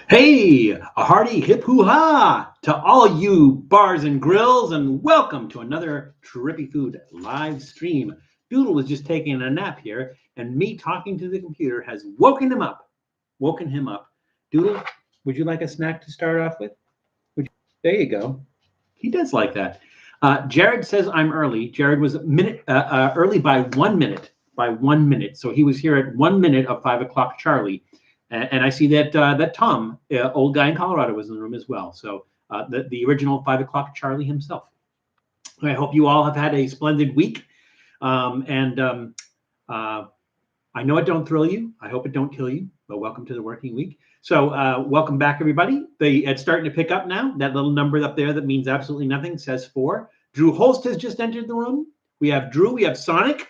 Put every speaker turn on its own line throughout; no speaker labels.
Hey, a hearty hip hoo ha to all you bars and grills, and welcome to another Trippy Food live stream. Doodle was just taking a nap here, and me talking to the computer has woken him up. Woken him up. Doodle, would you like a snack to start off with? There you go. He does like that. Jared says I'm early. Jared was a minute early by 1 minute. By 1 minute, so he was here at 1 minute of 5 o'clock Charlie. And I see that Tom, old guy in Colorado, was in the room as well. So the original 5 o'clock Charlie himself. I hope you all have had a splendid week. And I know it don't thrill you. I hope it don't kill you. But welcome to the working week. So welcome back, everybody. It's starting to pick up now. That little number up there that means absolutely nothing says 4. Drew Holst has just entered the room. We have Drew. We have Sonic.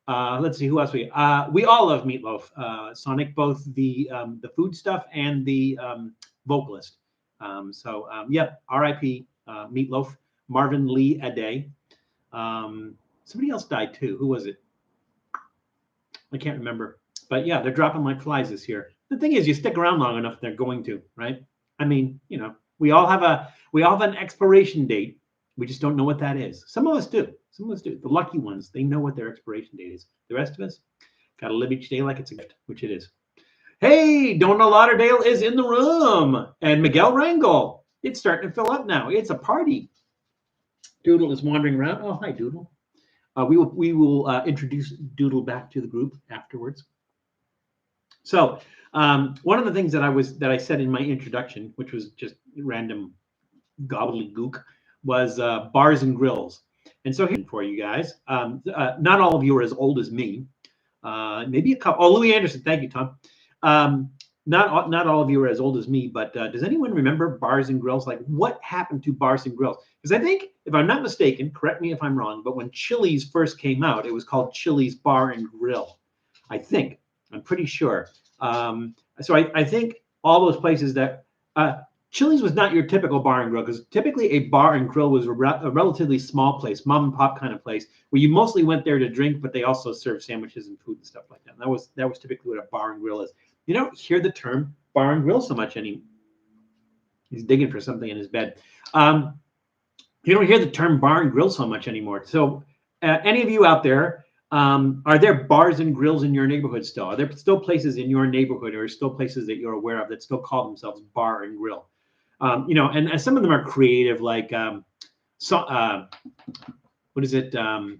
Let's see who else we all love Meatloaf. Sonic, both the food stuff and the vocalist. Yeah, R.I.P. Meatloaf. Marvin Lee Ade. Somebody else died too. Who was it? I can't remember. But yeah, they're dropping like flies this year. The thing is, you stick around long enough, they're going to, right? I mean, we all have an expiration date. We just don't know what that is. Some of us do. Some of us do. The lucky ones, they know what their expiration date is. The rest of us got to live each day like it's a gift, which it is. Hey, Donna Lauderdale is in the room. And Miguel Rangel. It's starting to fill up now. It's a party. Doodle is wandering around. Oh, hi, Doodle. We will introduce Doodle back to the group afterwards. So one of the things that I said in my introduction, which was just random gobbledygook, was bars and grills. And so here for you guys, not all of you are as old as me. Maybe a couple. Oh, Louis Anderson, thank you, Tom. Not all of you are as old as me, but does anyone remember bars and grills? Like, what happened to bars and grills? Because I think, if I'm not mistaken, correct me if I'm wrong, but when Chili's first came out, it was called Chili's Bar and Grill. I think. I'm pretty sure. So I think all those places that Chili's was not your typical bar and grill, because typically a bar and grill was a relatively small place, mom and pop kind of place, where you mostly went there to drink, but they also served sandwiches and food and stuff like that. And that was typically what a bar and grill is. You don't hear the term bar and grill so much anymore. He's digging for something in his bed. You don't hear the term bar and grill so much anymore. So any of you out there, are there bars and grills in your neighborhood still? Are there still places in your neighborhood, or still places that you're aware of that still call themselves bar and grill? And some of them are creative, like what is it? The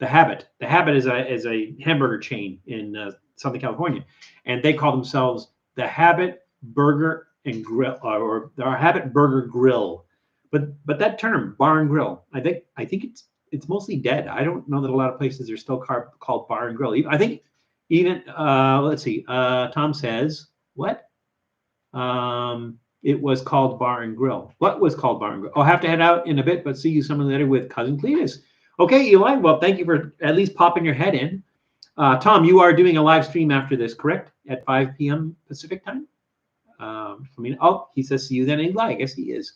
Habit. The Habit is a hamburger chain in Southern California, and they call themselves the Habit Burger and Grill, or the Habit Burger Grill. But that term, bar and grill, I think it's mostly dead. I don't know that a lot of places are still called bar and grill. I think even let's see. Tom says what? It was called bar and grill. What was called bar and grill? I'll have to head out in a bit, but see you some later with Cousin Cletus. Okay, Eli. Well, thank you for at least popping your head in. Tom, you are doing a live stream after this, correct? At 5 p.m. Pacific time. He says see you then, Eli. I guess he is.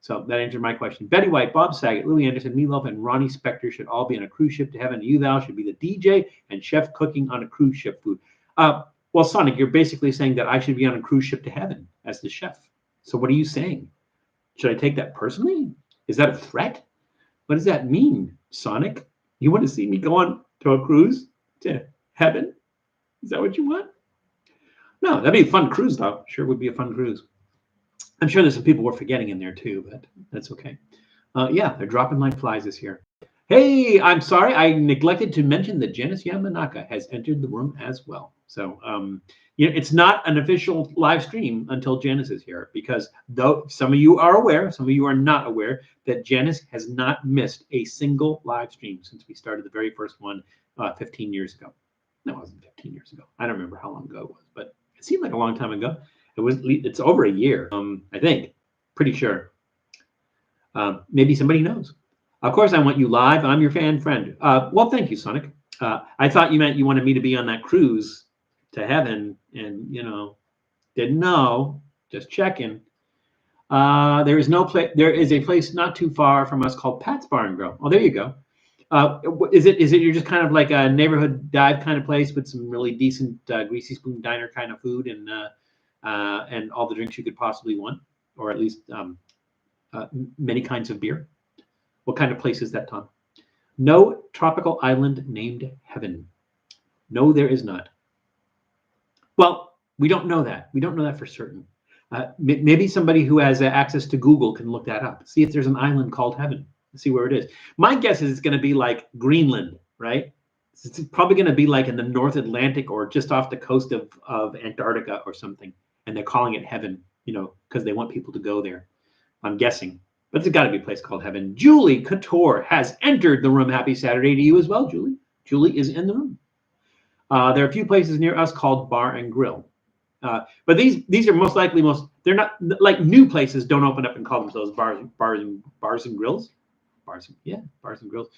So that answered my question. Betty White, Bob Saget, Louis Anderson, Meatloaf, and Ronnie Spector should all be on a cruise ship to heaven. Uval should be the DJ and chef cooking on a cruise ship food. Well, Sonic, you're basically saying that I should be on a cruise ship to heaven as the chef. So what are you saying? Should I take that personally? Is that a threat? What does that mean, Sonic? You want to see me go on to a cruise to heaven? Is that what you want? No, that'd be a fun cruise, though. Sure would be a fun cruise. I'm sure there's some people we're forgetting in there too, but that's okay. Yeah, they're dropping like flies this year. Hey, I'm sorry, I neglected to mention that Janice Yamanaka has entered the room as well. So, it's not an official live stream until Janice is here, because though some of you are aware, some of you are not aware that Janice has not missed a single live stream since we started the very first one 15 years ago. No, it wasn't 15 years ago. I don't remember how long ago it was, but it seemed like a long time ago. It's over a year, I think. Pretty sure. Maybe somebody knows. Of course, I want you live. I'm your fan friend. Well, thank you, Sonic. I thought you meant you wanted me to be on that cruise to heaven, and didn't know. Just checking. There is a place not too far from us called Pat's Bar and Grill. Oh, there you go. Is it you're just kind of like a neighborhood dive kind of place with some really decent greasy spoon diner kind of food, and and all the drinks you could possibly want, or at least many kinds of beer. What kind of place is that, Tom? No tropical island named Heaven. No, there is not. Well, we don't know that. We don't know that for certain. Maybe somebody who has access to Google can look that up. See if there's an island called Heaven. See where it is. My guess is it's going to be like Greenland, right? It's probably going to be like in the North Atlantic or just off the coast of Antarctica or something. And they're calling it Heaven, because they want people to go there. I'm guessing. But there's got to be a place called Heaven. Julie Couture has entered the room. Happy Saturday to you as well, Julie. Julie is in the room. There are a few places near us called Bar and Grill. But these are most likely they're not like new places. Don't open up and call themselves bars and grills. Bars and grills.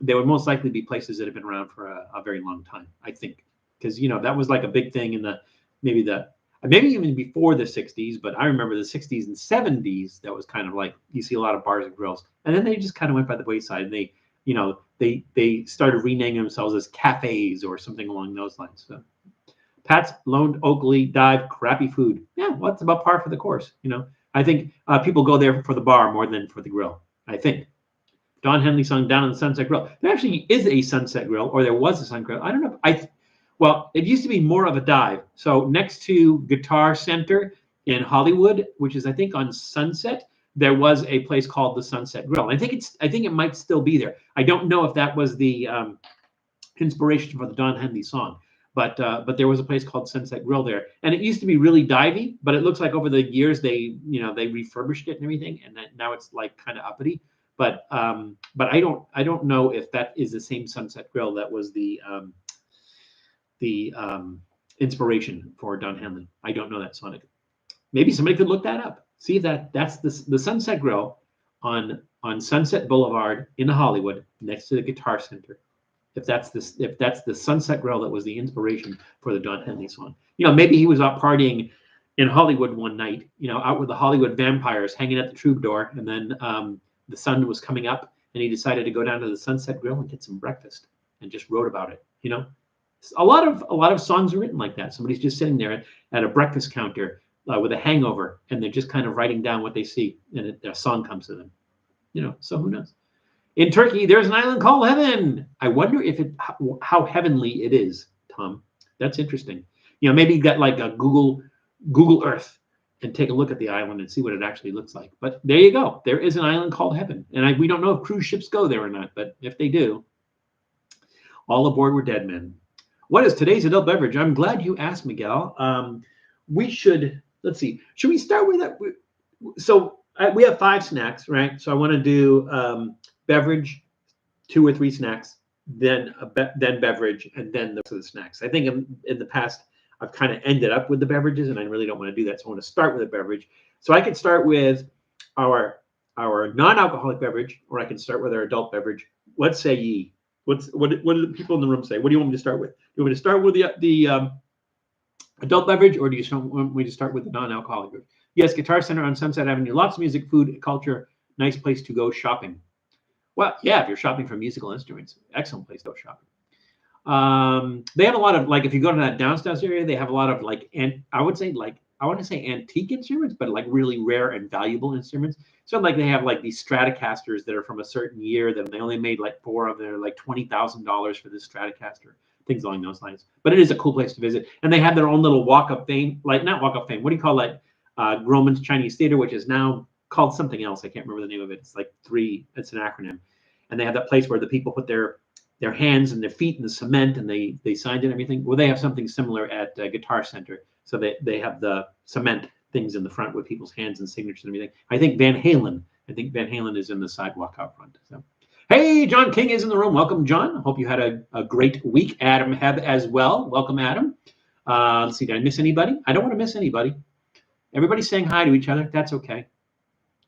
They would most likely be places that have been around for a very long time, I think, because that was like a big thing in maybe even before the 60s, but I remember the 60s and 70s. That was kind of like you see a lot of bars and grills, and then they just kind of went by the wayside. And they started renaming themselves as cafes or something along those lines. So, Pat's Lone Oakley Dive, crappy food. Yeah, well, it's about par for the course. I think people go there for the bar more than for the grill. I think. Don Henley sung Down on the Sunset Grill. There actually is a Sunset Grill, or there was a Sunset Grill. I don't know. Well, it used to be more of a dive. So next to Guitar Center in Hollywood, which is I think on Sunset, there was a place called the Sunset Grill. I think it might still be there. I don't know if that was the inspiration for the Don Henley song, but there was a place called Sunset Grill there, and it used to be really divey. But it looks like over the years they refurbished it and everything, and now it's like kind of uppity. But I don't know if that is the same Sunset Grill that was the inspiration for Don Henley. I don't know that, Sonic. Maybe somebody could look that up. See if that's the Sunset Grill on Sunset Boulevard in Hollywood, next to the Guitar Center. If that's the Sunset Grill that was the inspiration for the Don Henley song. Maybe he was out partying in Hollywood one night, out with the Hollywood vampires, hanging at the Troubadour, and then the sun was coming up, and he decided to go down to the Sunset Grill and get some breakfast, and just wrote about it. A lot of songs are written like that. Somebody's just sitting there at a breakfast counter with a hangover, and they're just kind of writing down what they see, and a song comes to them. So who knows? In Turkey, there's an island called Heaven. I wonder how heavenly it is, Tom. That's interesting. Maybe you got like a Google Earth and take a look at the island and see what it actually looks like. But there you go. There is an island called Heaven, and we don't know if cruise ships go there or not. But if they do, all aboard were dead men. What is today's adult beverage? I'm glad you asked, Miguel. Let's see. Should we start with that? So we have 5 snacks, right? So I want to do beverage, 2 or 3 snacks, then beverage, and then the rest of the snacks. I think in the past, I've kind of ended up with the beverages, and I really don't want to do that. So I want to start with a beverage. So I could start with our non-alcoholic beverage, or I can start with our adult beverage. What say ye? What do the people in the room say? What do you want me to start with? Do you want me to start with the adult beverage, or do you want me to start with the non-alcoholic beverage? Yes, Guitar Center on Sunset Avenue. Lots of music, food, culture. Nice place to go shopping. Well, yeah, if you're shopping for musical instruments, excellent place to go shopping. They have a lot of, like, if you go to that downstairs area, they have a lot of I want to say antique instruments, but like really rare and valuable instruments. So like they have like these Stratocasters that are from a certain year that they only made like 4 of. They're like $20,000 for this Stratocaster, things along those lines. But it is a cool place to visit, and they have their own little Walk of Fame, like not Walk of Fame. What do you call that? Grauman's Chinese Theater, which is now called something else. I can't remember the name of it. It's like 3. It's an acronym, and they have that place where the people put their hands and their feet in the cement, and they signed it and everything. Well, they have something similar at Guitar Center. So they have the cement things in the front with people's hands and signatures and everything. I think Van Halen is in the sidewalk out front. So, hey, John King is in the room. Welcome, John. Hope you had a great week. Adam Heb as well. Welcome, Adam. Let's see, did I miss anybody? I don't want to miss anybody. Everybody's saying hi to each other. That's okay.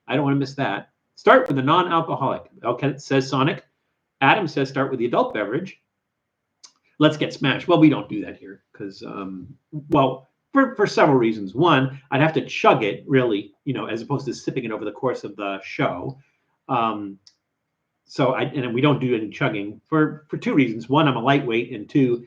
I don't want to miss that. Start with the non-alcoholic. Okay, says Sonic. Adam says start with the adult beverage. Let's get smashed. Well, we don't do that here because, for several reasons. One, I'd have to chug it really, as opposed to sipping it over the course of the show. And we don't do any chugging for 2 reasons. One, I'm a lightweight, and 2,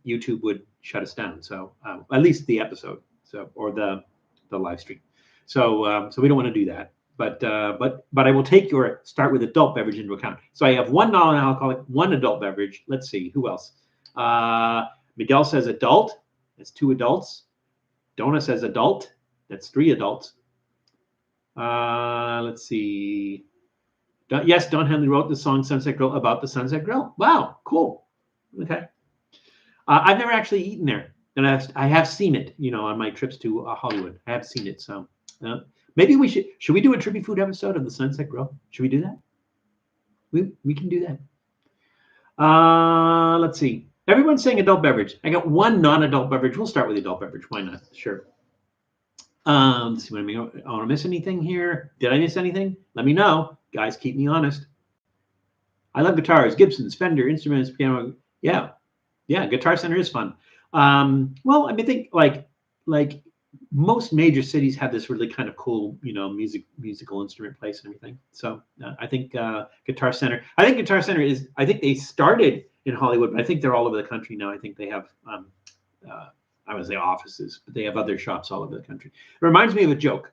YouTube would shut us down. So at least the episode. So, or the live stream. So we don't want to do that. But I will take your start with adult beverage into account. So I have one non-alcoholic, one adult beverage. Let's see, who else? Miguel says adult. That's 2 adults. Donna says adult. That's 3 adults. Let's see. Yes, Don Henley wrote the song Sunset Grill about the Sunset Grill. Wow, cool. Okay. I've never actually eaten there, and I have seen it, on my trips to Hollywood. I have seen it. So maybe we should we do a Trippy food episode of the Sunset Grill? Should we do that? We can do that. Let's see. Everyone's saying adult beverage. I got one non-adult beverage. We'll start with the adult beverage. Why not? Sure. Let's see. I want to miss anything here? Did I miss anything? Let me know. Guys, keep me honest. I love guitars, Gibsons, Fender, instruments, piano. Yeah, Guitar Center is fun. Well, I mean, I think like most major cities have this really kind of cool, musical instrument place and everything. So I think Guitar Center. I think Guitar Center is. I think they started in Hollywood, but I think they're all over the country now. I think they have. I would say offices, but they have other shops all over the country. It reminds me of a joke.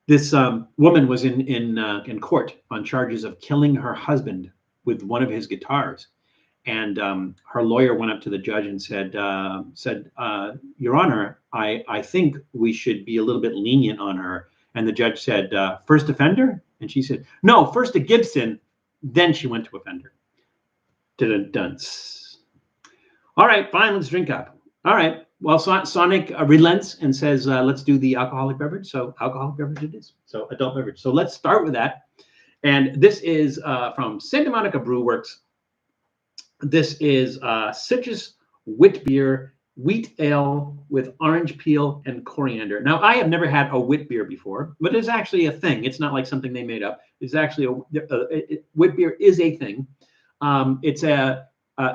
This woman was in court on charges of killing her husband with one of his guitars, and her lawyer went up to the judge and said, Your Honor, I think we should be a little bit lenient on her. And the judge said, first offender? And she said, no, first a Gibson, then she went to offender. Dun. All right, fine, let's drink up. All right. Well, Sonic relents and says, let's do the alcoholic beverage. So alcoholic beverage it is. So adult beverage. So let's start with that. And this is from Santa Monica Brew Works. This is citrus Witbier wheat ale with orange peel and coriander. Now, I have never had a Witbier before, but it's actually a thing. It's not like something they made up. It's actually Witbier is a thing. It's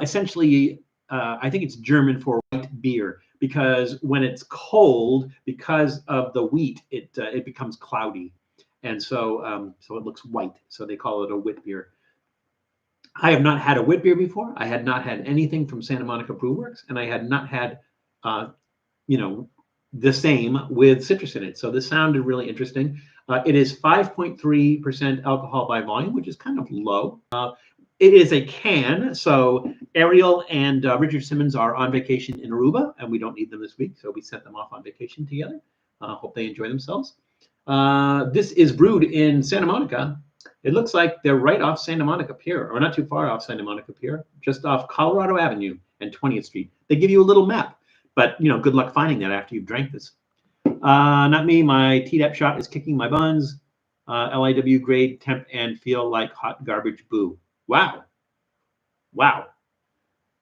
essentially, I think it's German for white beer, because when it's cold, because of the wheat, it becomes cloudy, and so it looks white. So they call it a Witbier. I have not had a Witbier before. I had not had anything from Santa Monica Brew Works, and I had not had, the same with citrus in it. So this sounded really interesting. It is 5.3% alcohol by volume, which is kind of low. It is a can, so Ariel and Richard Simmons are on vacation in Aruba, and we don't need them this week, so we sent them off on vacation together. Hope they enjoy themselves. This is brewed in Santa Monica. It looks like they're right off Santa Monica Pier, or not too far off Santa Monica Pier, just off Colorado Avenue and 20th Street. They give you a little map, but good luck finding that after you've drank this. Not me. My TDAP shot is kicking my buns. LIW grade temp and feel like hot garbage. Boo. Wow.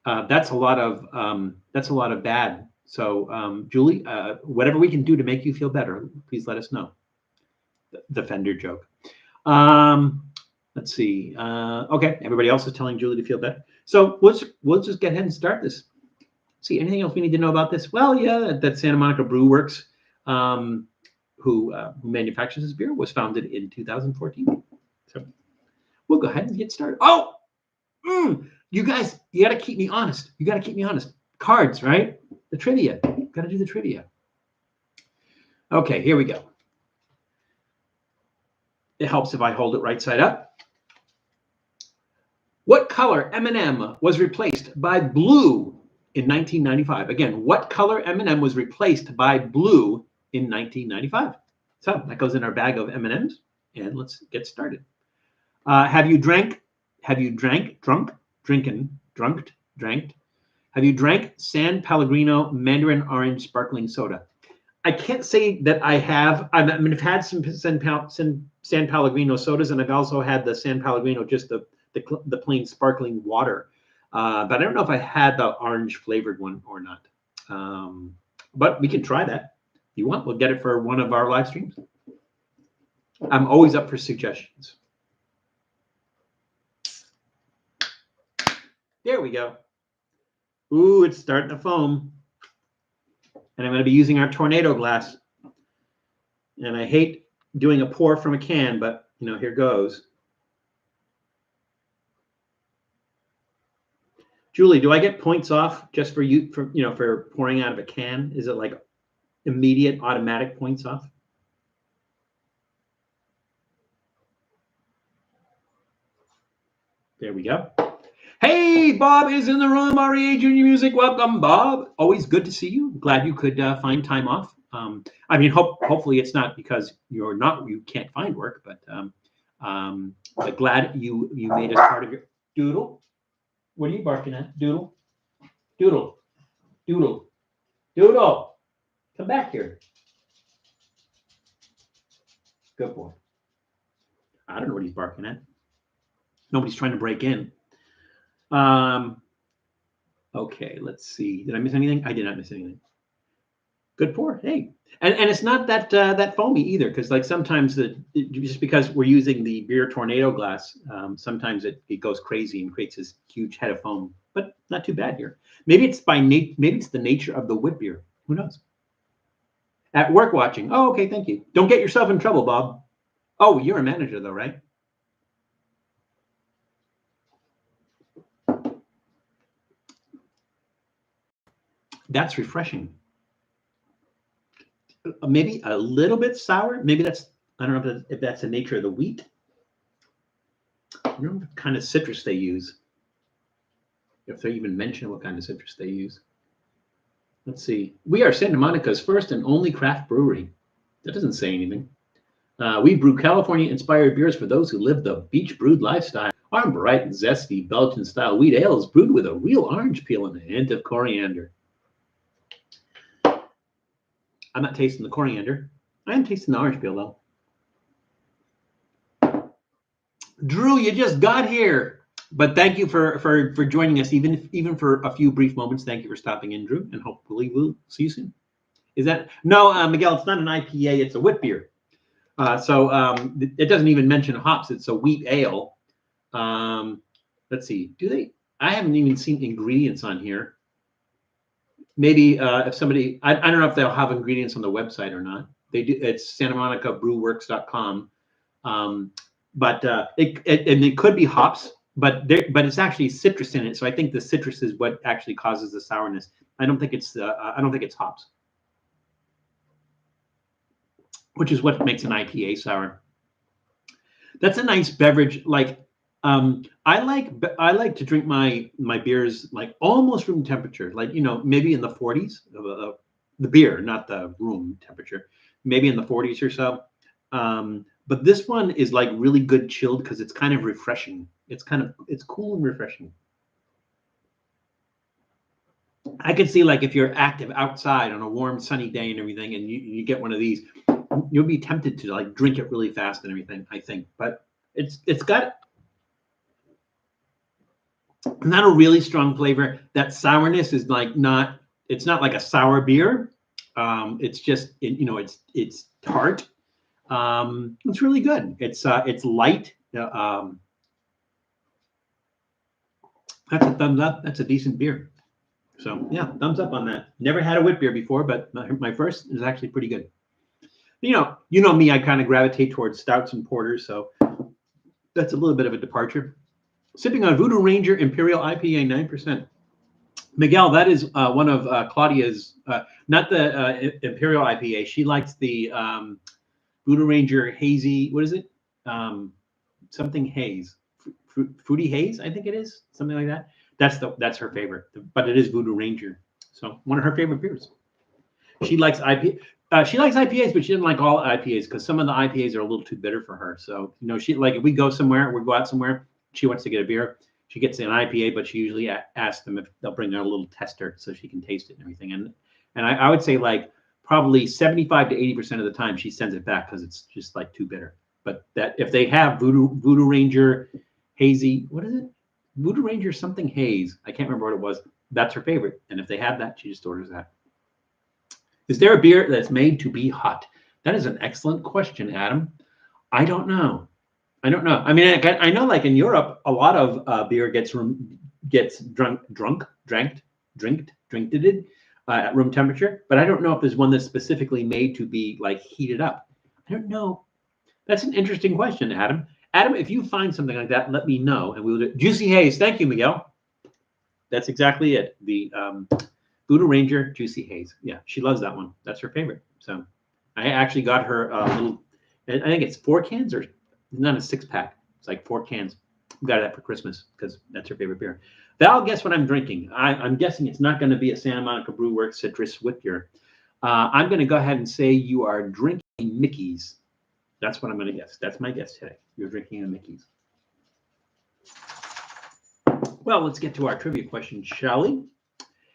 That's a lot of bad. So Julie, whatever we can do to make you feel better, please let us know. The Fender joke. Let's see. Okay, everybody else is telling Julie to feel better. So we'll just get ahead and start this. See, anything else we need to know about this? Well, yeah, that Santa Monica Brew Works, who manufactures this beer, was founded in 2014. So we'll go ahead and get started. Oh, you guys, you got to keep me honest. Cards, right? The trivia. Got to do the trivia. Okay, here we go. It helps if I hold it right side up. What color M&M was replaced by blue in 1995? Again, what color M&M was replaced by blue in 1995? So that goes in our bag of M&Ms, and let's get started. Have you drank San Pellegrino Mandarin Orange Sparkling Soda? I can't say that I have. I've had some San Pellegrino sodas, and I've also had the San Pellegrino, just the plain sparkling water. But I don't know if I had the orange flavored one or not. But we can try that. If you want, we'll get it for one of our live streams. I'm always up for suggestions. There we go. Ooh, it's starting to foam. And I'm going to be using our tornado glass. And I hate doing a pour from a can, but here goes. Julie, do I get points off just for you for pouring out of a can? Is it like immediate automatic points off? There we go. Hey, Bob is in the room. REA Junior Music. Welcome, Bob. Always good to see you. Glad you could find time off. I mean, hopefully it's not because you can't find work, but glad you made us part of your Doodle. What are you barking at? Doodle? Doodle. Doodle. Doodle. Come back here. Good boy. I don't know what he's barking at. Nobody's trying to break in. Okay, let's see. Did I miss anything? I did not miss anything. Good pour. Hey. And it's not that foamy either, because like sometimes just because we're using the beer tornado glass, sometimes it goes crazy and creates this huge head of foam. But not too bad here. Maybe it's maybe it's the nature of the Witbier. Who knows? At work watching. Oh, okay, thank you. Don't get yourself in trouble, Bob. Oh, you're a manager though, right? That's refreshing. Maybe a little bit sour. Maybe that's, I don't know if that's the nature of the wheat. I don't know what kind of citrus they use. If they even mention what kind of citrus they use. Let's see. We are Santa Monica's first and only craft brewery. That doesn't say anything. We brew California-inspired beers for those who live the beach-brewed lifestyle. Our bright and zesty Belgian-style wheat ale is brewed with a real orange peel and a hint of coriander. I'm not tasting the coriander. I am tasting the orange peel, though. Drew, you just got here. But thank you for joining us, even for a few brief moments. Thank you for stopping in, Drew, and hopefully we'll see you soon. Is that no, Miguel? It's not an IPA. It's a Witbier. It doesn't even mention hops. It's a wheat ale. Let's see. Do they? I haven't even seen ingredients on here. Maybe if somebody, I don't know if they'll have ingredients on the website or not. They do. It's SantaMonicaBrewWorks.com. But it could be hops, but it's actually citrus in it. So I think the citrus is what actually causes the sourness. I don't think it's hops, which is what makes an IPA sour. That's a nice beverage. Like I like to drink my beers like almost room temperature, like maybe in the 40s. The beer, not the room temperature, maybe in the 40s or so. But this one is like really good chilled because it's kind of refreshing. It's cool and refreshing. I could see like if you're active outside on a warm sunny day and everything, and you get one of these, you'll be tempted to like drink it really fast and everything, I think. But it's got not a really strong flavor. That sourness is like it's not like a sour beer. It's just it's tart. It's really good. It's light. That's a thumbs up. That's a decent beer. So yeah, thumbs up on that. Never had a Witbier before, but my first is actually pretty good. You know me, I kind of gravitate towards stouts and porters, so that's a little bit of a departure. Sipping on Voodoo Ranger Imperial IPA 9%. Miguel, that is one of Claudia's, not the Imperial IPA. She likes the Voodoo Ranger Hazy. What is it? Something haze, fruity haze. I think it is something like that. That's her favorite, but it is Voodoo Ranger. So one of her favorite beers. She likes IPA. She likes IPAs, but she doesn't like all IPAs because some of the IPAs are a little too bitter for her. So she like if we go somewhere, we go out somewhere, she wants to get a beer. She gets an IPA, but she usually asks them if they'll bring her a little tester so she can taste it and everything. And I would say like probably 75 to 80% of the time she sends it back because it's just like too bitter. But that if they have Voodoo Ranger Hazy, what is it? Voodoo Ranger something haze. I can't remember what it was. That's her favorite. And if they have that, she just orders that. Is there a beer that's made to be hot? That is an excellent question, Adam. I don't know. I mean, I know like in Europe, a lot of beer gets drinked at room temperature, but I don't know if there's one that's specifically made to be like heated up. I don't know. That's an interesting question, Adam. Adam, if you find something like that, let me know, and we'll do. Juicy Haze. Thank you, Miguel. That's exactly it. The Voodoo Ranger Juicy Haze. Yeah, she loves that one. That's her favorite. So I actually got her a little, I think it's 4 cans or not a 6-pack. It's like 4 cans. Got that for Christmas because that's her favorite beer. Val, guess what I'm drinking? I'm guessing it's not going to be a Santa Monica Brew Works Citrus Whitbier. I'm going to go ahead and say you are drinking Mickey's. That's what I'm going to guess. That's my guess today. You're drinking a Mickey's. Well, let's get to our trivia question, shall we?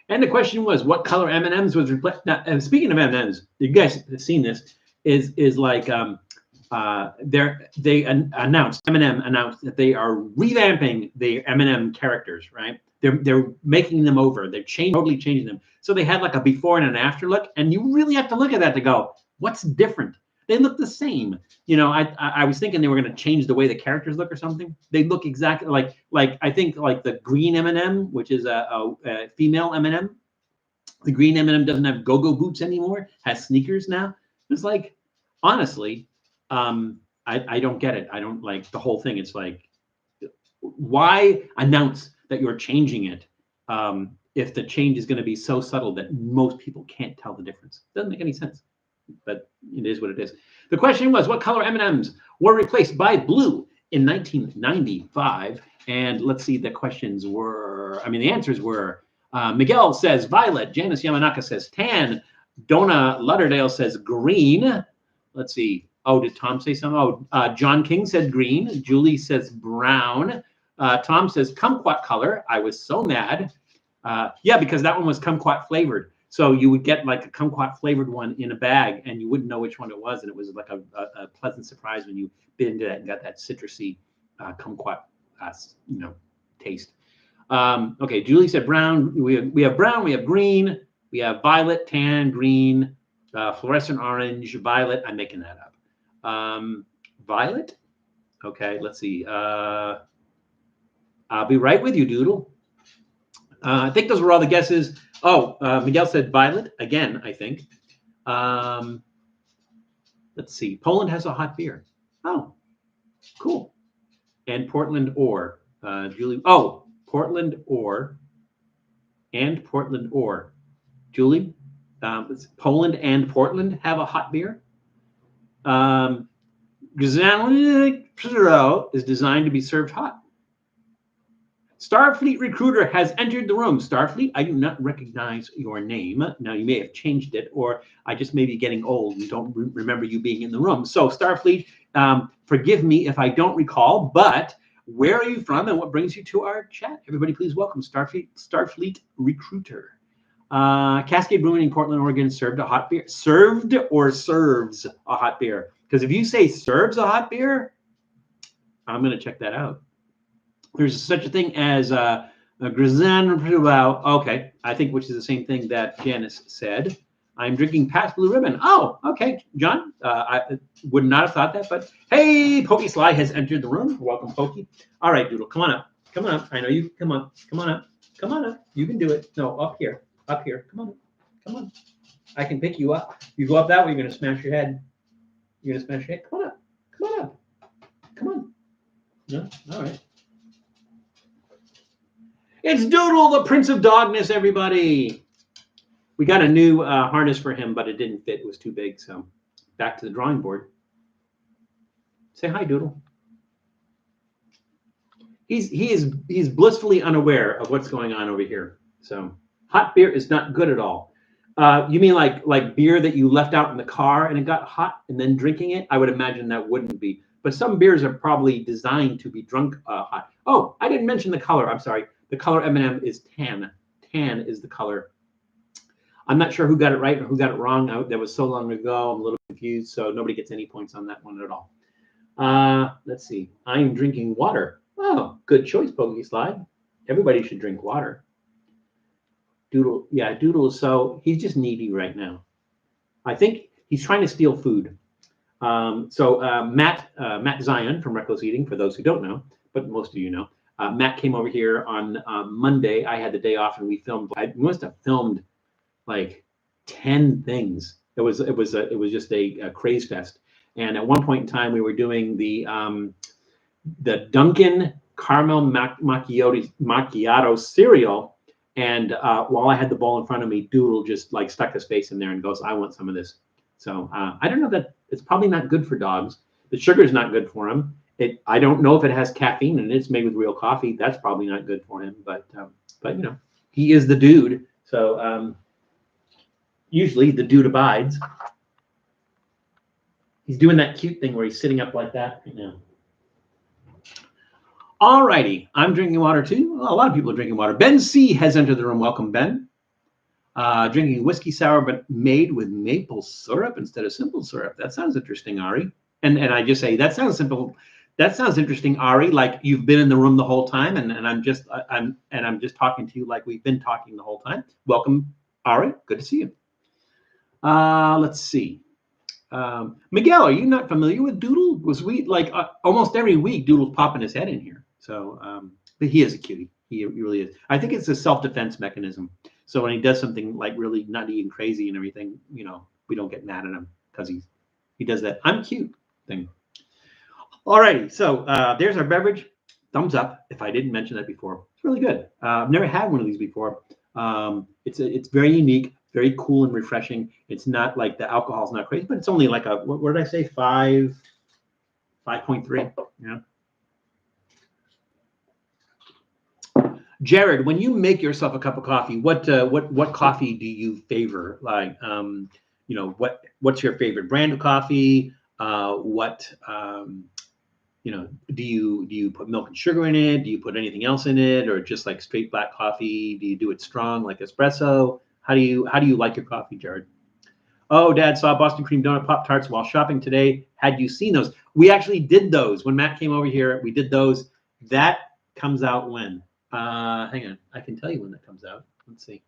And the question was, what color M&Ms was replaced? Now, and speaking of M&Ms, you guys have seen this. Is like they announced, M&M announced that they are revamping the M&M characters, right? They're making them over. They're totally changing them. So they had like a before and an after look, and you really have to look at that to go, what's different? They look the same. You know, I was thinking they were going to change the way the characters look or something. They look exactly like I think like the green M&M, which is a female M&M. The green M&M doesn't have go-go boots anymore. Has sneakers now. It's like, honestly, I don't get it. I don't like the whole thing. It's like, why announce that you're changing it if the change is going to be so subtle that most people can't tell the difference? Doesn't make any sense. But it is what it is. The question was, what color M&Ms were replaced by blue in 1995? And let's see, the questions were, the answers were, Miguel says violet, Janice Yamanaka says tan, Donna Lutterdale says green. Let's see. Oh, did Tom say something? Oh, John King said green. Julie says brown. Tom says kumquat color. I was so mad. Yeah, because that one was kumquat flavored. So you would get like a kumquat flavored one in a bag, and you wouldn't know which one it was, and it was like a pleasant surprise when you bit into that and got that citrusy kumquat, taste. Okay, Julie said brown. We have brown. We have green. We have violet, tan, green, fluorescent orange, violet. I'm making that up. Violet. Okay, let's see. I'll be right with you, Doodle. I think those were all the guesses. Oh, Miguel said violet again, I think. Let's see. Poland has a hot beer. Oh, cool. And Portland or Julie. Oh, Portland or and Portland or Julie. Poland and Portland have a hot beer. Is designed to be served hot. Starfleet Recruiter has entered the room. Starfleet, I do not recognize your name. Now, you may have changed it, or I just may be getting old and don't remember you being in the room. So, Starfleet, forgive me if I don't recall, but where are you from and what brings you to our chat? Everybody, please welcome Starfleet Recruiter. Cascade Brewing in Portland, Oregon served a hot beer. Served or serves a hot beer? Because if you say serves a hot beer, I'm going to check that out. There's such a thing as a Grizan. Okay, I think which is the same thing that Janice said. I'm drinking past Blue Ribbon. Oh, okay, John. I would not have thought that, but hey, Pokey Sly has entered the room. Welcome, Pokey. All right, Doodle, come on up. Come on up. I know you. Come on. Come on up. Come on up. You can do it. No, up here. Up here. Come on. Come on. I can pick you up. You go up that way, you're gonna smash your head. You're gonna smash your head. Come on up. Come on up. Come on. No. All right. It's Doodle, the Prince of Dogness, everybody. We got a new harness for him, but it didn't fit. It was too big, so back to the drawing board. Say hi, Doodle. He's blissfully unaware of what's going on over here. So hot beer is not good at all. You mean like beer that you left out in the car and it got hot and then drinking it? I would imagine that wouldn't be. But some beers are probably designed to be drunk hot. Oh, I didn't mention the color. I'm sorry. The color M&M is tan. Tan is the color. I'm not sure who got it right or who got it wrong. That was so long ago. I'm a little confused, so nobody gets any points on that one at all. Let's see. I'm drinking water. Oh, good choice, Pokey Slide. Everybody should drink water. Doodle, yeah, Doodle is he's just needy right now. I think he's trying to steal food. Matt Zion from Reckless Eating, for those who don't know, but most of you know. Matt came over here on Monday. I had the day off, and we filmed. I must have filmed like 10 things. It was just a craze fest. And at one point in time, we were doing the Dunkin' Caramel Macchiato cereal, And while I had the bowl in front of me, Doodle just like stuck his face in there and goes, "I want some of this." So I don't know, that it's probably not good for dogs. The sugar is not good for him. I don't know if it has caffeine in it. It's made with real coffee. That's probably not good for him. But you know, he is the dude. So usually the dude abides. He's doing that cute thing where he's sitting up like that right now. All righty, I'm drinking water too. Well, a lot of people are drinking water. Ben C has entered the room. Welcome, Ben. Drinking whiskey sour, but made with maple syrup instead of simple syrup. That sounds interesting, Ari. And I just say that sounds simple. That sounds interesting, Ari. Like you've been in the room the whole time, and I'm just talking to you like we've been talking the whole time. Welcome, Ari. Good to see you. Let's see. Miguel, are you not familiar with Doodle? Was we like almost every week Doodle's popping his head in here. So but he is a cutie. He really is. I think it's a self-defense mechanism. So when he does something like really nutty and crazy and everything, you know, we don't get mad at him because he does that "I'm cute" thing. All righty, so there's our beverage. Thumbs up if I didn't mention that before. It's really good. I've never had one of these before. It's very unique, very cool and refreshing. It's not like the alcohol's not crazy, but it's only like a what did I say? 5.3. Yeah. Jared, when you make yourself a cup of coffee, what coffee do you favor? Like, you know, what's your favorite brand of coffee? You know, do you put milk and sugar in it? Do you put anything else in it, or just like straight black coffee? Do you do it strong like espresso? How do you like your coffee, Jared? Oh, Dad saw Boston cream donut Pop Tarts while shopping today. Had you seen those? We actually did those when Matt came over here. We did those. That comes out when? Hang on, I can tell you when that comes out. Let's see.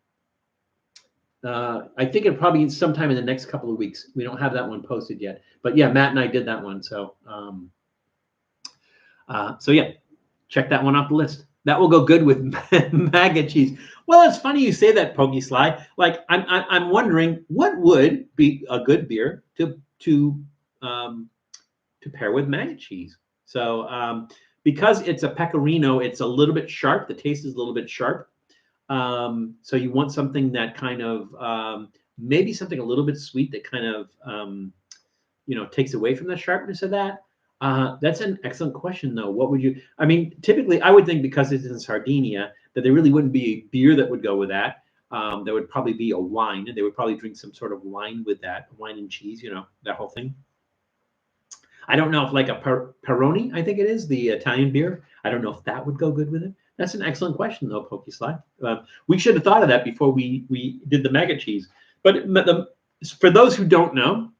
I think it probably sometime in the next couple of weeks. We don't have that one posted yet, but yeah, Matt and I did that one. So, so yeah, check that one off the list. That will go good with Maggot cheese. Well, it's funny you say that, Pokey Sly. Like I'm wondering what would be a good beer to pair with Maggot cheese. So because it's a pecorino, it's a little bit sharp. The taste is a little bit sharp. So you want something that kind of maybe something a little bit sweet that kind of you know, takes away from the sharpness of that. That's an excellent question, though. What would you? I mean, typically, I would think because it's in Sardinia that there really wouldn't be a beer that would go with that. There would probably be a wine, and they would probably drink some sort of wine with that, wine and cheese, you know, that whole thing. I don't know if like a Peroni, I think it is, the Italian beer. I don't know if that would go good with it. That's an excellent question, though, Pokey Sly. We should have thought of that before we did the Maggot cheese. But for those who don't know,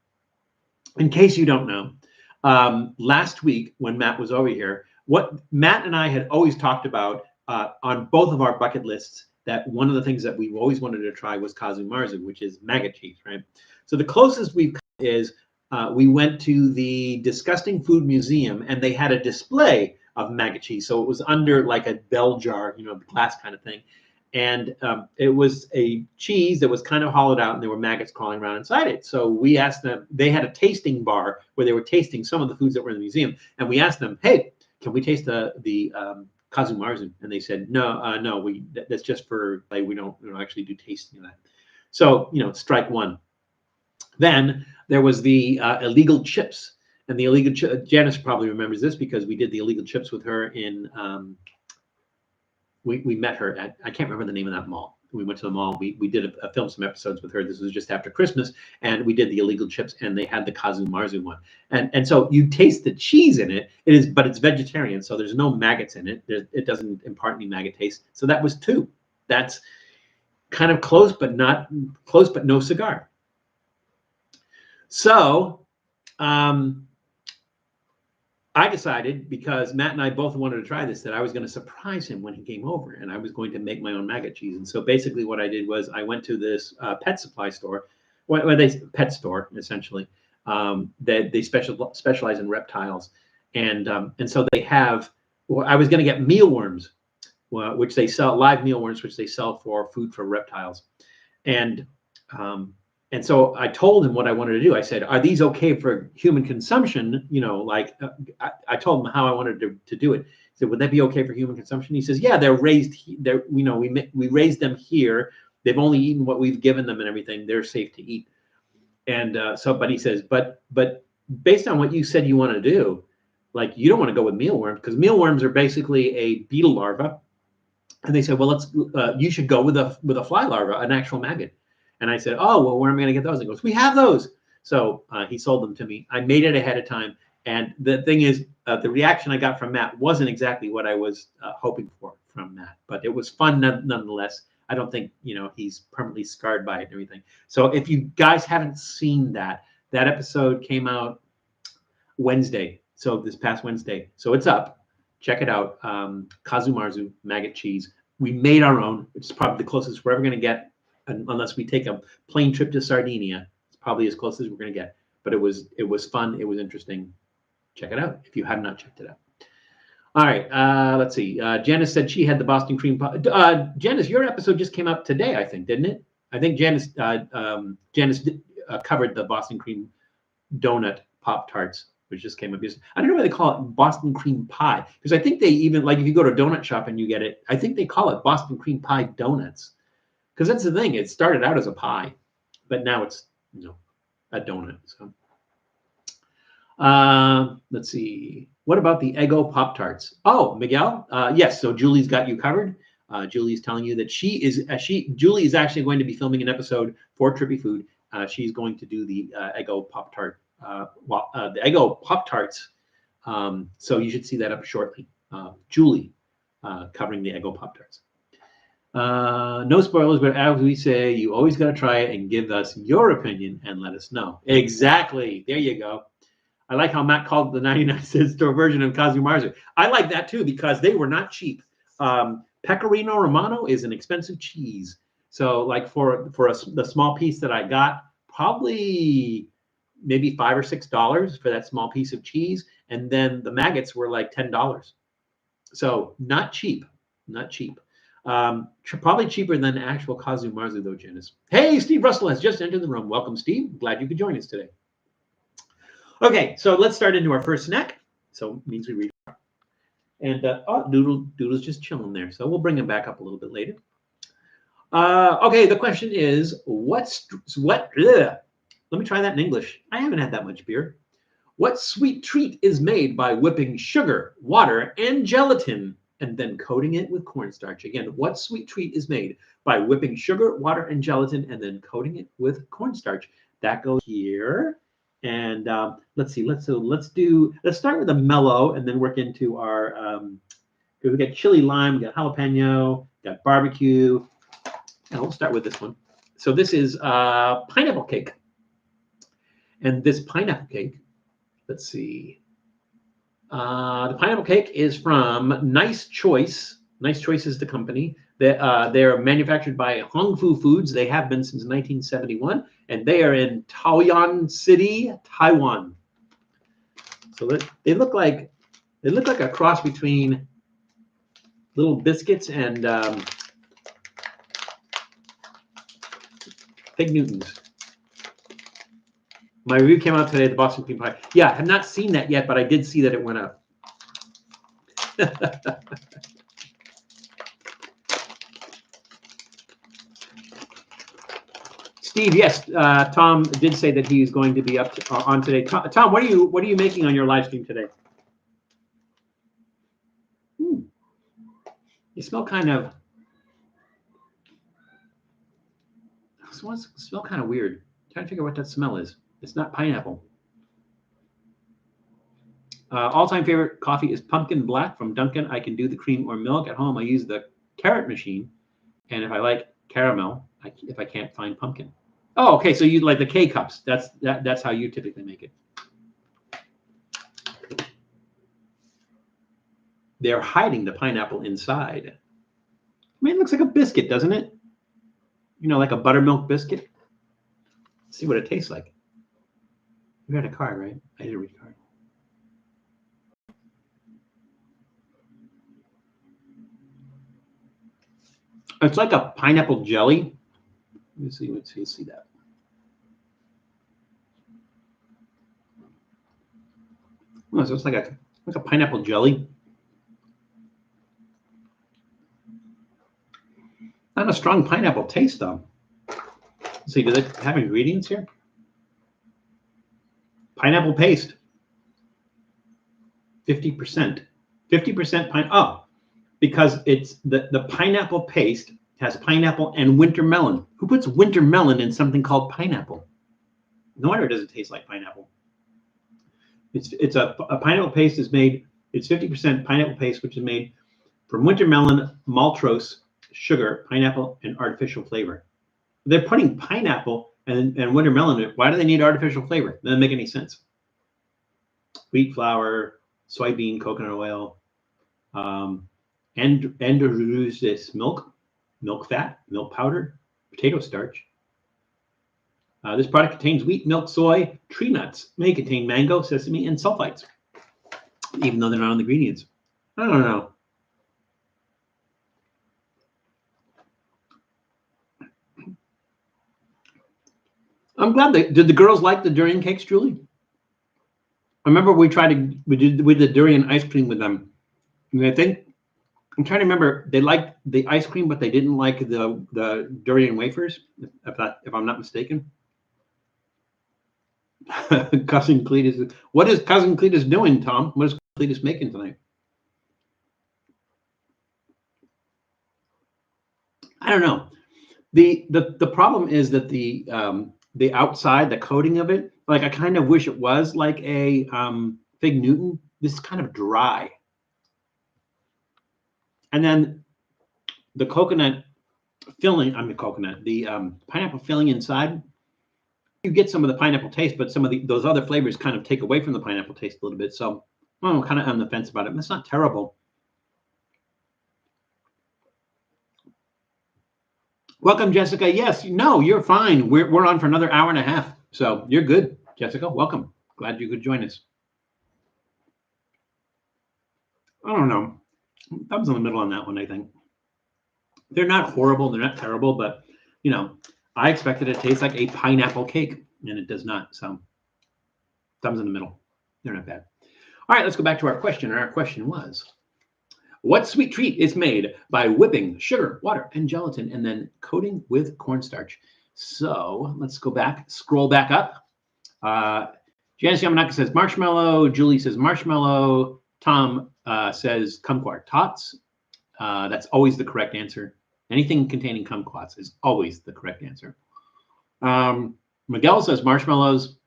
in case you don't know, last week when Matt was over here, what Matt and I had always talked about on both of our bucket lists, that one of the things that we've always wanted to try was Kazumarzu, which is Maggot cheese, right? So the closest we've come is we went to the Disgusting Food Museum, and they had a display of Maggot cheese. So it was under like a bell jar, you know, glass kind of thing. And it was a cheese that was kind of hollowed out, and there were maggots crawling around inside it. So we asked them, they had a tasting bar where they were tasting some of the foods that were in the museum. And we asked them, hey, can we taste the Kazumarzu? And they said, no, that's just for, like, we don't actually do tasting of that. So, you know, strike one. Then there was the illegal chips. And the illegal Janice probably remembers this because we did the illegal chips with her in, we met her at, I can't remember the name of that mall. We went to the mall. We did film some episodes with her. This was just after Christmas, and we did the illegal chips, and they had the Kazumarzu one. And so you taste the cheese in it. But it's vegetarian, so there's no maggots in it. It doesn't impart any maggot taste. So that was 2. That's kind of close, but not close, but no cigar. So I decided, because Matt and I both wanted to try this, that I was going to surprise him when he came over, and I was going to make my own Maggot cheese. And so basically what I did was I went to this pet supply store, pet store, essentially, that they specialize in reptiles. And so they have, well, I was going to get mealworms, which they sell, live mealworms, which they sell for food for reptiles. And so I told him what I wanted to do. I said, are these okay for human consumption? You know, like I told him how I wanted to do it. said, would that be okay for human consumption? He says, yeah, they're raised. They're, you know, we raised them here. They've only eaten what we've given them and everything. They're safe to eat. And but he says, but based on what you said you want to do, like you don't want to go with mealworms because mealworms are basically a beetle larva. And they said, well, you should go with a fly larva, an actual maggot. And I said, oh, well, where am I going to get those? He goes, we have those. So he sold them to me. I made it ahead of time. And the thing is, the reaction I got from Matt wasn't exactly what I was hoping for from Matt, but it was fun nonetheless. I don't think, you know, he's permanently scarred by it and everything. So if you guys haven't seen that episode came out Wednesday. So this past Wednesday. So it's up. Check it out. Kazumarzu maggot cheese. We made our own, which is probably the closest we're ever going to get, unless we take a plane trip to Sardinia. It's probably as close as we're going to get. But it was fun. It was interesting. Check it out if you have not checked it out. All right. Let's see. Janice said she had the Boston cream pie. Janice, your episode just came out today, I think, didn't it? I think Janice covered the Boston cream donut Pop-Tarts, which just came up. I don't know why they call it Boston cream pie, because I think they even, like if you go to a donut shop and you get it, I think they call it Boston cream pie donuts, because that's the thing. It started out as a pie, but now it's, you know, a donut. So let's see. What about the Eggo Pop-Tarts? Oh, Miguel. Yes. So Julie's got you covered. Julie's telling you that Julie is actually going to be filming an episode for Trippy Food. She's going to do the Eggo Pop-Tart. The Eggo Pop-Tarts. So you should see that up shortly. Julie covering the Eggo Pop-Tarts. No spoilers, but as we say, you always got to try it and give us your opinion and let us know. Exactly. There you go. I like how Matt called the 99-cent store version of Kazumarzu. I like that too because they were not cheap. Pecorino Romano is an expensive cheese. So like for the small piece that I got, probably maybe $5 or $6 for that small piece of cheese. And then the maggots were like $10. So not cheap, not cheap. Probably cheaper than actual Kazumarzu though, Janice. Hey, Steve Russell has just entered the room. Welcome, Steve. Glad you could join us today. Okay, so let's start into our first snack. So it means we read. And Doodle's just chilling there. So we'll bring him back up a little bit later. Okay, the question is, what? Let me try that in English. I haven't had that much beer. What sweet treat is made by whipping sugar, water, and gelatin, and then coating it with cornstarch? Again, what sweet treat is made by whipping sugar, water, and gelatin, and then coating it with cornstarch? That goes here. And let's see. Let's start with a mellow, and then work into our. We got chili lime, we got jalapeno, got barbecue, and we'll start with this one. So this is pineapple cake, and this pineapple cake. Let's see. The pineapple cake is from Nice Choice. Nice Choice is the company. They're manufactured by Hong Fu Foods. They have been since 1971, and they are in Taoyuan City, Taiwan. So they look like a cross between little biscuits and Fig Newtons. My review came out today, the Boston cream pie. Yeah, I have not seen that yet, but I did see that it went up. Steve, yes, Tom did say that he's going to be up on today. Tom, what are you making on your live stream today? You smell kind of. Smell kind of weird. I'm trying to figure out what that smell is. It's not pineapple. All-time favorite coffee is pumpkin black from Dunkin'. I can do the cream or milk at home. I use the carrot machine, and if I like caramel, if I can't find pumpkin. Oh, okay. So you like the K cups. That's how you typically make it. They're hiding the pineapple inside. I mean, it looks like a biscuit, doesn't it? You know, like a buttermilk biscuit. Let's see what it tastes like. You had a card, right? I did read a card. It's like a pineapple jelly. Let's see that. Oh, so it's like a pineapple jelly. Not a strong pineapple taste, though. Let's see, do they have ingredients here? Pineapple paste. 50%. 50% pine. Oh, because it's the pineapple paste has pineapple and winter melon. Who puts winter melon in something called pineapple? No wonder it doesn't taste like pineapple. It's a pineapple paste is made. It's 50% pineapple paste, which is made from winter melon, maltose, sugar, pineapple, and artificial flavor. They're putting pineapple and winter melon in it. Why do they need artificial flavor? It doesn't make any sense. Wheat flour, soybean, coconut oil, androgeneous milk fat, milk powder, potato starch. This product contains wheat, milk, soy, tree nuts, may contain mango, sesame, and sulfites, even though they're not on the ingredients. I don't know. I'm glad did the girls like the durian cakes, Julie? I remember we did durian ice cream with them. And I think I'm trying to remember, they liked the ice cream, but they didn't like the durian wafers, if I'm not mistaken. Cousin Cletus, what is Cousin Cletus doing, Tom? What is Cletus making tonight? I don't know. The problem is that the outside, the coating of it, like I kind of wish it was like a Fig Newton. This is kind of dry. And then the coconut filling, the pineapple filling inside, you get some of the pineapple taste, but some of those other flavors kind of take away from the pineapple taste a little bit. So I'm kind of on the fence about it. It's not terrible. Welcome, Jessica. Yes, no, you're fine. We're on for another hour and a half. So you're good, Jessica. Welcome. Glad you could join us. I don't know. Thumbs in the middle on that one, I think. They're not horrible. They're not terrible, but, you know, I expected it to taste like a pineapple cake, and it does not. So thumbs in the middle. They're not bad. All right, let's go back to our question. And our question was, what sweet treat is made by whipping sugar, water, and gelatin and then coating with cornstarch? So let's go back, scroll back up. Janice Yamanaka says marshmallow. Julie says marshmallow. Tom says kumquat tots. That's always the correct answer. Anything containing kumquats is always the correct answer. Miguel says marshmallows.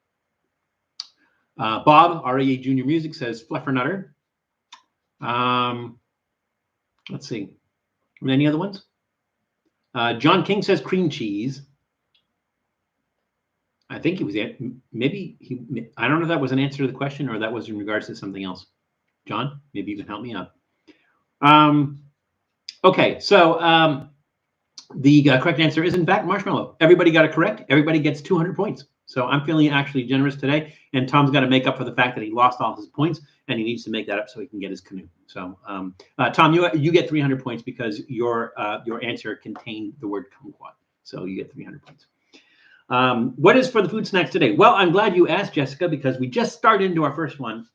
Bob, RAA Junior Music, says fluffernutter. Let's see. Any other ones? John King says cream cheese. I think he was maybe I don't know if that was an answer to the question or that was in regards to something else. John, maybe you can help me out. Okay, so the correct answer is in fact marshmallow. Everybody got it correct. Everybody gets 200 points. So I'm feeling actually generous today. And Tom's got to make up for the fact that he lost all his points, and he needs to make that up so he can get his canoe. So Tom, you get 300 points because your answer contained the word kumquat. So you get 300 points. What is for the food snacks today? Well, I'm glad you asked, Jessica, because we just started into our first one.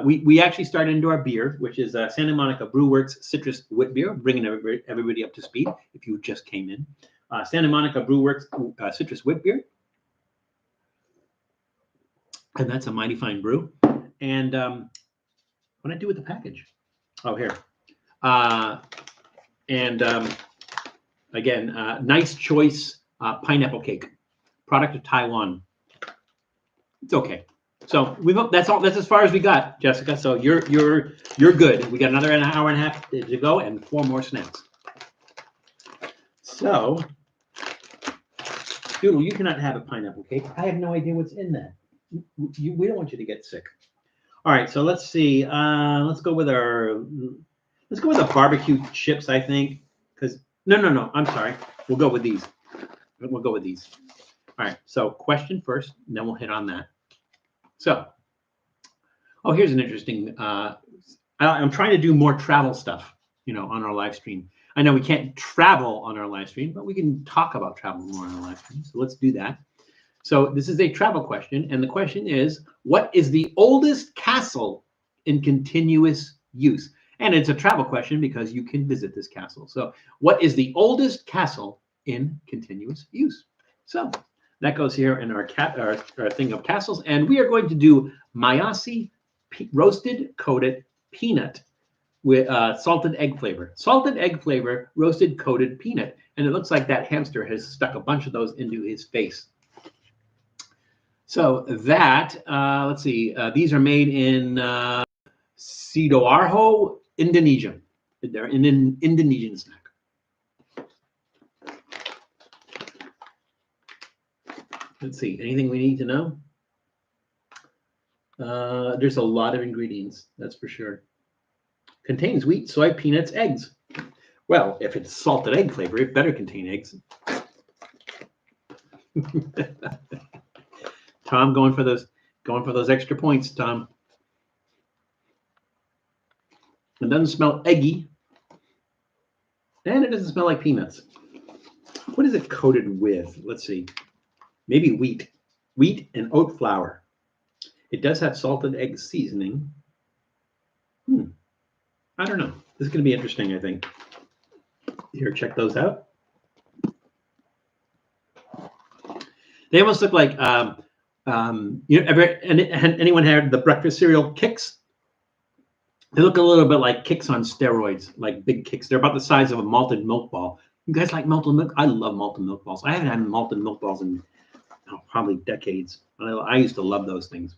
We actually started into our beer, which is Santa Monica Brew Works Citrus Witbier, bringing everybody up to speed if you just came in. Santa Monica Brew Works Citrus Witbier. And that's a mighty fine brew. And what did I do with the package? Oh, here. Again, nice choice pineapple cake, product of Taiwan. It's okay. So that's all. That's as far as we got, Jessica. So you're good. We got another hour and a half to go and 4 more snacks. So, Doodle, you cannot have a pineapple cake. I have no idea what's in that. We don't want you to get sick. All right. So let's see. Let's go with the barbecue chips. I think because no. I'm sorry. We'll go with these. All right. So question first, and then we'll hit on that. So, here's an interesting. I'm trying to do more travel stuff, on our live stream. I know we can't travel on our live stream, but we can talk about travel more on our live stream. So let's do that. So this is a travel question, and the question is, what is the oldest castle in continuous use? And it's a travel question because you can visit this castle. So what is the oldest castle in continuous use? So that goes here in our thing of castles. And we are going to do Mayasi roasted coated peanut with salted egg flavor. Salted egg flavor, roasted coated peanut. And it looks like that hamster has stuck a bunch of those into his face. So that, let's see, these are made in Sidoarjo, Indonesia. They're in an Indonesian snack. Let's see, anything we need to know? There's a lot of ingredients, that's for sure. Contains wheat, soy, peanuts, eggs. Well, if it's salted egg flavor, it better contain eggs. Tom going for those extra points, Tom. It doesn't smell eggy, and it doesn't smell like peanuts. What is it coated with? Let's see. Maybe wheat and oat flour. It does have salted egg seasoning. I don't know. This is going to be interesting, I think. Here, check those out. They almost look like, anyone had the breakfast cereal Kicks? They look a little bit like Kicks on steroids, like big Kicks. They're about the size of a malted milk ball. You guys like malted milk? I love malted milk balls. I haven't had malted milk balls in probably decades. I used to love those things.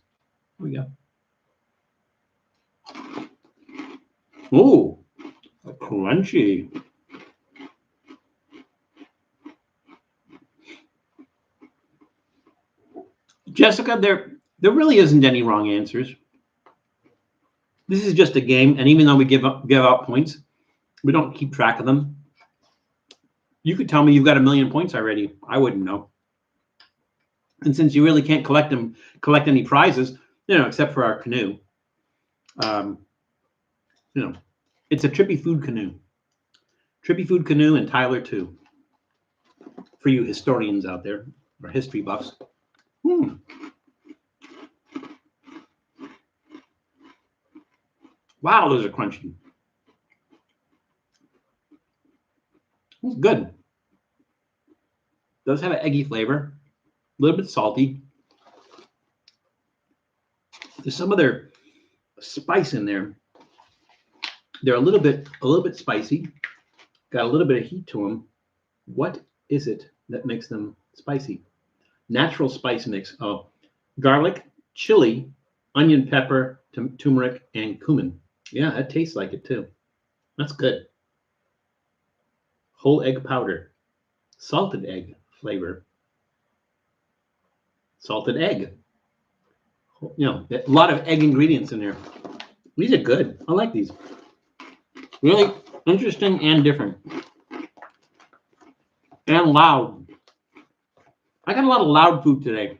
Here we go. Ooh, crunchy. Jessica, there really isn't any wrong answers. This is just a game, and even though we give out points, we don't keep track of them. You could tell me you've got 1,000,000 points already. I wouldn't know. And since you really can't collect any prizes, except for our canoe, it's a Trippy food canoe. Trippy food canoe and Tyler too. For you historians out there, or history buffs. Wow, those are crunchy. It's good. Does have an eggy flavor, a little bit salty. There's some other spice in there. They're a little bit spicy. Got a little bit of heat to them. What is it that makes them spicy? Natural spice mix of garlic, chili, onion pepper, turmeric, and cumin. Yeah, it tastes like it too. That's good. Whole egg powder, salted egg flavor, salted egg. A lot of egg ingredients in there. These are good. I like these. Really interesting and different. And loud. I got a lot of loud food today.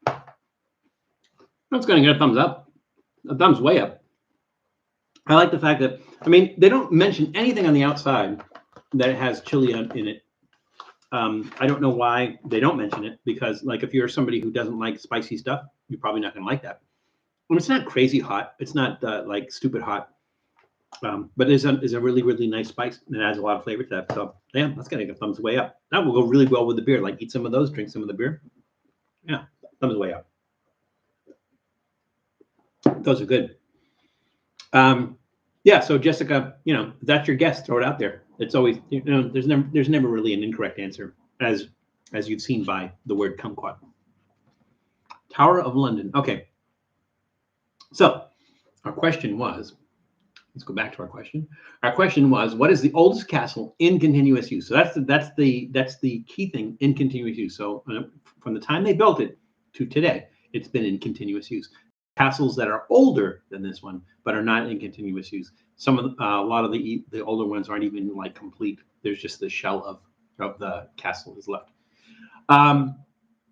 That's going to get a thumbs up. A thumbs way up. I like the fact that, they don't mention anything on the outside that it has chili in it. I don't know why they don't mention it, because if you're somebody who doesn't like spicy stuff, you're probably not going to like that. It's not crazy hot. It's not stupid hot. But it's a really, really nice spice, and it adds a lot of flavor to that. So, yeah, that's going to get thumbs way up. That will go really well with the beer. Eat some of those, drink some of the beer. Yeah, thumbs way up. Those are good. Yeah, so Jessica, that's your guess. Throw it out there. It's always, there's never really an incorrect answer, as you've seen by the word kumquat. Tower of London. Okay. So our question was, let's go back to our question. Our question was, what is the oldest castle in continuous use? So that's the key thing, in continuous use. So from the time they built it to today, it's been in continuous use. Castles that are older than this one, but are not in continuous use. A lot of the older ones aren't even complete. There's just the shell of the castle is left.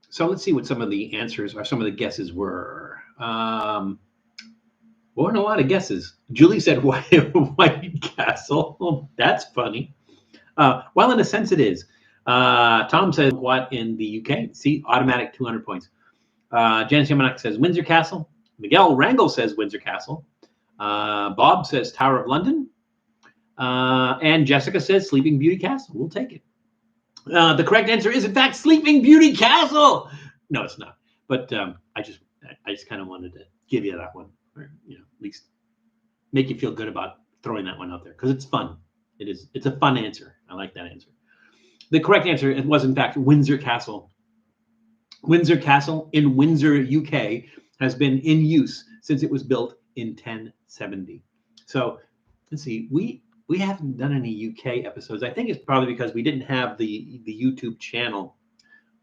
So let's see what some of the answers or some of the guesses were. Weren't a lot of guesses. Julie said White Castle. Oh, that's funny. Well, in a sense, it is. Tom says what in the UK? See, automatic 200 points. Janice Yamanak says Windsor Castle. Miguel Rangel says Windsor Castle. Bob says Tower of London. And Jessica says Sleeping Beauty Castle. We'll take it. The correct answer is, in fact, Sleeping Beauty Castle. No, it's not. But I just kind of wanted to give you that one, or at least make you feel good about throwing that one out there because it's fun. It's a fun answer. I like that answer. The correct answer was, in fact, Windsor Castle. Windsor Castle in Windsor, UK, has been in use since it was built in 1070. So let's see, we haven't done any UK episodes. I think it's probably because we didn't have the YouTube channel.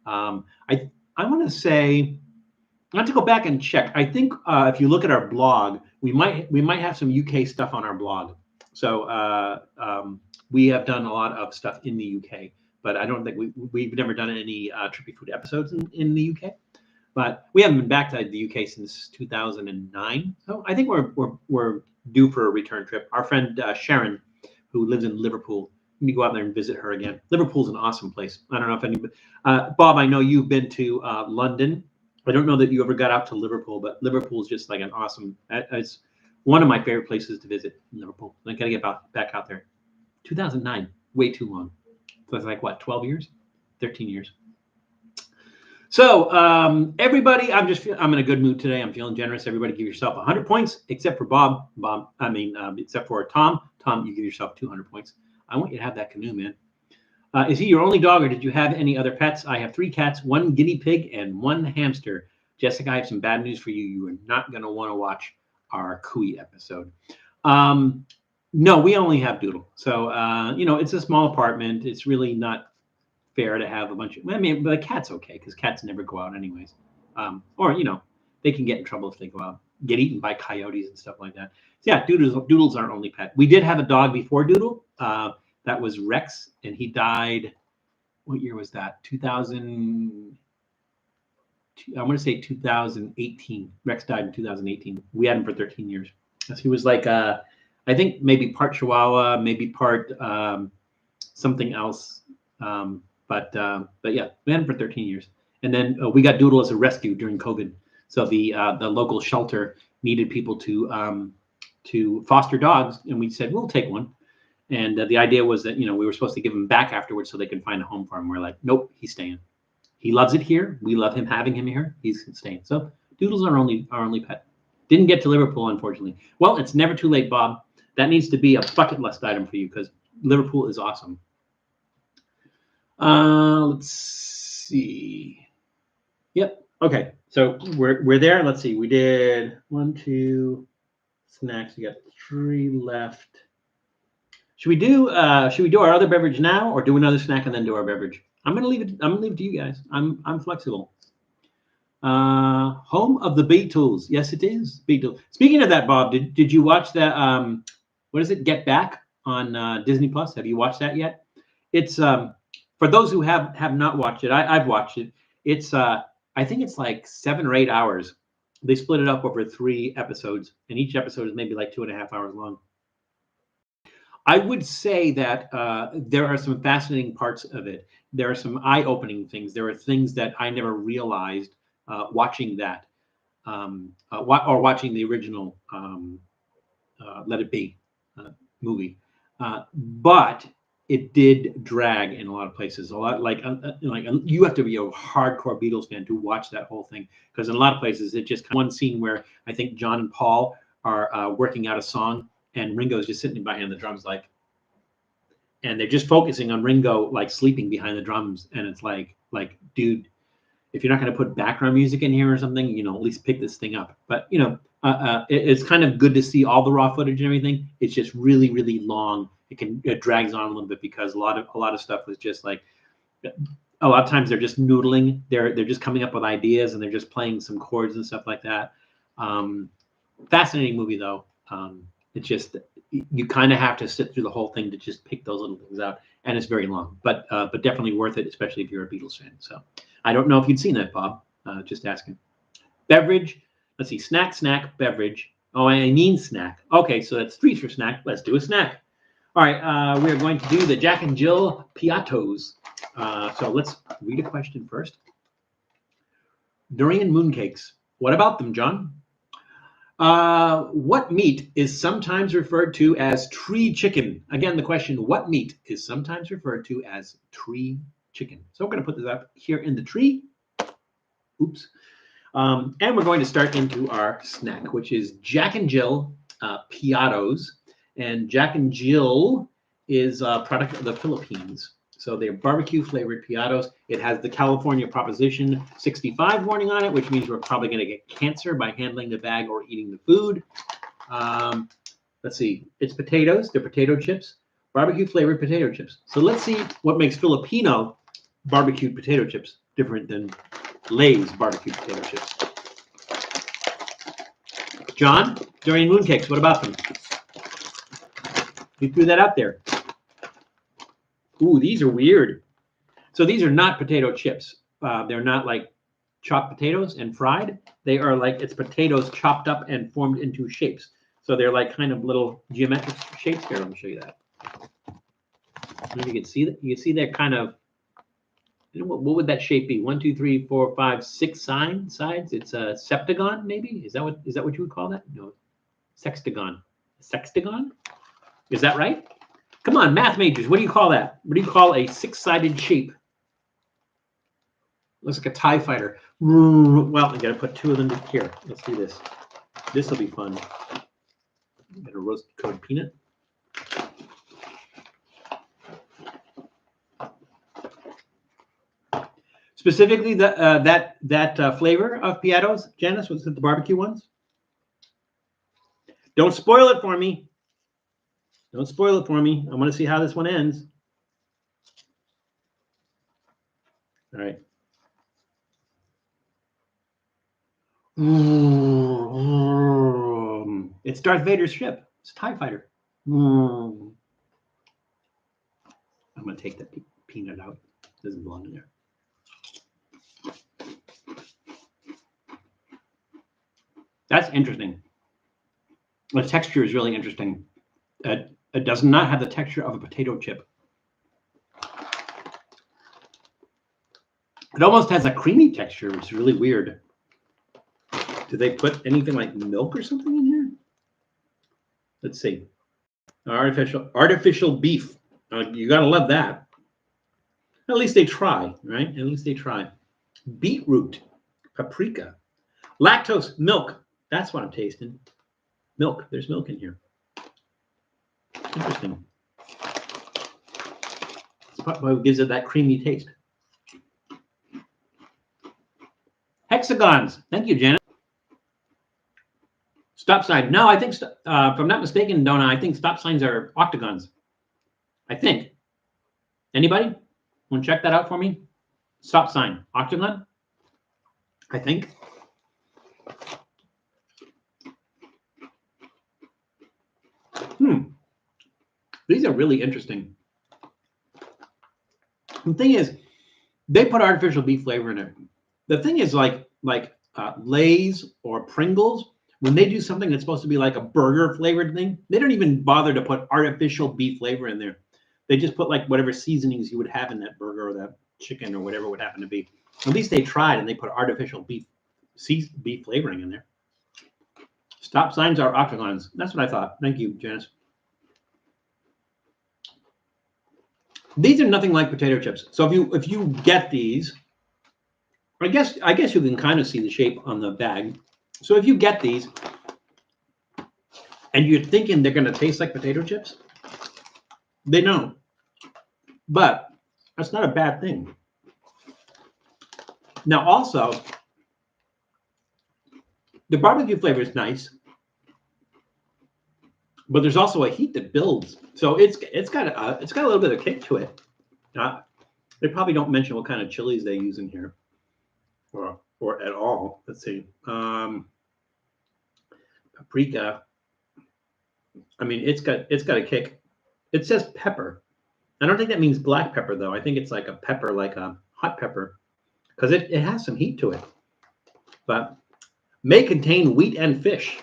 I want to say, I have to go back and check. I think if you look at our blog, we might have some UK stuff on our blog. So we have done a lot of stuff in the UK, but I don't think we've never done any Trippy Food episodes in the UK. But we haven't been back to the UK since 2009. So I think we're due for a return trip. Our friend Sharon, who lives in Liverpool, let me go out there and visit her again. Liverpool's an awesome place. I don't know if anybody, Bob, I know you've been to London. I don't know that you ever got out to Liverpool, but Liverpool's just like an awesome, it's one of my favorite places to visit, Liverpool. I got to get back out there. 2009, way too long. So it's like, what, 12 years? 13 years. So everybody, I'm in a good mood today. I'm feeling generous. Everybody give yourself 100 points, except for Bob. Except for Tom. Tom, you give yourself 200 points. I want you to have that canoe, man. Is he your only dog, or did you have any other pets? I have 3 cats, 1 guinea pig, and 1 hamster. Jessica, I have some bad news for you. You are not going to want to watch our Cooey episode. No, we only have Doodle. So, it's a small apartment. It's really not fair to have a bunch of, but a cat's okay because cats never go out anyways. Or they can get in trouble if they go out, get eaten by coyotes and stuff like that. So yeah, Doodle's our only pet. We did have a dog before Doodle. That was Rex, and he died. What year was that? 2000. I want to say 2018. Rex died in 2018. We had him for 13 years. So he was like, I think maybe part Chihuahua, maybe part something else. But yeah, we had him for 13 years. And then we got Doodle as a rescue during COVID. So the local shelter needed people to foster dogs, and we said we'll take one. And the idea was that we were supposed to give him back afterwards so they could find a home for him. We're like, nope, he's staying. He loves it here. We love him having him here. He's staying. So Doodle's our only pet. Didn't get to Liverpool, unfortunately. Well, it's never too late, Bob. That needs to be a bucket list item for you because Liverpool is awesome. Let's see. Yep. Okay. So we're there. Let's see. We did 1, 2 snacks. We got 3 left. Should we do our other beverage now, or do another snack and then do our beverage? I'm gonna leave it to you guys. I'm flexible. Home of the Beatles. Yes, it is Beatles. Speaking of that, Bob, did you watch that? What is it? Get Back on Disney Plus. Have you watched that yet? It's for those who have not watched it. I've watched it. It's I think it's like 7 or 8 hours. They split it up over 3 episodes, and each episode is maybe like 2.5 hours long. I would say that there are some fascinating parts of it. There are some eye-opening things. There are things that I never realized watching that, or watching the original Let It Be movie. But it did drag in a lot of places. A lot like you have to be a hardcore Beatles fan to watch that whole thing, because in a lot of places it just one scene where I think John and Paul are working out a song, and Ringo's just sitting behind the drums, and they're just focusing on Ringo like sleeping behind the drums, and it's like, dude, if you're not going to put background music in here or something, at least pick this thing up. But it's kind of good to see all the raw footage and everything. It's just really, really long. It drags on a little bit because a lot of stuff was just like, a lot of times they're just noodling. They're just coming up with ideas, and they're just playing some chords and stuff like that. Fascinating movie though. It's just, you kind of have to sit through the whole thing to just pick those little things out, and it's very long, but definitely worth it, especially if you're a Beatles fan. So I don't know if you'd seen that, Bob. Just asking. Beverage. Let's see. Snack, beverage. Oh, I mean snack. Okay, so that's 3 for snack. Let's do a snack. All right, we are going to do the Jack and Jill Piattos. So let's read a question first. Durian mooncakes. What about them, John? What meat is sometimes referred to as tree chicken? Again, the question, what meat is sometimes referred to as tree chicken? So we're going to put this up here in the tree. Oops. And we're going to start into our snack, which is Jack and Jill Piattos. And Jack and Jill is a product of the Philippines. So they're barbecue flavored Piattos. It has the California Proposition 65 warning on it, which means we're probably going to get cancer by handling the bag or eating the food. Let's see. It's potatoes. They're potato chips, barbecue flavored potato chips. So let's see what makes Filipino barbecued potato chips different than Lay's barbecue potato chips. John, durian mooncakes, what about them? You threw that out there. Ooh, these are weird. So these are not potato chips. They're not like chopped potatoes and fried. They are like, it's potatoes chopped up and formed into shapes. So they're like kind of little geometric shapes. Here, let me show you that. Maybe you can see that. You can see they're kind of, what would that shape be? 1, 2, 3, 4, 5, 6 sides. It's a septagon, maybe. Is that what you would call that? No, sextagon. Sextagon? Is that right? Come on, math majors. What do you call that? What do you call a 6-sided shape? Looks like a TIE fighter. Well, I got to put 2 of them here. Let's do this. This will be fun. Got a roast coated peanut. Specifically, that flavor of Piattos, Janice, was it the barbecue ones? Don't spoil it for me. Don't spoil it for me. I want to see how this one ends. All right. It's Darth Vader's ship. It's a TIE fighter. I'm going to take that peanut out. It doesn't belong in there. That's interesting. The texture is really interesting. It does not have the texture of a potato chip. It almost has a creamy texture, which is really weird. Did they put anything like milk or something in here? Let's see. Artificial beef. You gotta love that. At least they try, right? At least they try. Beetroot, paprika, lactose, milk. That's what I'm tasting. Milk. There's milk in here. Interesting. That's what gives it that creamy taste. Hexagons. Thank you, Janet. Stop sign. No, I think, if I'm not mistaken, Donna, I think stop signs are octagons. I think. Anybody want to check that out for me? Stop sign. Octagon? I think. These are really interesting. The thing is, they put artificial beef flavor in it. The thing is, like Lay's or Pringles, when they do something that's supposed to be like a burger flavored thing, they don't even bother to put artificial beef flavor in there. They just put like whatever seasonings you would have in that burger or that chicken or whatever it would happen to be. At least they tried and they put artificial beef flavoring in there. Stop signs are octagons. That's what I thought. Thank you, Janice. These are nothing like potato chips. So if you get these, I guess you can kind of see the shape on the bag. So if you get these and you're thinking they're going to taste like potato chips, they don't. But that's not a bad thing. Now also, the barbecue flavor is nice, but there's also a heat that builds. So it's got a little bit of kick to it. They probably don't mention what kind of chilies they use in here, or at all. Let's see. Paprika. I mean, it's got a kick. It says pepper. I don't think that means black pepper though. I think it's like a pepper, like a hot pepper, because it has some heat to it. But may contain wheat and fish.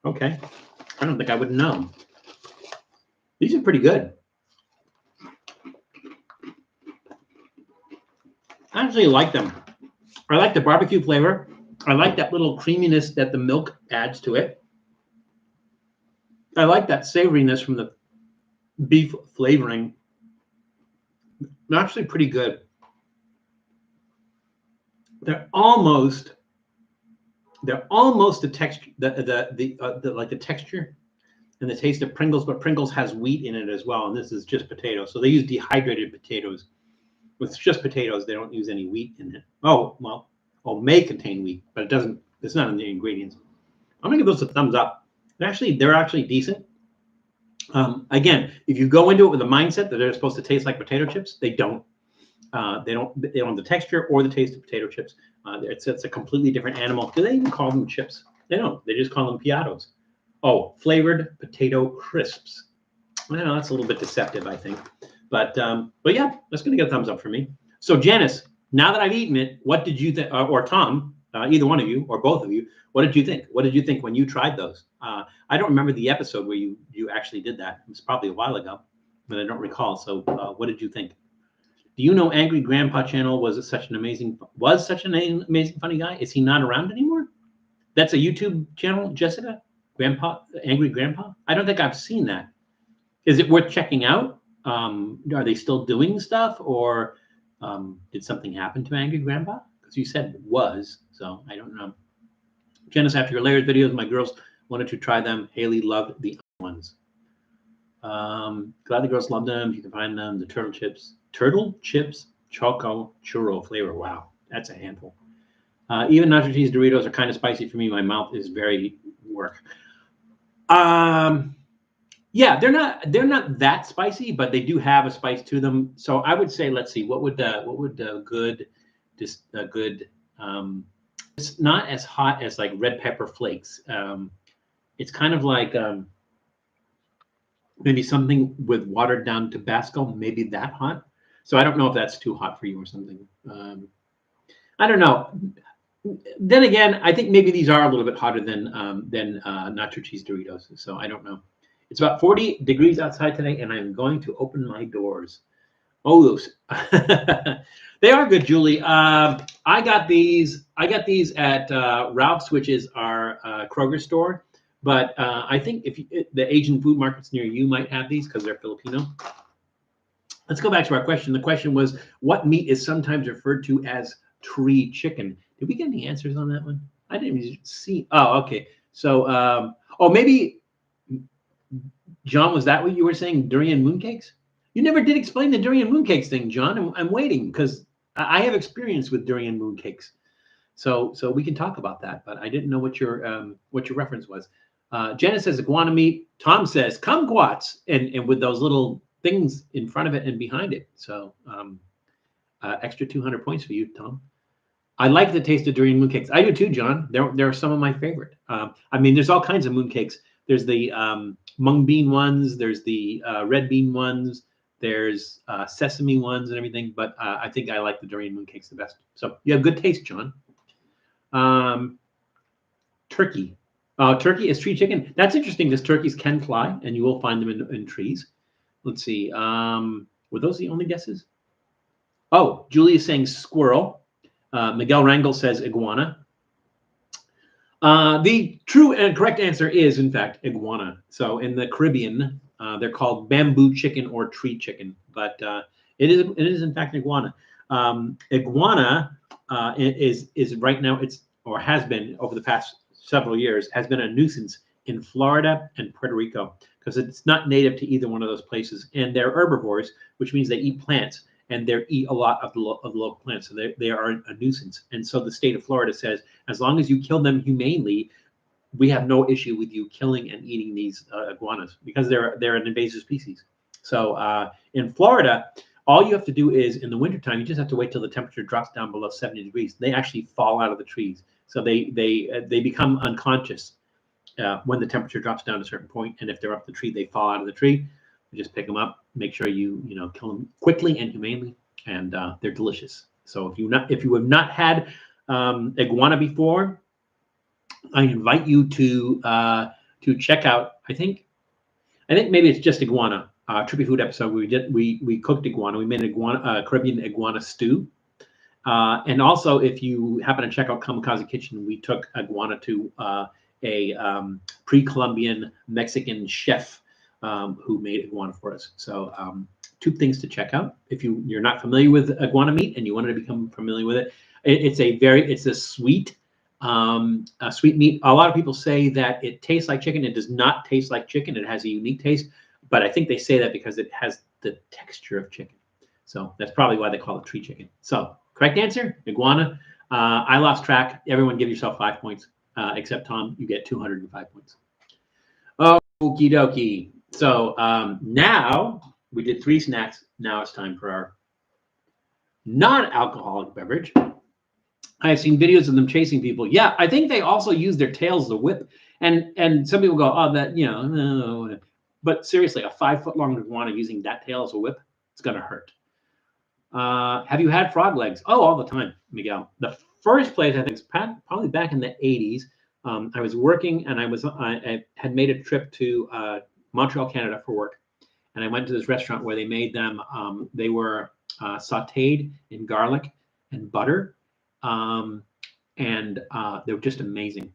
Okay. I don't think I would know. These are pretty good. I actually like them. I like the barbecue flavor. I like that little creaminess that the milk adds to it. I like that savoriness from the beef flavoring. They're actually pretty good. They're almost the texture, like the texture and the taste of Pringles, but Pringles has wheat in it as well, and this is just potatoes. So they use dehydrated potatoes. With just potatoes, they don't use any wheat in it. Oh, well, may contain wheat, but it doesn't. It's not in the ingredients. I'm gonna give those a thumbs up. They're actually decent. Again, if you go into it with the mindset that they're supposed to taste like potato chips, they don't. They don't have the texture or the taste of potato chips. It's a completely different animal. Do they even call them chips? They don't. They just call them piattos. Oh, flavored potato crisps. I know that's a little bit deceptive, I think. But yeah, that's going to get a thumbs up for me. So Janice, now that I've eaten it, what did you think? Or Tom, either one of you or both of you, what did you think? What did you think when you tried those? I don't remember the episode where you actually did that. It was probably a while ago, but I don't recall. So what did you think? Do you know Angry Grandpa channel was such an amazing funny guy? Is he not around anymore? That's a YouTube channel, Jessica? Angry Grandpa? I don't think I've seen that. Is it worth checking out? Are they still doing stuff, or did something happen to Angry Grandpa? Because you said it was, so I don't know. Janice, after your layers videos, my girls wanted to try them. Haley loved the other ones. Glad the girls loved them. You can find them. The turtle chips choco churro flavor. Wow, that's a handful. Even nacho cheese Doritos are kind of spicy for me. My mouth is very work. Yeah, they're not that spicy, but they do have a spice to them. So I would say, let's see, what would good it's not as hot as like red pepper flakes. It's kind of like maybe something with watered down Tabasco, maybe that hot. So I don't know if that's too hot for you or something. I don't know. Then again, I think maybe these are a little bit hotter than nacho cheese Doritos. So I don't know. It's about 40 degrees outside today, and I'm going to open my doors. Oh, those. They are good, Julie. I got these at Ralph's, which is our Kroger store. But I think the Asian food markets near you might have these because they're Filipino. Let's go back to our question. The question was, what meat is sometimes referred to as tree chicken? Did we get any answers on that one? I didn't even see. Oh, okay. So, maybe, John, was that what you were saying? Durian mooncakes? You never did explain the durian mooncakes thing, John. I'm waiting because I have experience with durian mooncakes. So we can talk about that, but I didn't know what your reference was. Jenna says iguana meat. Tom says kumquats, and with those little things in front of it and behind it. So extra 200 points for you, Tom. I like the taste of durian mooncakes. I do too, John. They're some of my favorite. I mean, there's all kinds of mooncakes. There's the mung bean ones. There's the red bean ones. There's sesame ones and everything. But I think I like the durian mooncakes the best. So you have good taste, John. Turkey. Turkey is tree chicken. That's interesting because turkeys can fly, and you will find them in trees. Let's see. Were those the only guesses? Oh, Julie is saying squirrel. Miguel Rangel says iguana. The true and correct answer is, in fact, iguana. So in the Caribbean, they're called bamboo chicken or tree chicken, but it is in fact iguana. Iguana is right now, or has been over the past several years, has been a nuisance in Florida and Puerto Rico because it's not native to either one of those places, and they're herbivores, which means they eat plants. And they eat a lot of the local plants, so they are a nuisance. And so the state of Florida says, as long as you kill them humanely, we have no issue with you killing and eating these iguanas because they're an invasive species. So in Florida, all you have to do is in the wintertime, you just have to wait till the temperature drops down below 70 degrees. They actually fall out of the trees, so they become unconscious when the temperature drops down to a certain point. And if they're up the tree, they fall out of the tree. You just pick them up, make sure you kill them quickly and humanely, and they're delicious. So if you have not had iguana before, I invite you to check out. I think maybe it's just iguana. Trippy food episode we cooked iguana. We made an Caribbean iguana stew. And also, if you happen to check out Kamikaze Kitchen, we took iguana to a pre-Columbian Mexican chef who made iguana for us. So two things to check out if you're not familiar with iguana meat and you wanted to become familiar with it. It's a sweet meat. A lot of people say that it tastes like chicken. It does not taste like chicken. It has a unique taste, but I think they say that because it has the texture of chicken. So that's probably why they call it tree chicken. So correct answer, iguana. I lost track. Everyone give yourself 5 points, except Tom, you get 205 points. Okie dokie. So now we did 3 snacks. Now it's time for our non-alcoholic beverage. I have seen videos of them chasing people. Yeah, I think they also use their tails to whip. And some people go, oh, that, no. But seriously, a 5-foot-long iguana using that tail as a whip, it's going to hurt. Have you had frog legs? Oh, all the time, Miguel. The first place, I think, is probably back in the 80s. I was working, and I had made a trip to Montreal, Canada for work. And I went to this restaurant where they made them. They were sautéed in garlic and butter. And they were just amazing.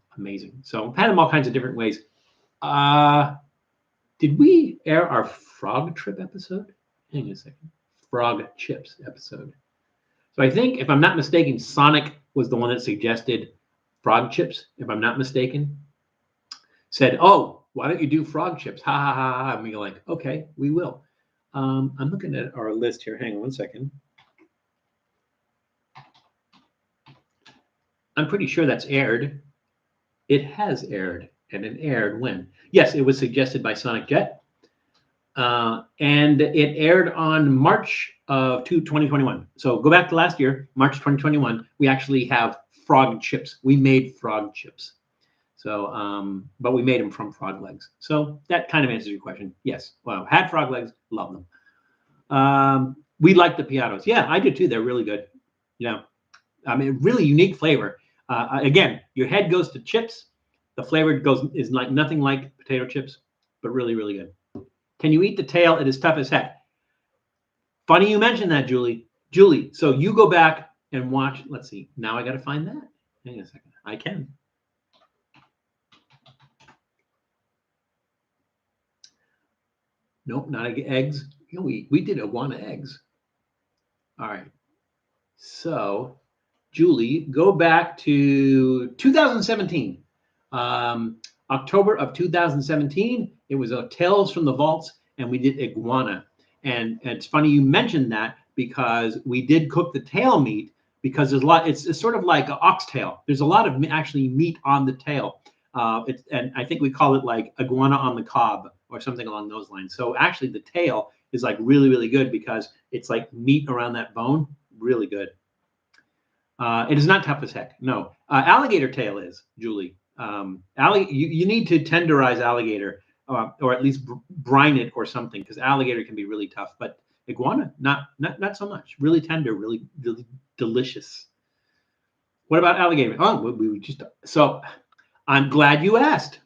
So I've had them all kinds of different ways. Did we air our frog trip episode? Hang on a second. Frog chips episode. So I think, if I'm not mistaken, Sonic was the one that suggested frog chips, if I'm not mistaken. Said, oh, why don't you do frog chips? Ha, ha, ha, ha. And we go like, okay, we will. I'm looking at our list here. Hang on one second. I'm pretty sure that's aired. It has aired, and it aired when? Yes, it was suggested by Sonic Jet, and it aired on March of 2021. So go back to last year, March 2021. We actually have frog chips. We made frog chips. So, but we made them from frog legs. So that kind of answers your question. Yes. Well, had frog legs, love them. We like the Piattos. Yeah, I do too. They're really good. Yeah. I mean, really unique flavor. Again, your head goes to chips. The flavor is like nothing like potato chips, but really, really good. Can you eat the tail? It is tough as heck. Funny you mentioned that, Julie. Julie, so you go back and watch. Let's see. Now I got to find that. Hang on a second. I can. Nope, not eggs. You know, we did iguana eggs. All right. So, Julie, go back to 2017. October of 2017. It was Tales from the Vaults, and we did iguana. And it's funny you mentioned that because we did cook the tail meat because there's a lot. It's sort of like an oxtail. There's a lot of actually meat on the tail. And I think we call it like iguana on the cob or something along those lines. So actually the tail is like really, really good because it's like meat around that bone. Really good. It is not tough as heck. No. Alligator tail is, Julie. You need to tenderize alligator or at least brine it or something because alligator can be really tough. But iguana, not so much. Really tender, really, really delicious. What about alligator? Oh, we just so. I'm glad you asked,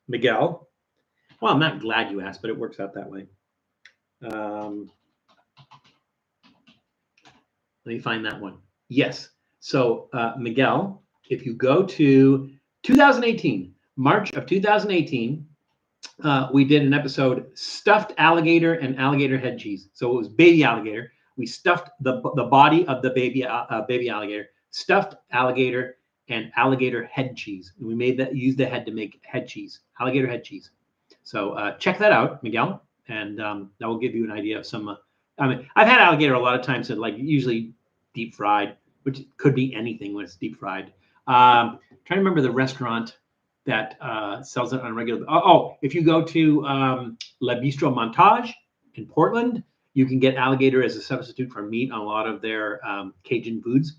Miguel. Well, I'm not glad you asked, but it works out that way. Let me find that one. Yes. So, Miguel, if you go to 2018, March of 2018, we did an episode, Stuffed Alligator and Alligator Head Cheese. So it was baby alligator. We stuffed the body of the baby alligator, stuffed alligator, and alligator head cheese. And we used the head to make head cheese, alligator head cheese. So check that out, Miguel, and that will give you an idea of some. I mean, I've had alligator a lot of times, like usually deep fried, which could be anything when it's deep fried. Trying to remember the restaurant that sells it on a regular. If you go to La Bistro Montage in Portland, you can get alligator as a substitute for meat on a lot of their Cajun foods.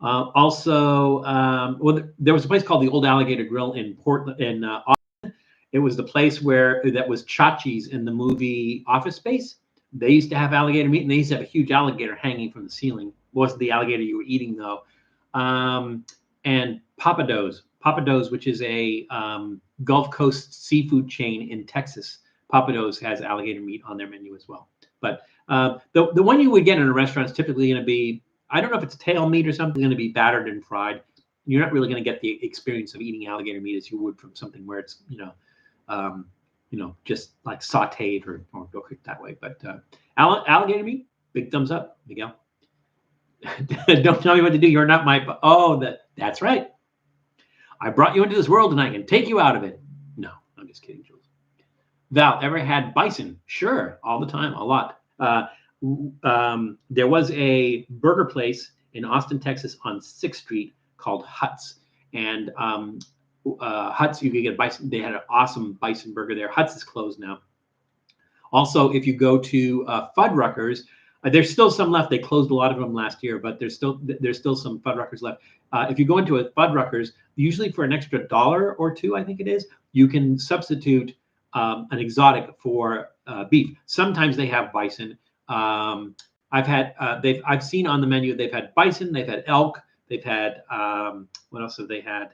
There was a place called the Old Alligator Grill in Portland, in Austin. It was the place that was Chachi's in the movie Office Space. They used to have alligator meat, and they used to have a huge alligator hanging from the ceiling. It wasn't the alligator you were eating, though. And Papados, which is a Gulf Coast seafood chain in Texas. Papados has alligator meat on their menu as well. But the one you would get in a restaurant is typically going to be I don't know if it's tail meat or something going to be battered and fried. You're not really going to get the experience of eating alligator meat as you would from something where it's just like sautéed or cooked that way. But alligator meat, big thumbs up, Miguel. Don't tell me what to do. You're not my. Oh, that's right. I brought you into this world and I can take you out of it. No, I'm just kidding, Jules. Val, ever had bison? Sure, all the time, a lot. There was a burger place in Austin, Texas on 6th Street called Huts. And Huts, you could get bison. They had an awesome bison burger there. Huts is closed now. Also, if you go to Fuddruckers, there's still some left. They closed a lot of them last year, but there's still some Fuddruckers left. If you go into a Fuddruckers, usually for an extra $1 or $2, I think it is, you can substitute an exotic for beef. Sometimes they have bison. I've seen on the menu they've had bison, they've had elk, they've had what else have they had?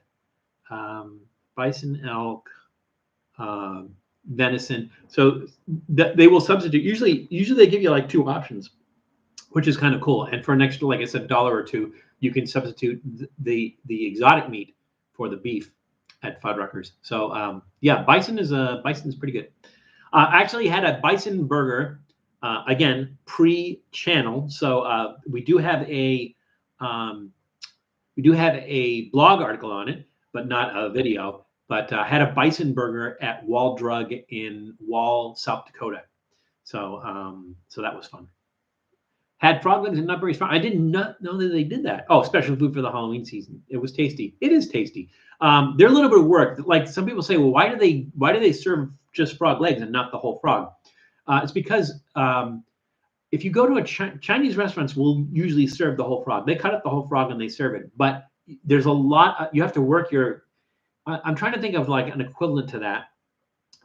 Bison, elk, venison. So they will substitute. Usually they give you like 2 options, which is kind of cool. And for an extra, like I said, $1 or $2, you can substitute the exotic meat for the beef at Fuddruckers. So yeah, bison is pretty good. I actually had a bison burger again pre-channel. So we do have a blog article on it, but not a video. But I had a bison burger at Wall Drug in Wall, South Dakota. So that was fun. Had frog legs and nutberries farm. I did not know that they did that. Oh, special food for the Halloween season. It was tasty. It is tasty. They're a little bit of work. Like some people say, well, why do they serve just frog legs and not the whole frog? It's because if you go to a Chinese restaurants, will usually serve the whole frog. They cut up the whole frog and they serve it. But there's a lot. You have to work your. I'm trying to think of like an equivalent to that.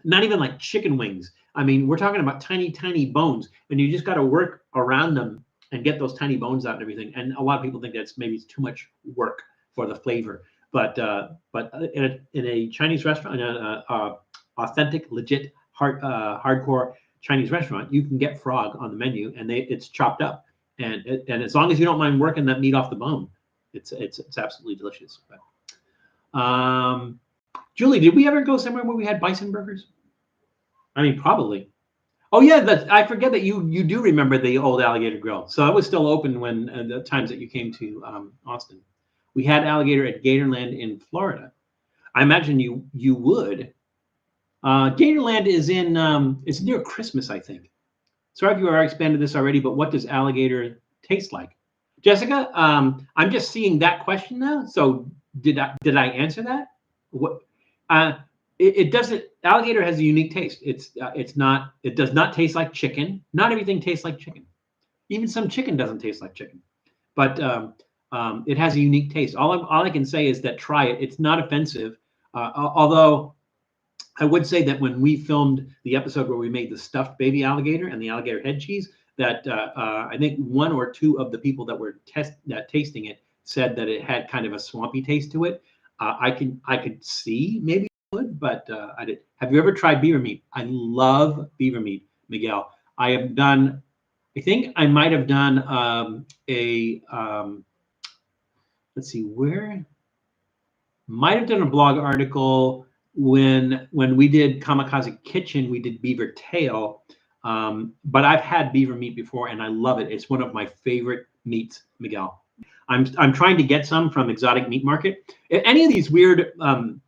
Not even like chicken wings. I mean, we're talking about tiny, tiny bones, and you just got to work around them and get those tiny bones out and everything. And a lot of people think that's maybe too much work for the flavor. But in a Chinese restaurant, in a authentic, legit, hardcore Chinese restaurant, you can get frog on the menu, and it's chopped up. And as long as you don't mind working that meat off the bone, it's absolutely delicious. But, Julie, did we ever go somewhere where we had bison burgers? I mean, probably. Oh yeah, I forget that you do remember the old Alligator Grill. So it was still open when the times that you came to Austin. We had Alligator at Gatorland in Florida. I imagine you would. Gatorland is in it's near Christmas, I think. Sorry if you already expanded this already, but what does Alligator taste like? Jessica, I'm just seeing that question now. So did I answer that? What? It doesn't. Alligator has a unique taste. It does not taste like chicken. Not everything tastes like chicken. Even some chicken doesn't taste like chicken. But it has a unique taste. All I can say is that try it. It's not offensive. Although I would say that when we filmed the episode where we made the stuffed baby alligator and the alligator head cheese, that I think 1 or 2 of the people that were tasting it said that it had kind of a swampy taste to it. I could see maybe it would, but I did. Have you ever tried beaver meat? I love beaver meat, Miguel. I think I might have done let's see, where might have done a blog article when we did Kamikaze Kitchen. We did beaver tail, but I've had beaver meat before and I love it. It's one of my favorite meats, Miguel. I'm trying to get some from Exotic Meat Market. Any of these weird,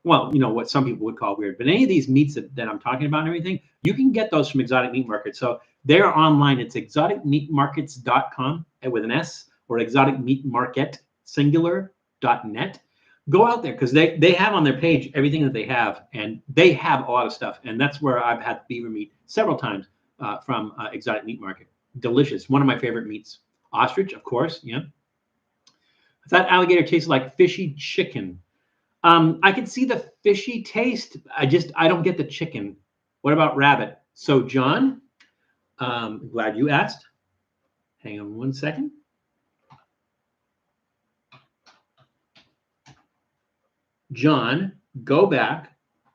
well, you know what some people would call weird, but any of these meats that I'm talking about and everything, you can get those from Exotic Meat Market. So they're online. It's exoticmeatmarkets.com with an S, or exoticmeatmarket singular.net. Go out there because they have on their page everything that they have, and they have a lot of stuff. And that's where I've had beaver meat several times from Exotic Meat Market. Delicious. One of my favorite meats. Ostrich, of course. Yeah. I thought alligator tasted like fishy chicken. I can see the fishy taste. I don't get the chicken. What about rabbit? So John, glad you asked. Hang on 1 second. John, go back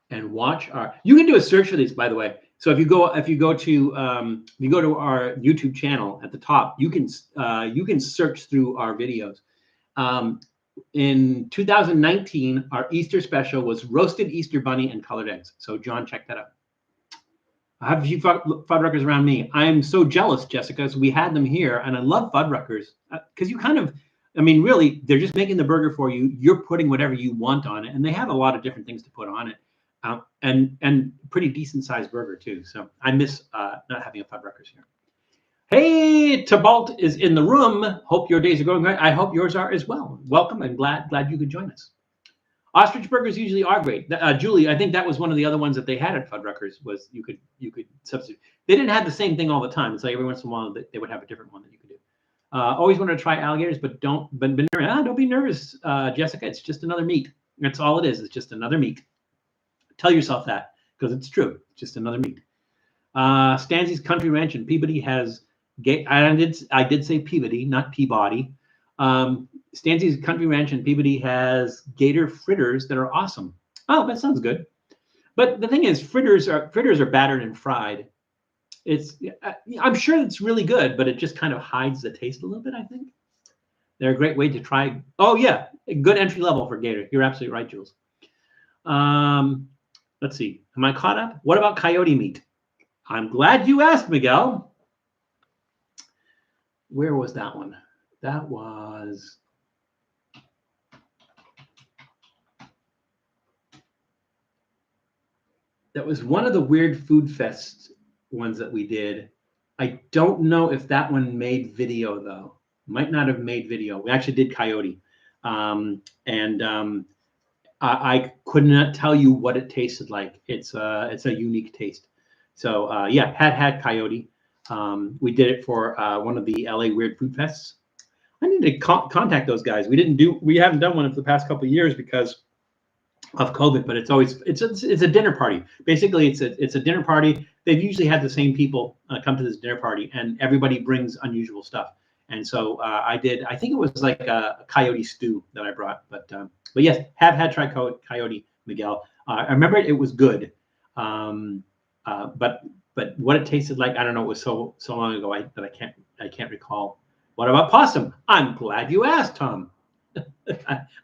and watch you can do a search for these, by the way. So if you go to our YouTube channel at the top, you can search through our videos. In 2019, our Easter special was roasted Easter bunny and colored eggs. So John, check that out. I have a few Fuddruckers around me. I'm so jealous, Jessica. So we had them here, and I love Fuddruckers because you kind of, I mean, really, they're just making the burger for you. You're putting whatever you want on it, and they have a lot of different things to put on it. And pretty decent sized burger too. So I miss not having a Fuddruckers here. Hey, Tybalt is in the room. Hope your days are going great. I hope yours are as well. Welcome and glad you could join us. Ostrich burgers usually are great. Julie, I think that was one of the other ones that they had at Fuddruckers was you could substitute. They didn't have the same thing all the time. It's like every once in a while they would have a different one that you could do. Always wanted to try alligators, but don't be nervous, Jessica. It's just another meat. That's all it is. It's just another meat. Tell yourself that because it's true. It's just another meat. Stanley's Country Ranch in Peabody has. I did say Peabody, not Peabody. Stanley's Country Ranch in Peabody has gator fritters that are awesome. Oh, that sounds good. But the thing is, fritters are battered and fried. I'm sure it's really good, but it just kind of hides the taste a little bit. I think they're a great way to try. Oh yeah, a good entry level for gator. You're absolutely right, Jules. Let's see. Am I caught up? What about coyote meat? I'm glad you asked, Miguel. Where was that one? That was one of the Weird Food Fest ones that we did. I don't know if that one made video though. Might not have made video. We actually did coyote, I could not tell you what it tasted like. It's a unique taste. So yeah, had coyote. We did it for one of the LA Weird Food Fests. I need to contact those guys. We haven't done one for the past couple of years because of COVID, but it's a dinner party. Basically, it's a dinner party. They've usually had the same people come to this dinner party, and everybody brings unusual stuff. And so I think it was like a coyote stew that I brought, but yes, have had tried coyote, Miguel. I remember it was good, but what it tasted like, I don't know. It was so long ago that I can't recall. What about possum? I'm glad you asked, Tom.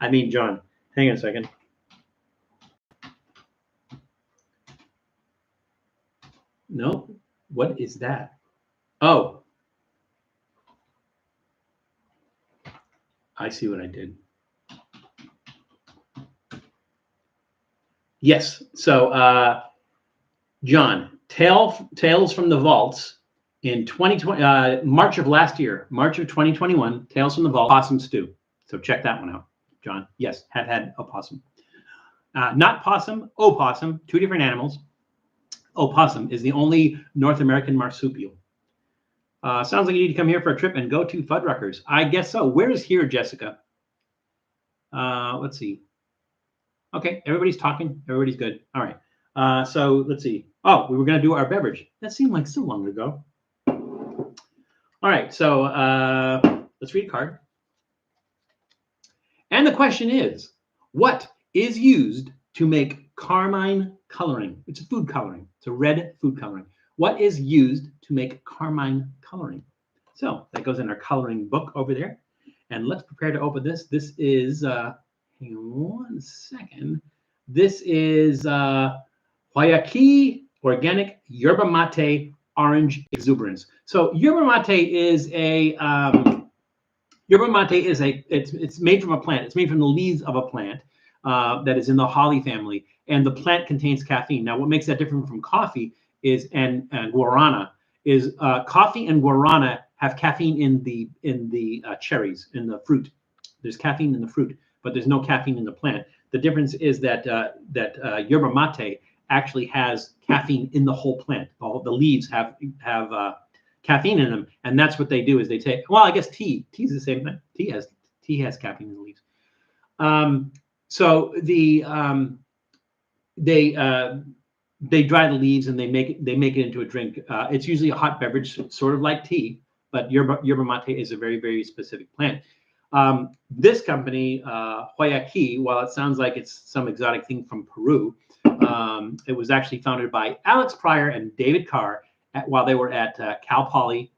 I mean, John. Hang on a second. No, what is that? Oh, I see what I did. Yes. So, John, Tales from the Vaults in 2020, March of last year, March of 2021, Tales from the Vault, possum stew. So check that one out, John. Yes, have had opossum. Not possum, opossum, two different animals. Opossum is the only North American marsupial. Sounds like you need to come here for a trip and go to Fuddruckers. I guess so. Where is here, Jessica? Let's see. Okay, everybody's talking. Everybody's good. All right. So let's see. Oh, we were going to do our beverage. That seemed like so long ago. All right. So let's read a card. And the question is, what is used to make carmine coloring? It's a food coloring. It's a red food coloring. What is used to make carmine coloring? So that goes in our coloring book over there. And let's prepare to open this. This is, hang on one second. This is Guyakí Organic Yerba Mate Orange Exuberance. So Yerba Mate is it's made from a plant. It's made from the leaves of a plant that is in the holly family, and the plant contains caffeine. Now, what makes that different from coffee is and guarana is coffee and guarana have caffeine in the cherries, in the fruit. There's caffeine in the fruit, but there's no caffeine in the plant. The difference is that yerba mate actually has caffeine in the whole plant. The leaves have caffeine in them, and that's what they do is they take. Well, I guess tea is the same thing. Tea has caffeine in the leaves. So they dry the leaves and they make it into a drink. It's usually a hot beverage, sort of like tea, but yerba mate is a very, very specific plant. This company, Guyakí, while it sounds like it's some exotic thing from Peru, It was actually founded by Alex Pryor and David Carr while they were at Cal Poly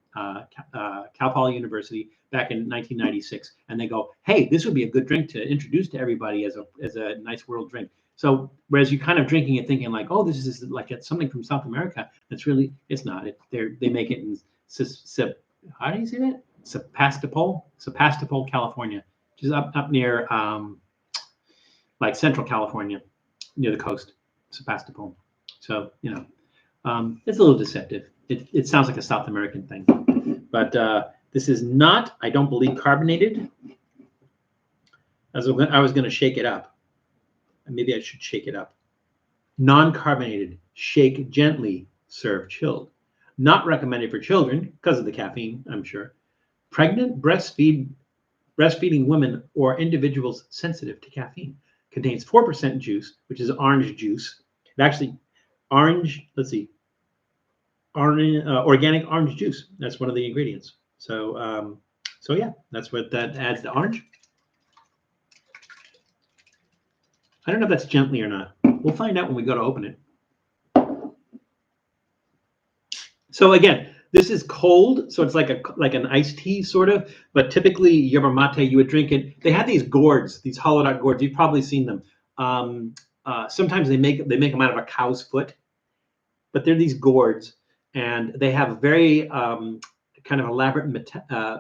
University back in 1996. And they go, hey, this would be a good drink to introduce to everybody as a nice world drink. So whereas you're kind of drinking it thinking like, oh, this is like it's something from South America, it's not. They make it in how do you say that? Sebastopol, California, which is up near like Central California, near the coast, Sebastopol. So it's a little deceptive. It sounds like a South American thing, but this is not, I don't believe, carbonated. I was going to shake it up. Maybe I should shake it up. Non-carbonated, shake gently, serve chilled. Not recommended for children because of the caffeine, I'm sure. Pregnant, breastfeeding women or individuals sensitive to caffeine. Contains 4% juice, which is orange juice. It actually, organic orange juice. That's one of the ingredients. So yeah, that's what that adds to orange. I don't know if that's gently or not. We'll find out when we go to open it. So again, this is cold, so it's like an iced tea sort of. But typically, yerba mate, you would drink it. They have these gourds, these hollowed out gourds. You've probably seen them. Sometimes they make them out of a cow's foot, but they're these gourds, and they have a very kind of elaborate,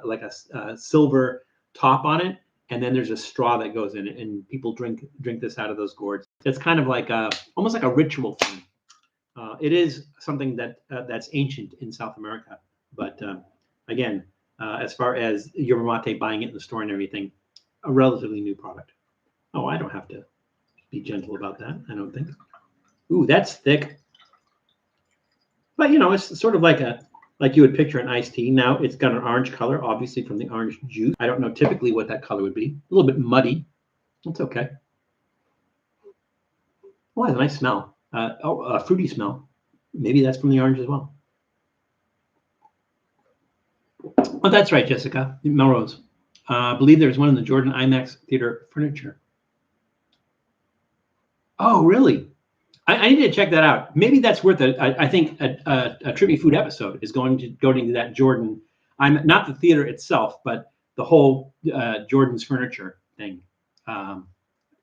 like a silver top on it. And then there's a straw that goes in it, and people drink this out of those gourds. It's kind of like almost like a ritual thing. It is something that's ancient in South America, but again, as far as yerba mate, buying it in the store and everything, a relatively new product. Oh, I don't have to be gentle about that. I don't think. Ooh, that's thick. But it's sort of like you would picture an iced tea. Now it's got an orange color, obviously from the orange juice. I don't know typically what that color would be. A little bit muddy. It's okay. Oh, it has a nice smell. A fruity smell. Maybe that's from the orange as well. Oh, that's right, Jessica. Melrose. I believe there's one in the Jordan IMAX Theater furniture. Oh, really? I need to check that out. Maybe that's worth it. I think a Trippy Food episode is going to that Jordan. I'm not the theater itself, but the whole Jordan's furniture thing.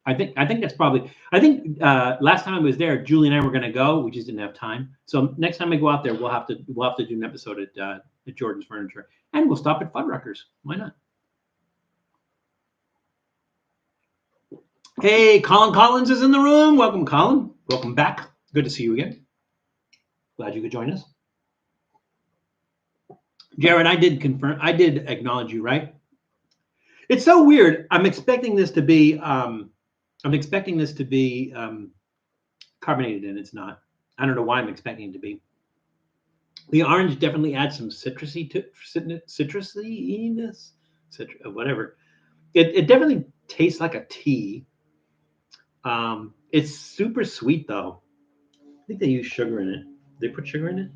I think that's probably. I think last time I was there, Julie and I were going to go. We just didn't have time. So next time I go out there, we'll have to do an episode at Jordan's Furniture, and we'll stop at Fuddruckers. Why not? Hey, Colin Collins is in the room. Welcome, Colin. Welcome back. Good to see you again. Glad you could join us. Jared, I did acknowledge you, right? It's so weird. I'm expecting this to be carbonated, and it's not. I don't know why I'm expecting it to be. The orange definitely adds some citrusiness, whatever. It definitely tastes like a tea. It's super sweet though. I think they use sugar in it. They put sugar in it.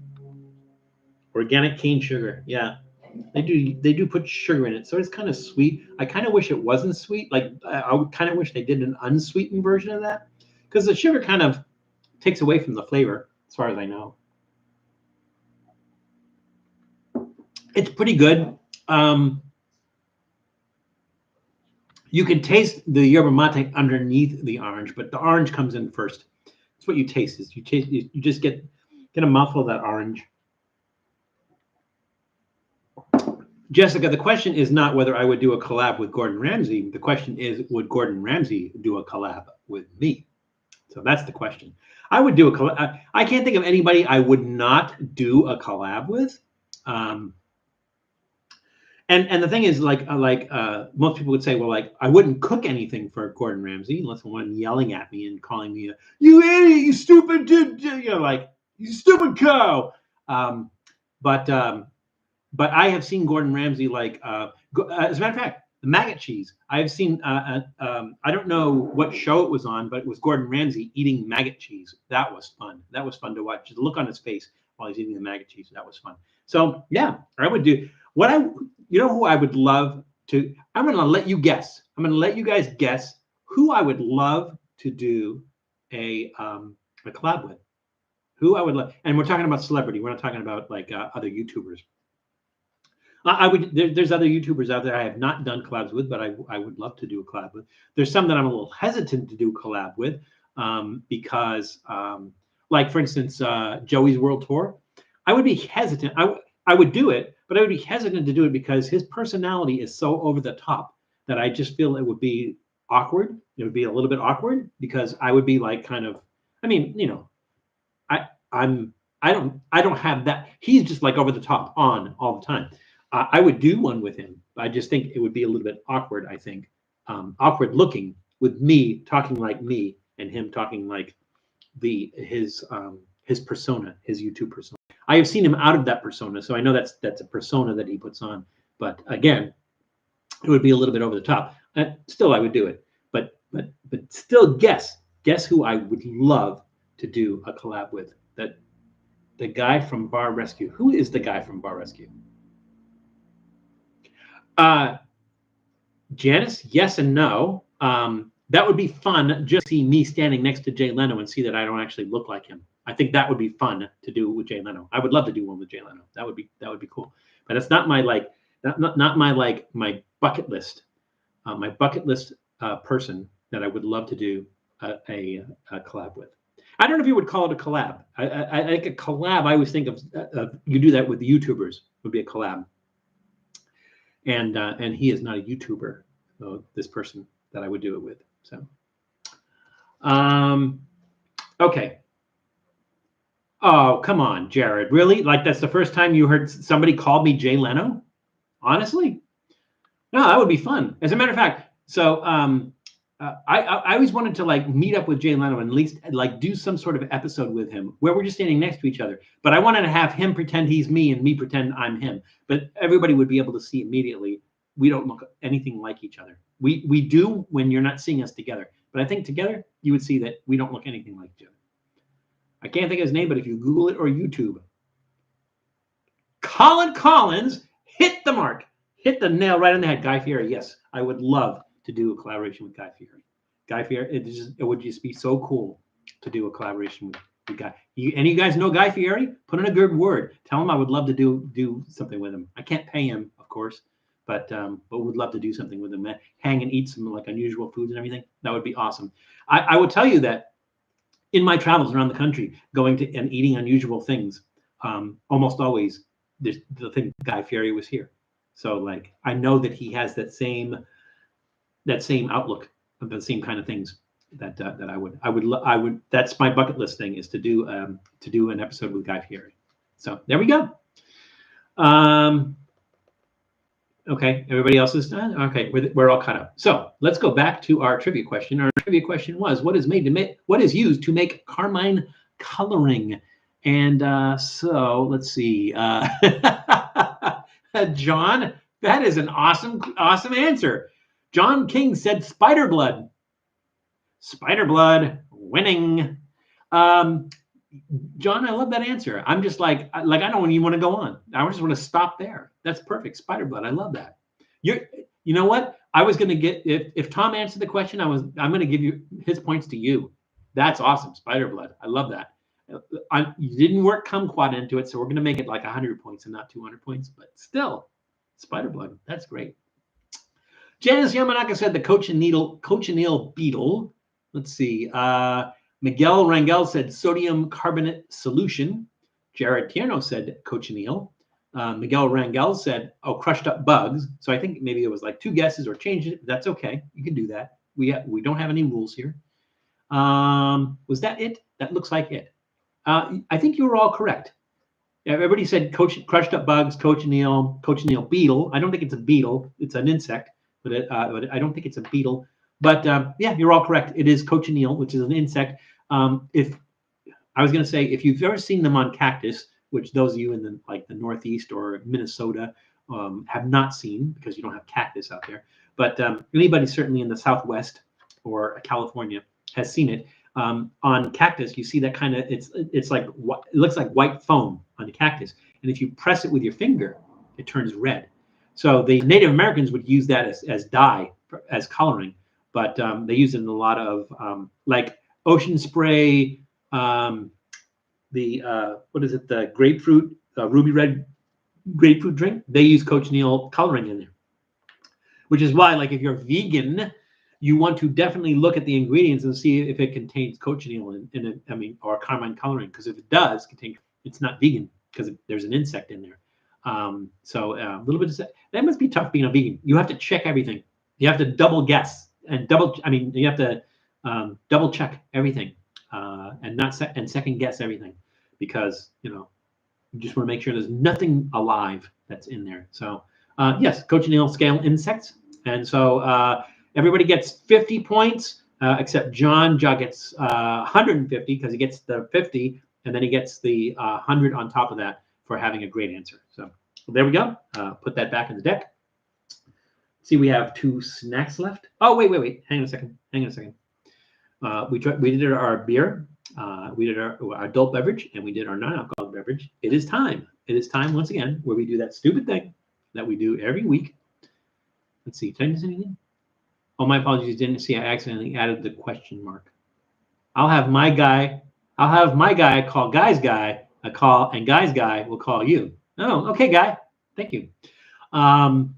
Organic cane sugar. Yeah, they do put sugar in it, so it's kind of sweet. I kind of wish it wasn't sweet. Like I would kind of wish they did an unsweetened version of that, because the sugar kind of takes away from the flavor, as far as I know. It's pretty good. You can taste the yerba mate underneath the orange, but the orange comes in first. That's what you taste. You just get a mouthful of that orange. Jessica, the question is not whether I would do a collab with Gordon Ramsay. The question is, would Gordon Ramsay do a collab with me? So that's the question. I would do a collab. I can't think of anybody I would not do a collab with. And the thing is, like most people would say, well, like I wouldn't cook anything for Gordon Ramsay unless someone yelling at me and calling me you idiot, you stupid, like you stupid cow. But I have seen Gordon Ramsay as a matter of fact, the Maggot cheese. I have seen. I don't know what show it was on, but it was Gordon Ramsay eating Maggot cheese. That was fun. That was fun to watch. Just the look on his face while he's eating the Maggot cheese. That was fun. So yeah, I would do what who I would love to. I'm going to let you guess. I'm going to let you guys guess who I would love to do a a collab with. Who I would love, and we're talking about celebrity. We're not talking about like other YouTubers. I would. There's other YouTubers out there I have not done collabs with, but I would love to do a collab with. There's some that I'm a little hesitant to do collab with because, like for instance, Joey's World Tour. I would be hesitant. I would do it, but I would be hesitant to do it because his personality is so over the top that I just feel it would be awkward. It would be a little bit awkward because I would be like kind of. I mean, you know, I don't have that. He's just like over the top on all the time. I would do one with him. I just think it would be a little bit awkward. I think awkward looking with me talking like me and him talking like his persona, his YouTube persona. I have seen him out of that persona, so I know that's a persona that he puts on. But again, it would be a little bit over the top. Still, I would do it. But still, guess who I would love to do a collab with. The guy from Bar Rescue. Who is the guy from Bar Rescue? Janice, yes and no. That would be fun. Just see me standing next to Jay Leno and see that I don't actually look like him. I think that would be fun to do with Jay Leno. I would love to do one with Jay Leno. That would be cool. But it's not my like not my like my bucket list. My bucket list person that I would love to do a collab with. I don't know if you would call it a collab. I think a collab. I always think of you do that with the YouTubers would be a collab. And he is not a YouTuber. So this person that I would do it with. So, okay. Oh, come on, Jared. Really? Like that's the first time you heard somebody call me Jay Leno? Honestly? No, that would be fun. As a matter of fact, so I always wanted to like meet up with Jay Leno and at least like do some sort of episode with him where we're just standing next to each other. But I wanted to have him pretend he's me and me pretend I'm him. But everybody would be able to see immediately we don't look anything like each other. We do when you're not seeing us together. But I think together you would see that we don't look anything like each other. I can't think of his name, but if you Google it or YouTube, Colin Collins hit the mark, hit the nail right on the head. Guy Fieri, yes, I would love to do a collaboration with Guy Fieri. Guy Fieri, it would just be so cool to do a collaboration with Guy. Any of you guys know Guy Fieri? Put in a good word. Tell him I would love to do something with him. I can't pay him, of course, but would love to do something with him. Hang and eat some like unusual foods and everything. That would be awesome. I would tell you that in my travels around the country, going to and eating unusual things, almost always the thing Guy Fieri was here. So like I know that he has that same outlook of the same kind of things that I would that's my bucket list thing is to do an episode with Guy Fieri. So there we go. Okay, everybody else is done. Okay, we're all caught up. So let's go back to our trivia question. Our trivia question was, what is used to make carmine coloring? And so let's see. John, that is an awesome answer. John King said spider blood. Spider blood winning. John, I love that answer. I'm just like I don't even want to go on. I just want to stop there. That's perfect. Spider blood. I love that. You know what? I was going to get if Tom answered the question, I'm going to give you his points to you. That's awesome. Spider blood. I love that. You didn't work kumquat into it, so we're going to make it like 100 points and not 200 points. But still, spider blood. That's great. Janice Yamanaka said the cochineal beetle. Let's see. Miguel Rangel said sodium carbonate solution. Jared Tierno said cochineal. Miguel Rangel said, crushed up bugs. So I think maybe it was like two guesses or change it. That's okay. You can do that. We don't have any rules here. Was that it? That looks like it. I think you were all correct. Everybody said crushed up bugs, cochineal beetle. I don't think it's a beetle. It's an insect, but I don't think it's a beetle. But yeah, you're all correct. It is cochineal, which is an insect. If I was going to say, if you've ever seen them on cactus, which those of you in the Northeast or Minnesota have not seen because you don't have cactus out there, but anybody certainly in the Southwest or California has seen it. On cactus, you see that kind of it's like it looks like white foam on the cactus, and if you press it with your finger, it turns red. So the Native Americans would use that as dye, as coloring, but they use it in a lot of like ocean spray, what is it? The grapefruit, ruby red grapefruit drink. They use cochineal coloring in there, which is why, like, if you're vegan, you want to definitely look at the ingredients and see if it contains cochineal in it. I mean, or carmine coloring, because if it does contain, it's not vegan because there's an insect in there. So a little bit of that must be tough being a vegan. You have to check everything. You have to double guess and you have to double check everything and second guess everything, because you just want to make sure there's nothing alive that's in there. So yes, cochineal scale insects, and so everybody gets 50 points except John. John gets 150 because he gets the 50, and then he gets the 100 on top of that for having a great answer. So there we go. Put that back in the deck. See, we have 2 snacks left. Oh, wait. Hang on a second. We did our beer. We did our adult beverage, and we did our non-alcoholic beverage. It is time. It is time once again where we do that stupid thing that we do every week. Let's see. Did I miss anything? Oh, my apologies. Didn't see. I accidentally added the question mark. I'll have my guy call Guy's guy. And Guy's guy will call you. Oh, okay, Guy. Thank you. Tom's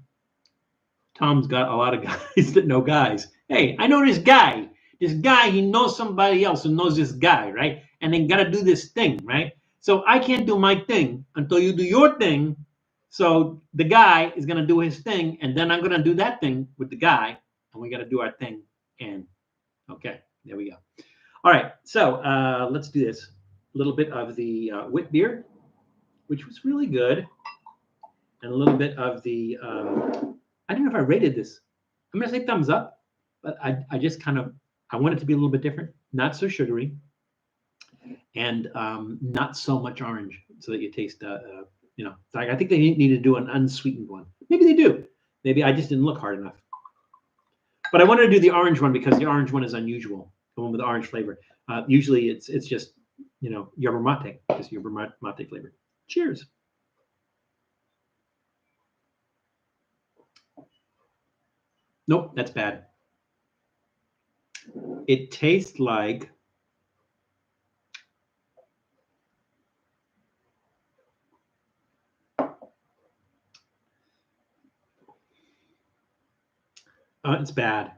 got a lot of guys that know guys. Hey, I know this guy. This guy, he knows somebody else who knows this guy, right? And then got to do this thing, right? So I can't do my thing until you do your thing. So the guy is going to do his thing, and then I'm going to do that thing with the guy, and we got to do our thing. And okay, there we go. All right, so let's do this. A little bit of the Witbier, which was really good, and a little bit of the, I don't know if I rated this. I'm going to say thumbs up, but I just kind of, I want it to be a little bit different, not so sugary, and not so much orange, so that you taste, like I think they need to do an unsweetened one. Maybe they do. Maybe I just didn't look hard enough. But I wanted to do the orange one because the orange one is unusual, the one with the orange flavor. Usually it's just, yerba mate, just yerba mate flavor. Cheers. Nope, that's bad. It tastes like it's bad.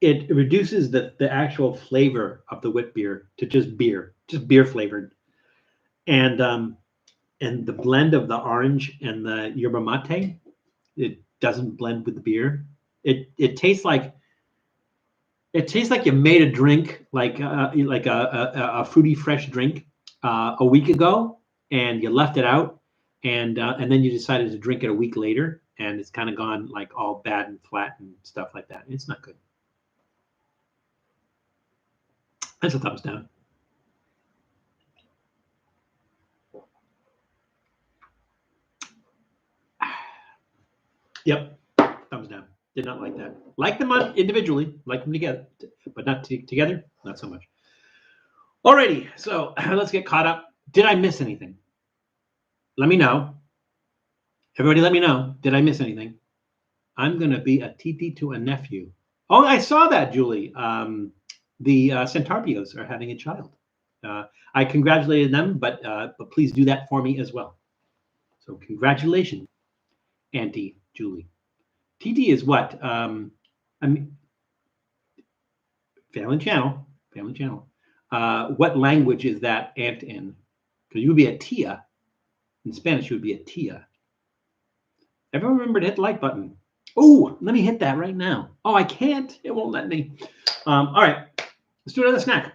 It reduces the actual flavor of the Witbier to just beer flavored, and the blend of the orange and the yerba mate, it doesn't blend with the beer. It tastes like you made a drink like a fruity fresh drink a week ago, and you left it out, and then you decided to drink it a week later, and it's kind of gone like all bad and flat and stuff like that. It's not good. That's a thumbs down. Yep, thumbs down. Did not like that. Like them individually, like them together, but not together, not so much. Alrighty, so let's get caught up. Did I miss anything? Let me know. Everybody let me know. Did I miss anything? I'm going to be a TT to a nephew. Oh, I saw that, Julie. The Centarpios are having a child. I congratulated them, but please do that for me as well. So congratulations, Auntie Julie. TT is what? I mean, family channel. What language is that aunt in? Because you would be a tia. In Spanish, you would be a tia. Everyone remember to hit the like button. Oh, let me hit that right now. Oh, I can't. It won't let me. All right, let's do another snack.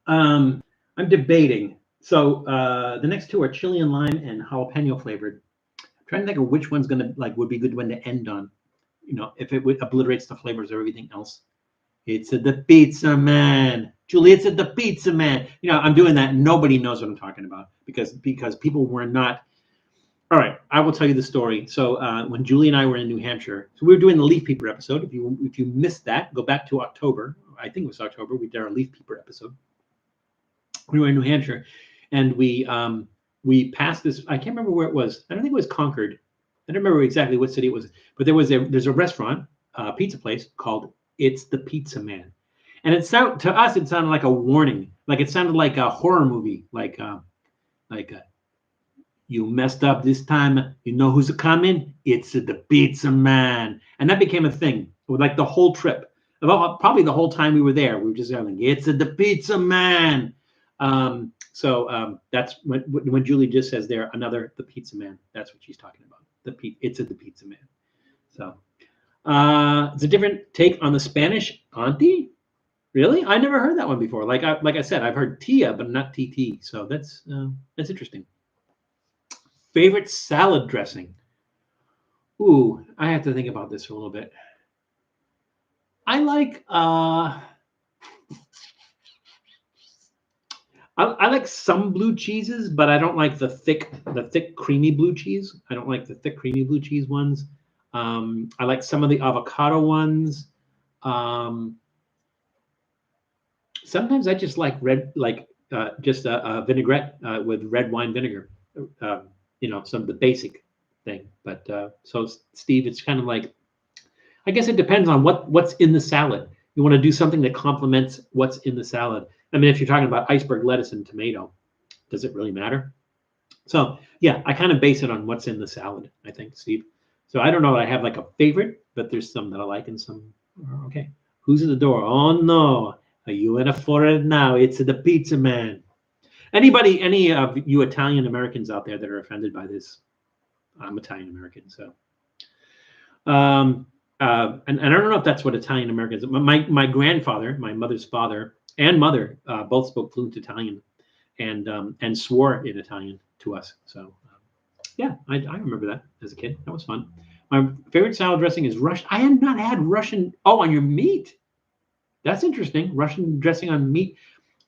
I'm debating. So the next two are chili and lime and jalapeno flavored. I'm trying to think of which one's gonna would be a good one to end on. If it obliterates the flavors of everything else. It's the pizza man. Julie, it's the pizza man. I'm doing that. Nobody knows what I'm talking about because people were not. All right, I will tell you the story. So when Julie and I were in New Hampshire, so we were doing the leaf peeper episode. If you missed that, go back to October. I think it was October. We did our leaf peeper episode. We were in New Hampshire, and we passed this. I can't remember where it was. I don't think it was Concord. I don't remember exactly what city it was. But there's a restaurant, pizza place called It's the Pizza Man, And to us, it sounded like a warning. Like it sounded like a horror movie. Like you messed up this time. You know who's coming? It's the pizza man. And that became a thing. Like the whole trip. Probably the whole time we were there, we were just yelling, "It's the pizza man!" That's when Julie just says there, the pizza man. That's what she's talking about. It's the pizza man. So it's a different take on the Spanish auntie. Really, I never heard that one before. Like I said, I've heard tia, but not TT. So that's interesting. Favorite salad dressing. Ooh, I have to think about this for a little bit. I like I like some blue cheeses, but I don't like the thick creamy blue cheese. I don't like the thick creamy blue cheese ones. I like some of the avocado ones. Sometimes I just like just a vinaigrette with red wine vinegar. Some of the basic thing. But so Steve, it's kind of like, I guess it depends on what's in the salad. You want to do something that complements what's in the salad. I mean, if you're talking about iceberg lettuce and tomato, does it really matter? So yeah, I kind of base it on what's in the salad, I think, Steve. So I don't know that I have like a favorite, but there's some that I like and some are okay. Who's at the door? Oh no, are you in for it now? It's the pizza man. Any of you Italian Americans out there that are offended by this? I'm Italian American, so. And I don't know if that's what Italian Americans. My grandfather, my mother's father, and mother both spoke fluent Italian, and swore in Italian to us. So yeah, I remember that as a kid. That was fun. My favorite salad dressing is Russian. I have not had Russian. Oh, on your meat. That's interesting. Russian dressing on meat.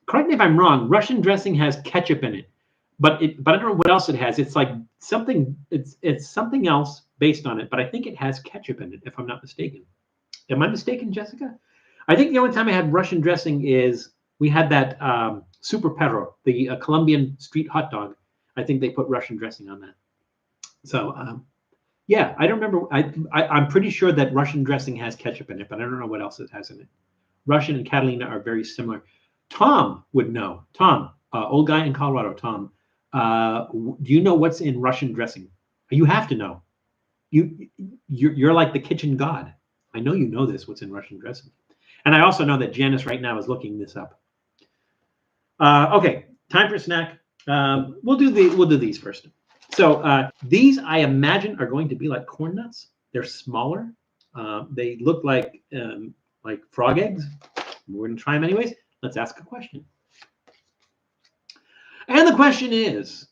Correct me if I'm wrong. Russian dressing has ketchup in it, but I don't know what else it has. It's like something. It's something else based on it, but I think it has ketchup in it, if I'm not mistaken. Am I mistaken, Jessica? I think the only time I had Russian dressing is we had that Super Perro, the Colombian street hot dog. I think they put Russian dressing on that. So yeah, I don't remember. I'm pretty sure that Russian dressing has ketchup in it, but I don't know what else it has in it. Russian and Catalina are very similar. Tom would know. Tom, old guy in Colorado. Tom, do you know what's in Russian dressing? You have to know. You're like the kitchen god. I know you know this. What's in Russian dressing? And I also know that Janice right now is looking this up. Okay, time for a snack. We'll do these first. So these I imagine are going to be like corn nuts. They're smaller. They look like frog eggs. We're gonna try them anyways. Let's ask a question. And the question is,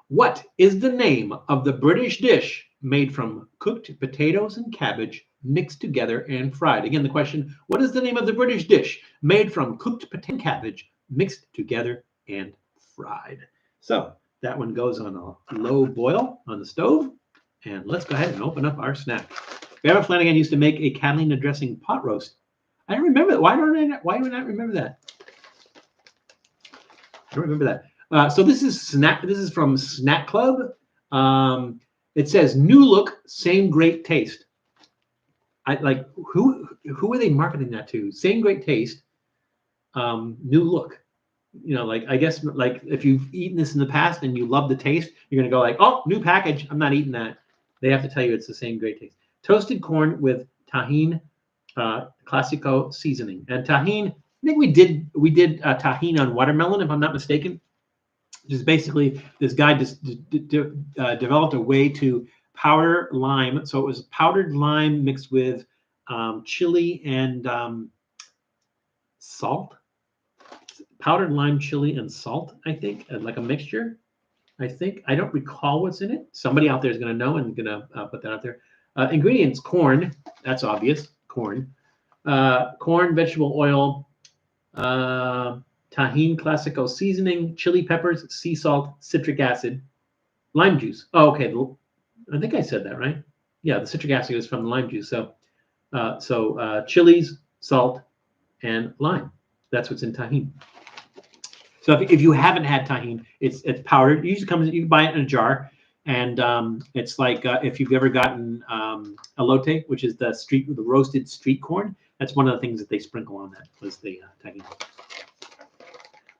what is the name of the British dish made from cooked potatoes and cabbage mixed together and fried? Again, the question, what is the name of the British dish made from cooked potato and cabbage mixed together and fried? So that one goes on a low boil on the stove. And let's go ahead and open up our snack. Vera Flanagan used to make a Catalina dressing pot roast. I don't remember that. Why do I not remember that? I don't remember that. So this is from Snak Club. It says new look, same great taste. I like who are they marketing that to? Same great taste, new look. I guess like if you've eaten this in the past and you love the taste, you're gonna go like, oh, new package. I'm not eating that. They have to tell you it's the same great taste. Toasted corn with tajin, classico seasoning, and tajin. I think we did tajin on watermelon, if I'm not mistaken. Just basically, this guy just developed a way to powder lime. So it was powdered lime mixed with chili and salt. Powdered lime, chili, and salt, I think, like a mixture. I think. I don't recall what's in it. Somebody out there is going to know and going to put that out there. Ingredients, corn. That's obvious. Corn. Corn, vegetable oil, tajin classico seasoning, chili peppers, sea salt, citric acid, lime juice. Oh, okay. I think I said that, right? Yeah, the citric acid is from the lime juice. So chilies, salt, and lime. That's what's in tajin. So if you haven't had tajin, it's powdered. It usually comes. You can buy it in a jar, and it's like if you've ever gotten elote, which is the roasted street corn. That's one of the things that they sprinkle on that was the tajin.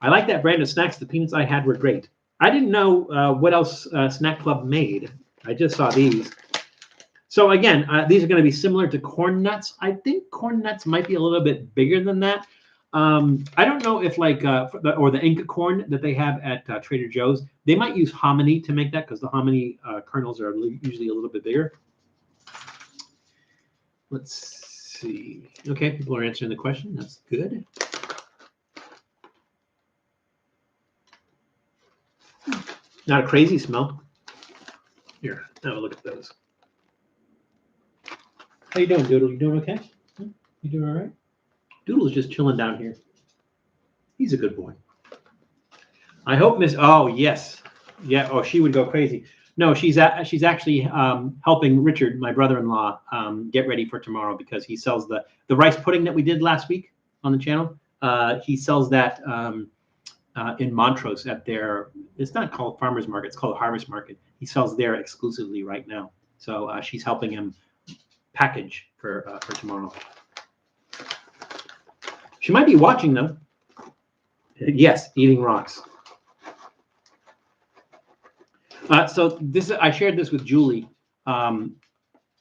I like that brand of snacks. The peanuts I had were great. I didn't know what else Snak Club made. I just saw these. So again, these are going to be similar to corn nuts. I think corn nuts might be a little bit bigger than that. I don't know if like or the Inca corn that they have at Trader Joe's, they might use hominy to make that because the hominy kernels are usually a little bit bigger. Let's see. Okay, people are answering the question. That's good. Not a crazy smell. Here, have a look at those. How you doing, Doodle? You doing okay? You doing all right? Doodle's just chilling down here. He's a good boy. I hope Miss. Oh yes, yeah. Oh, she would go crazy. No, she's actually helping Richard, my brother-in-law, get ready for tomorrow because he sells the rice pudding that we did last week on the channel. He sells that in Montrose at their. It's not called Farmers Market. It's called Harvest Market. He sells there exclusively right now. So she's helping him package for tomorrow. She might be watching them. Yes, eating rocks. So this I shared this with Julie. I'm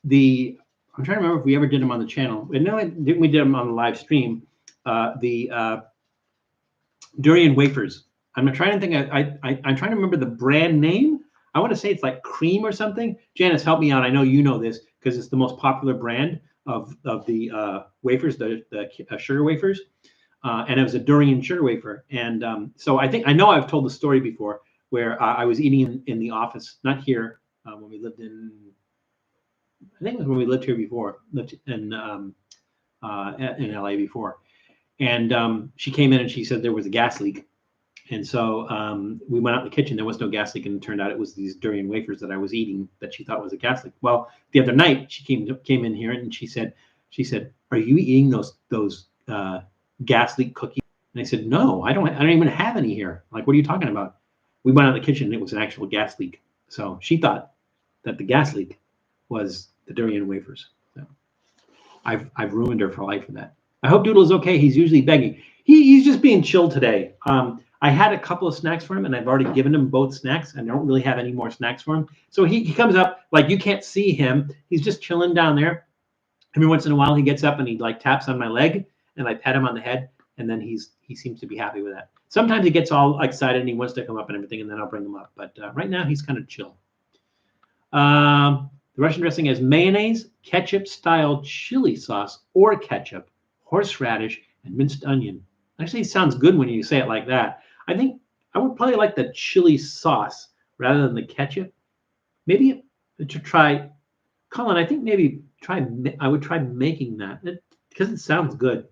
trying to remember if we ever did them on the channel. No, we did them on the live stream. The durian wafers. I'm trying to think. I'm trying to remember the brand name. I want to say it's like Cream or something. Janice, help me out. I know you know this because it's the most popular brand of the wafers, the sugar wafers, and it was a durian sugar wafer. And so I know I've told the story before where I was eating in the office, not here, when we lived in. I think it was when we lived here before, lived in LA before, and she came in and she said there was a gas leak. And so we went out in the kitchen. There was no gas leak, and it turned out it was these durian wafers that I was eating that she thought was a gas leak. Well, the other night she came in here and she said, "Are you eating those gas leak cookies?" And I said, "No, I don't even have any here." Like, what are you talking about? We went out in the kitchen and it was an actual gas leak. So she thought that the gas leak was the durian wafers. So I've ruined her for life for that. I hope Doodle is okay. He's usually begging. He's just being chill today. I had a couple of snacks for him, and I've already given him both snacks. And I don't really have any more snacks for him. So he comes up, like you can't see him. He's just chilling down there. Every once in a while, he gets up and he like taps on my leg, and I pat him on the head, and then he seems to be happy with that. Sometimes he gets all excited and he wants to come up and everything, and then I'll bring him up. But right now, he's kind of chill. The Russian dressing has mayonnaise, ketchup-style chili sauce, or ketchup, horseradish, and minced onion. Actually, it sounds good when you say it like that. I think I would probably like the chili sauce rather than the ketchup. Maybe to try, Colin, I think maybe I would try making that because it sounds good.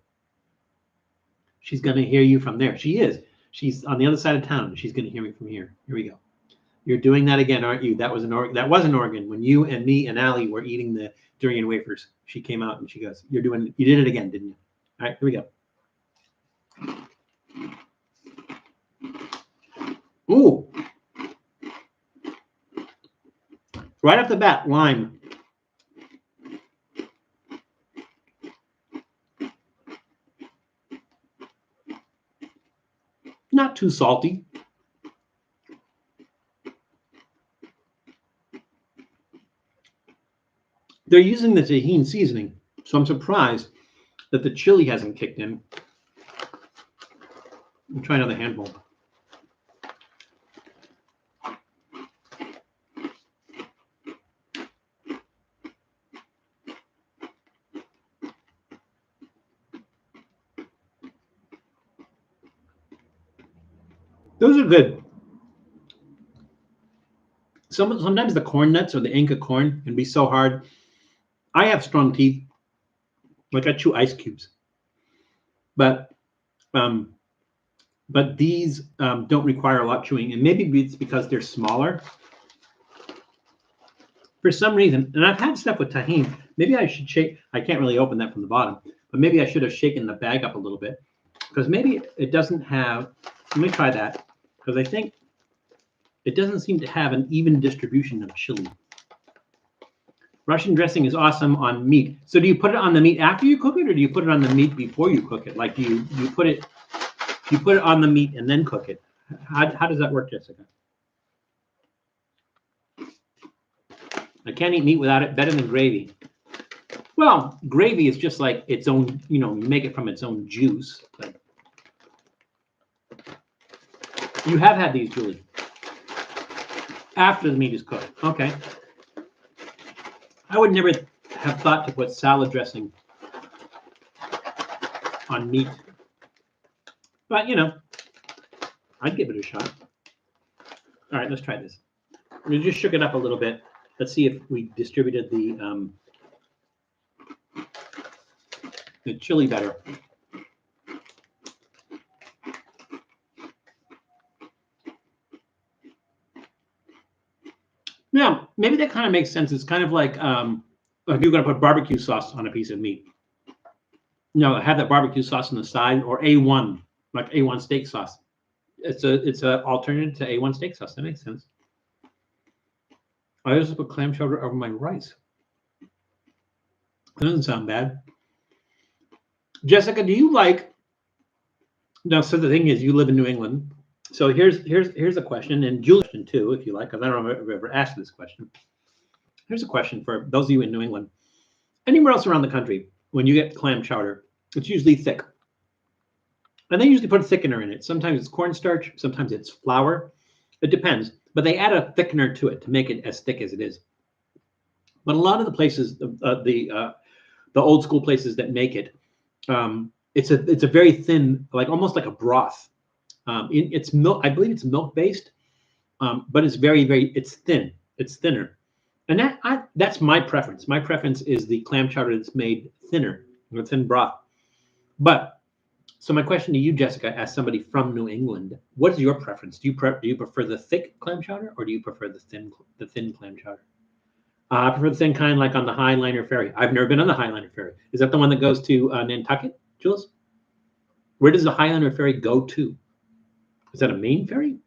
She's going to hear you from there. She is. She's on the other side of town. She's going to hear me from here. Here we go. You're doing that again, aren't you? That was an Oregon when you and me and Allie were eating the durian wafers. She came out and she goes, you did it again, didn't you? All right, here we go. Ooh. Right off the bat, lime. Not too salty. They're using the tajin seasoning, so I'm surprised that the chili hasn't kicked in. We'll try another handful. Those are good. Sometimes the corn nuts or the Inca corn can be so hard. I have strong teeth, like I chew ice cubes, but these don't require a lot of chewing, and maybe it's because they're smaller. For some reason, and I've had stuff with tajin. Maybe I should shake. I can't really open that from the bottom, but maybe I should have shaken the bag up a little bit because maybe it doesn't have. Let me try that because I think it doesn't seem to have an even distribution of chili. Russian dressing is awesome on meat. So do you put it on the meat after you cook it, or do you put it on the meat before you cook it? Like, do you put it on the meat and then cook it? How does that work, Jessica? I can't eat meat without it. Better than gravy. Well, gravy is just like its own, you make it from its own juice. But you have had these, Julie, after the meat is cooked. Okay. I would never have thought to put salad dressing on meat. But, I'd give it a shot. All right, let's try this. We just shook it up a little bit. Let's see if we distributed the chili better. Yeah, maybe that kind of makes sense. It's kind of like if you're going to put barbecue sauce on a piece of meat. Have that barbecue sauce on the side, or A1, like A1 steak sauce. It's a alternative to A1 steak sauce. That makes sense. I also put clam chowder over my rice. That doesn't sound bad. Jessica, do you like? Now, so the thing is, you live in New England. So here's a question, and Julie's question too, if you like, because I don't know if I've ever asked this question. Here's a question for those of you in New England. Anywhere else around the country, when you get clam chowder, it's usually thick. And they usually put a thickener in it. Sometimes it's cornstarch, sometimes it's flour. It depends. But they add a thickener to it to make it as thick as it is. But a lot of the places, the old school places that make it, it's a very thin, like almost like a broth. It's milk. I believe it's milk based, but it's it's thin. It's thinner, and that's my preference. My preference is the clam chowder that's made thinner, with thin broth. But so my question to you, Jessica, as somebody from New England, what is your preference? Do you prefer the thick clam chowder, or do you prefer the thin clam chowder? I prefer the thin kind, like on the Highliner Ferry. I've never been on the Highliner Ferry. Is that the one that goes to Nantucket, Jules? Where does the Highliner Ferry go to? Is that a main ferry?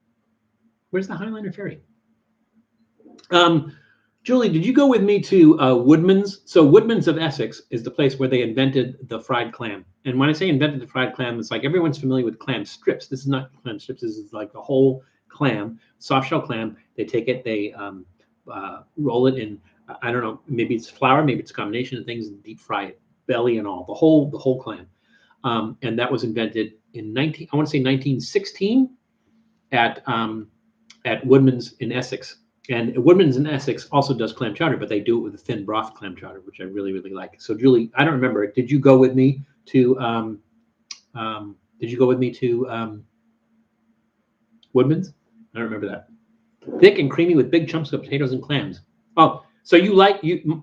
Where's the Highliner Ferry? Julie, did you go with me to Woodman's? So Woodman's of Essex is the place where they invented the fried clam. And when I say invented the fried clam, it's like everyone's familiar with clam strips. This is not clam strips. This is like the whole clam, soft shell clam. They take it, they roll it in, I don't know, maybe it's flour, maybe it's a combination of things, and deep fry it, belly and all, the whole clam. And that was invented in 1916 at Woodman's in Essex. And Woodman's in Essex also does clam chowder, but they do it with a thin broth clam chowder, which I really, really like. So Julie, I don't remember. Did you go with me to Woodman's? I don't remember that. Thick and creamy with big chunks of potatoes and clams. Oh, so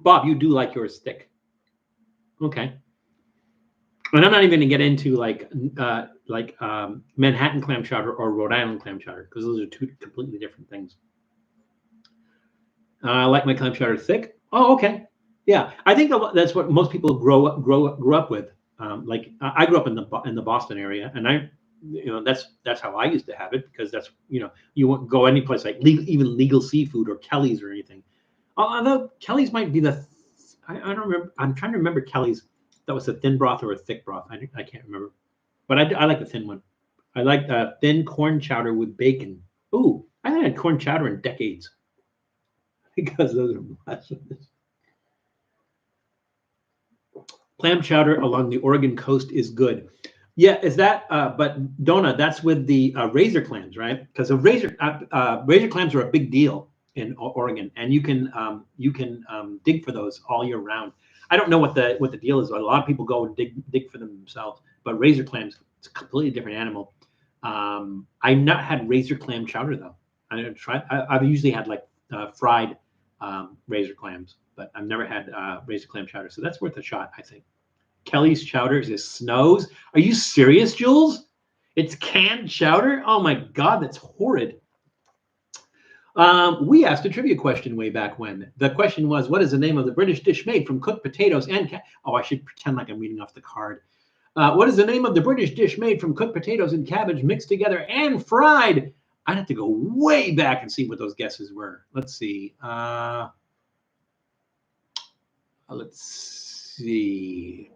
Bob, you do like yours thick. Okay. And I'm not even going to get into like Manhattan clam chowder or Rhode Island clam chowder, because those are two completely different things. I like my clam chowder thick. Oh, okay. Yeah, I think that's what most people grew up with. Like I grew up in the Boston area, and that's how I used to have it, because that's you won't go any place like even Legal Seafood or Kelly's or anything. Although Kelly's might be I don't remember. I'm trying to remember Kelly's. That was a thin broth or a thick broth. I can't remember, but I like the thin one. I like the thin corn chowder with bacon. Ooh, I haven't had corn chowder in decades, because those are blasphemous. Clam chowder along the Oregon coast is good. Yeah, is that? But Donna, that's with the razor clams, right? Because the razor clams are a big deal in Oregon, and you can dig for those all year round. I don't know what the deal is. A lot of people go and dig for them themselves, but razor clams, it's a completely different animal. I've not had razor clam chowder though. I've usually had like fried razor clams, but I've never had razor clam chowder, so that's worth a shot, I think. Kelly's chowder is Snows. Are you serious, Jules? It's canned chowder? Oh my God, that's horrid. We asked a trivia question way back when. The question was, what is the name of the British dish made from cooked potatoes and oh, I should pretend like I'm reading off the card. What is the name of the British dish made from cooked potatoes and cabbage mixed together and fried? I'd have to go way back and see what those guesses were. Let's see. Let's see.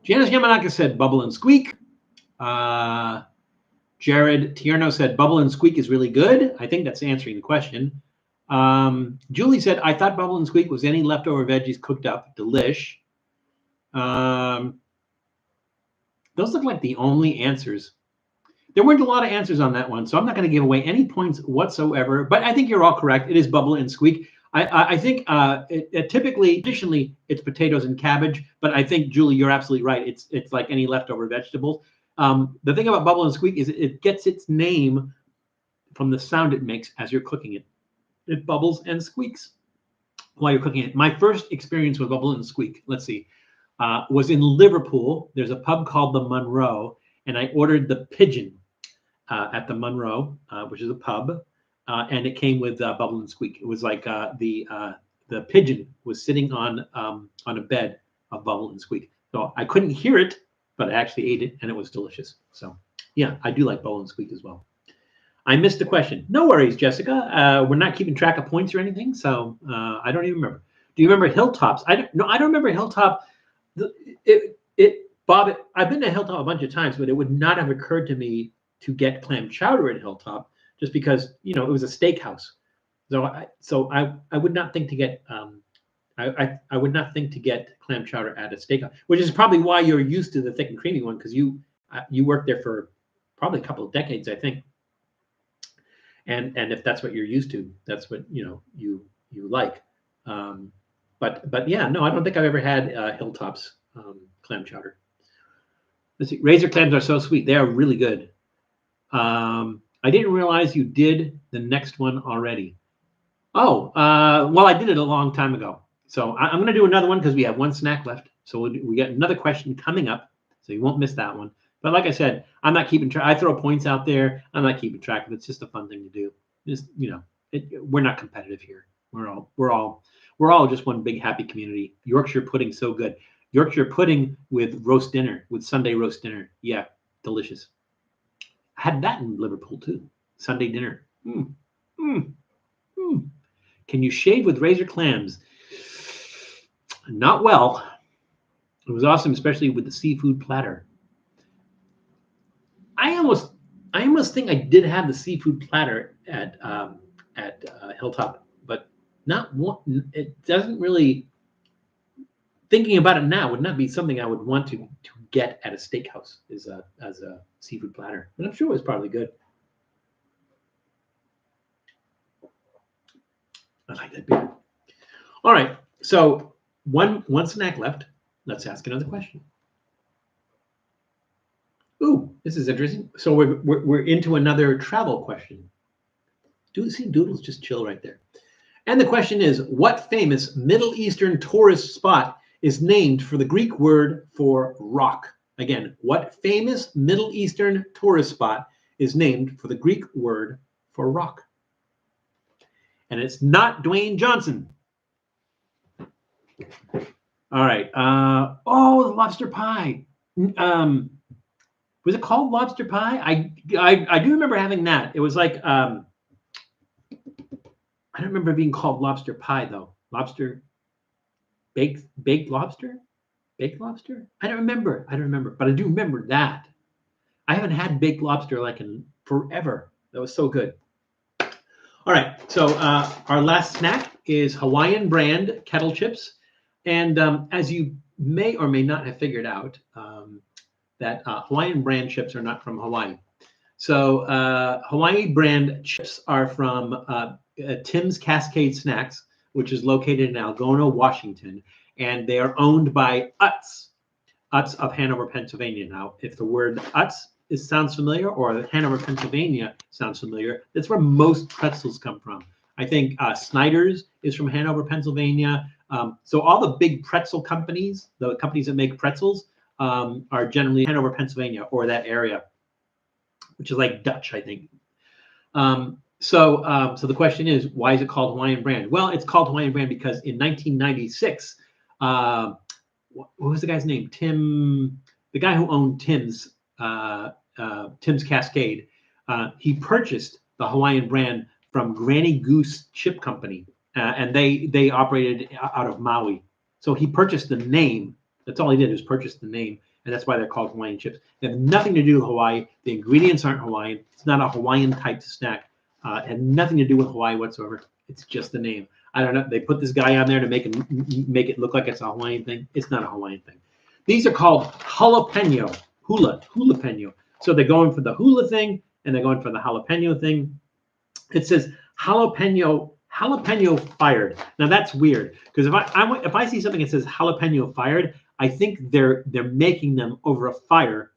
Janice Yamanaka said bubble and squeak. Jared Tierno said bubble and squeak is really good. I think that's answering the question. Julie said, I thought bubble and squeak was any leftover veggies cooked up. Delish. Those look like the only answers. There weren't a lot of answers on that one, so I'm not going to give away any points whatsoever. But I think you're all correct. It is bubble and squeak. I think traditionally, it's potatoes and cabbage. But I think, Julie, you're absolutely right. It's like any leftover vegetables. The thing about bubble and squeak is it gets its name from the sound it makes as you're cooking it. It bubbles and squeaks while you're cooking it. My first experience with bubble and squeak, let's see, was in Liverpool. There's a pub called the Monroe, and I ordered the pigeon at the Monroe, which is a pub, and it came with bubble and squeak. It was like the pigeon was sitting on a bed of bubble and squeak. So I couldn't hear it, but I actually ate it, and it was delicious. So yeah, I do like bubble and squeak as well. I missed the question. No worries, Jessica. We're not keeping track of points or anything, so I don't even remember. Do you remember Hilltops? I don't remember Hilltop. Bob, I've been to Hilltop a bunch of times, but it would not have occurred to me to get clam chowder at Hilltop just because it was a steakhouse. So I would not think to get I would not think to get clam chowder at a steakhouse, which is probably why you're used to the thick and creamy one, because you worked there for probably a couple of decades, I think. And if that's what you're used to, that's what you like. But yeah, no, I don't think I've ever had Hilltop's clam chowder. Let's see. Razor clams are so sweet. They are really good. I didn't realize you did the next one already. Oh, well, I did it a long time ago. So I'm going to do another one because we have one snack left. So we got another question coming up, so you won't miss that one. But like I said, I'm not keeping track. I throw points out there. I'm not keeping track of it. It's just a fun thing to do. Just we're not competitive here. We're all just one big happy community. Yorkshire pudding, so good. Yorkshire pudding with roast dinner, with Sunday roast dinner. Yeah, delicious. I had that in Liverpool too. Sunday dinner. Can you shave with razor clams? Not well. It was awesome, especially with the seafood platter. I almost think I did have the seafood platter at Hilltop, but not one. It doesn't really. Thinking about it now would not be something I would want to get at a steakhouse as a seafood platter, but I'm sure it was probably good. I like that beer. All right, so one snack left. Let's ask another question. Ooh, this is interesting. So we're into another travel question. See, Doodle's just chill right there. And the question is, what famous Middle Eastern tourist spot is named for the Greek word for rock? Again, what famous Middle Eastern tourist spot is named for the Greek word for rock? And it's not Dwayne Johnson. All right. Oh, lobster pie. Was it called lobster pie? I do remember having that. It was like I don't remember being called lobster pie though. Lobster baked lobster? Baked lobster? I don't remember, but I do remember that. I haven't had baked lobster like in forever. That was so good. All right, so our last snack is Hawaiian Brand kettle chips. And as you may or may not have figured out, that Hawaiian Brand chips are not from Hawaii. So Hawaiian Brand chips are from Tim's Cascade Snacks, which is located in Algona, Washington. And they are owned by Utz of Hanover, Pennsylvania. Now, if the word Utz sounds familiar, or Hanover, Pennsylvania sounds familiar, that's where most pretzels come from. I think Snyder's is from Hanover, Pennsylvania. So all the big pretzel companies, the companies that make pretzels, are generally Hanover, Pennsylvania, or that area, which is like Dutch, I think. So the question is, why is it called Hawaiian Brand? Well, it's called Hawaiian Brand because in 1996, what was the guy's name? The guy who owned Tim's Cascade, he purchased the Hawaiian Brand from Granny Goose Chip Company, and they operated out of Maui. So he purchased the name. That's all he did, is purchase the name. And that's why they're called Hawaiian chips. They have nothing to do with Hawaii. The ingredients aren't Hawaiian. It's not a Hawaiian type snack. And nothing to do with Hawaii whatsoever. It's just the name. I don't know. They put this guy on there to make it look like it's a Hawaiian thing. It's not a Hawaiian thing. These are called hulapeño. Hulapeño. So they're going for the hula thing and they're going for the jalapeno thing. It says jalapeno fired. Now that's weird, because if I see something that says jalapeno fired, I think they're making them over a fire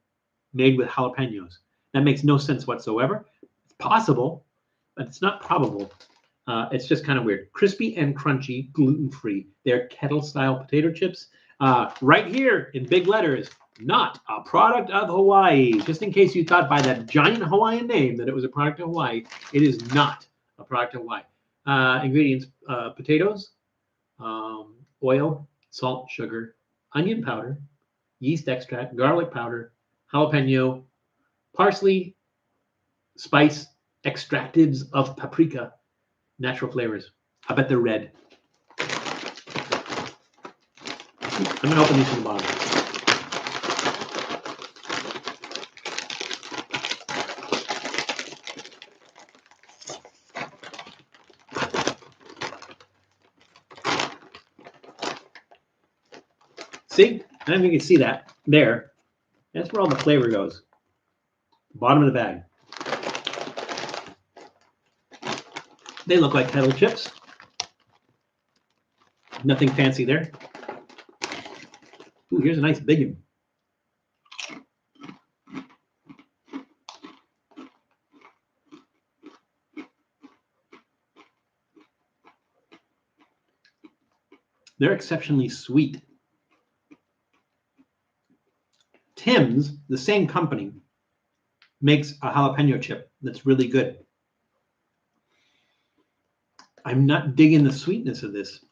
made with jalapenos. That makes no sense whatsoever. It's possible, but it's not probable. It's just kind of weird. Crispy and crunchy, gluten-free. They're kettle-style potato chips. Right here in big letters, not a product of Hawaii. Just in case you thought by that giant Hawaiian name that it was a product of Hawaii, it is not a product of Hawaii. Ingredients: potatoes, oil, salt, sugar, onion powder, yeast extract, garlic powder, jalapeno, parsley, spice, extractives of paprika, natural flavors. I bet they're red. I'm going to open these from the bottom. See? I don't think you can see that. There. That's where all the flavor goes. Bottom of the bag. They look like kettle chips. Nothing fancy there. Ooh, here's a nice big one. They're exceptionally sweet. Tim's, the same company, makes a jalapeno chip that's really good. I'm not digging the sweetness of this.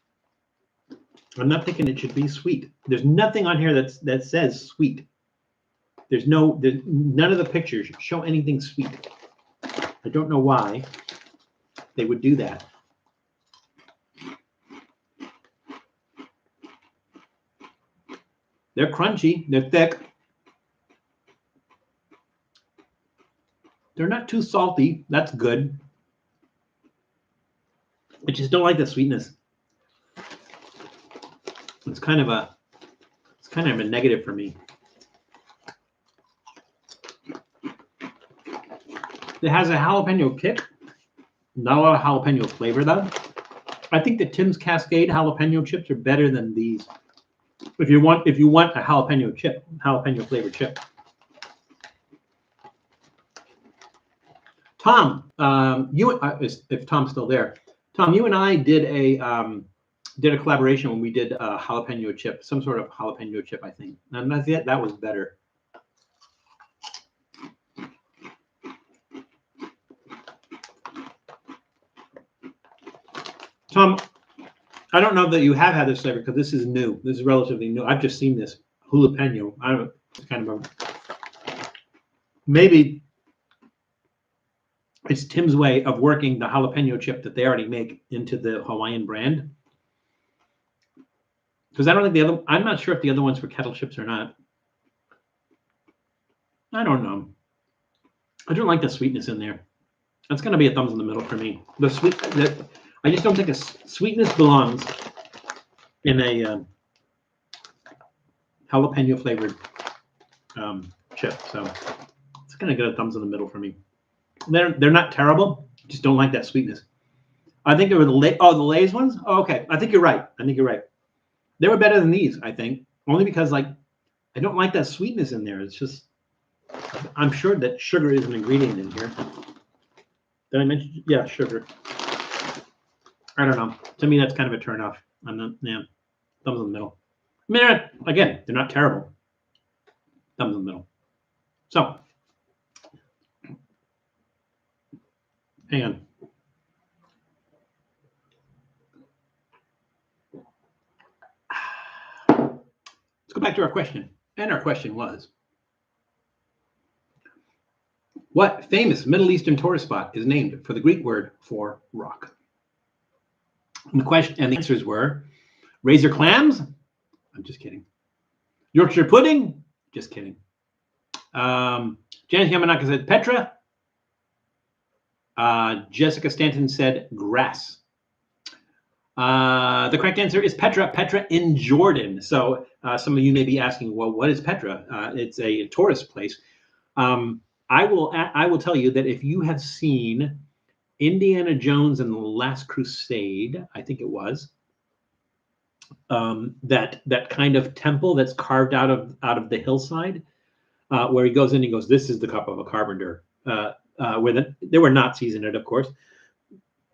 I'm not thinking it should be sweet. There's nothing on here that says sweet. None of the pictures show anything sweet. I don't know why they would do that. They're crunchy. They're thick. They're not too salty. That's good. I just don't like the sweetness. It's kind of a negative for me. It has a jalapeno kick. Not a lot of jalapeno flavor though. I think the Tim's Cascade jalapeno chips are better than these. If you want a jalapeno flavored chip. Tom, if Tom's still there, Tom, you and I did a collaboration when we did a jalapeno chip, some sort of jalapeno chip, I think. And that was better. Tom, I don't know that you have had this flavor because this is new. This is relatively new. I've just seen this jalapeño. I don't know. It's kind of maybe it's Tim's way of working the jalapeno chip that they already make into the Hawaiian brand. Because I don't think I'm not sure if the other ones were kettle chips or not. I don't know. I don't like the sweetness in there. That's going to be a thumbs in the middle for me. I just don't think the sweetness belongs in a jalapeno flavored chip. So it's going to get a thumbs in the middle for me. They're not terrible. Just don't like that sweetness. I think they were the Lay's ones. Oh, okay. I think you're right. They were better than these, I think, only because I don't like that sweetness in there. It's just, I'm sure that sugar is an ingredient in here. Did I mention? Yeah, sugar. I don't know. To me, that's kind of a turnoff. Thumbs in the middle. I mean, again, they're not terrible. Thumbs in the middle. So, hang on. Let's go back to our question. And our question was, what famous Middle Eastern tourist spot is named for the Greek word for rock? And the answers were razor clams, I'm just kidding. Yorkshire pudding? Just kidding. Janice Yamanaka said Petra. Jessica Stanton said grass. The correct answer is Petra. Petra in Jordan. So some of you may be asking, well, what is Petra? It's a tourist place. I will tell you that if you have seen Indiana Jones and the Last Crusade, I think it was, that kind of temple that's carved out of the hillside, where he goes in and he goes, this is the cup of a carpenter, where there were Nazis in it, of course,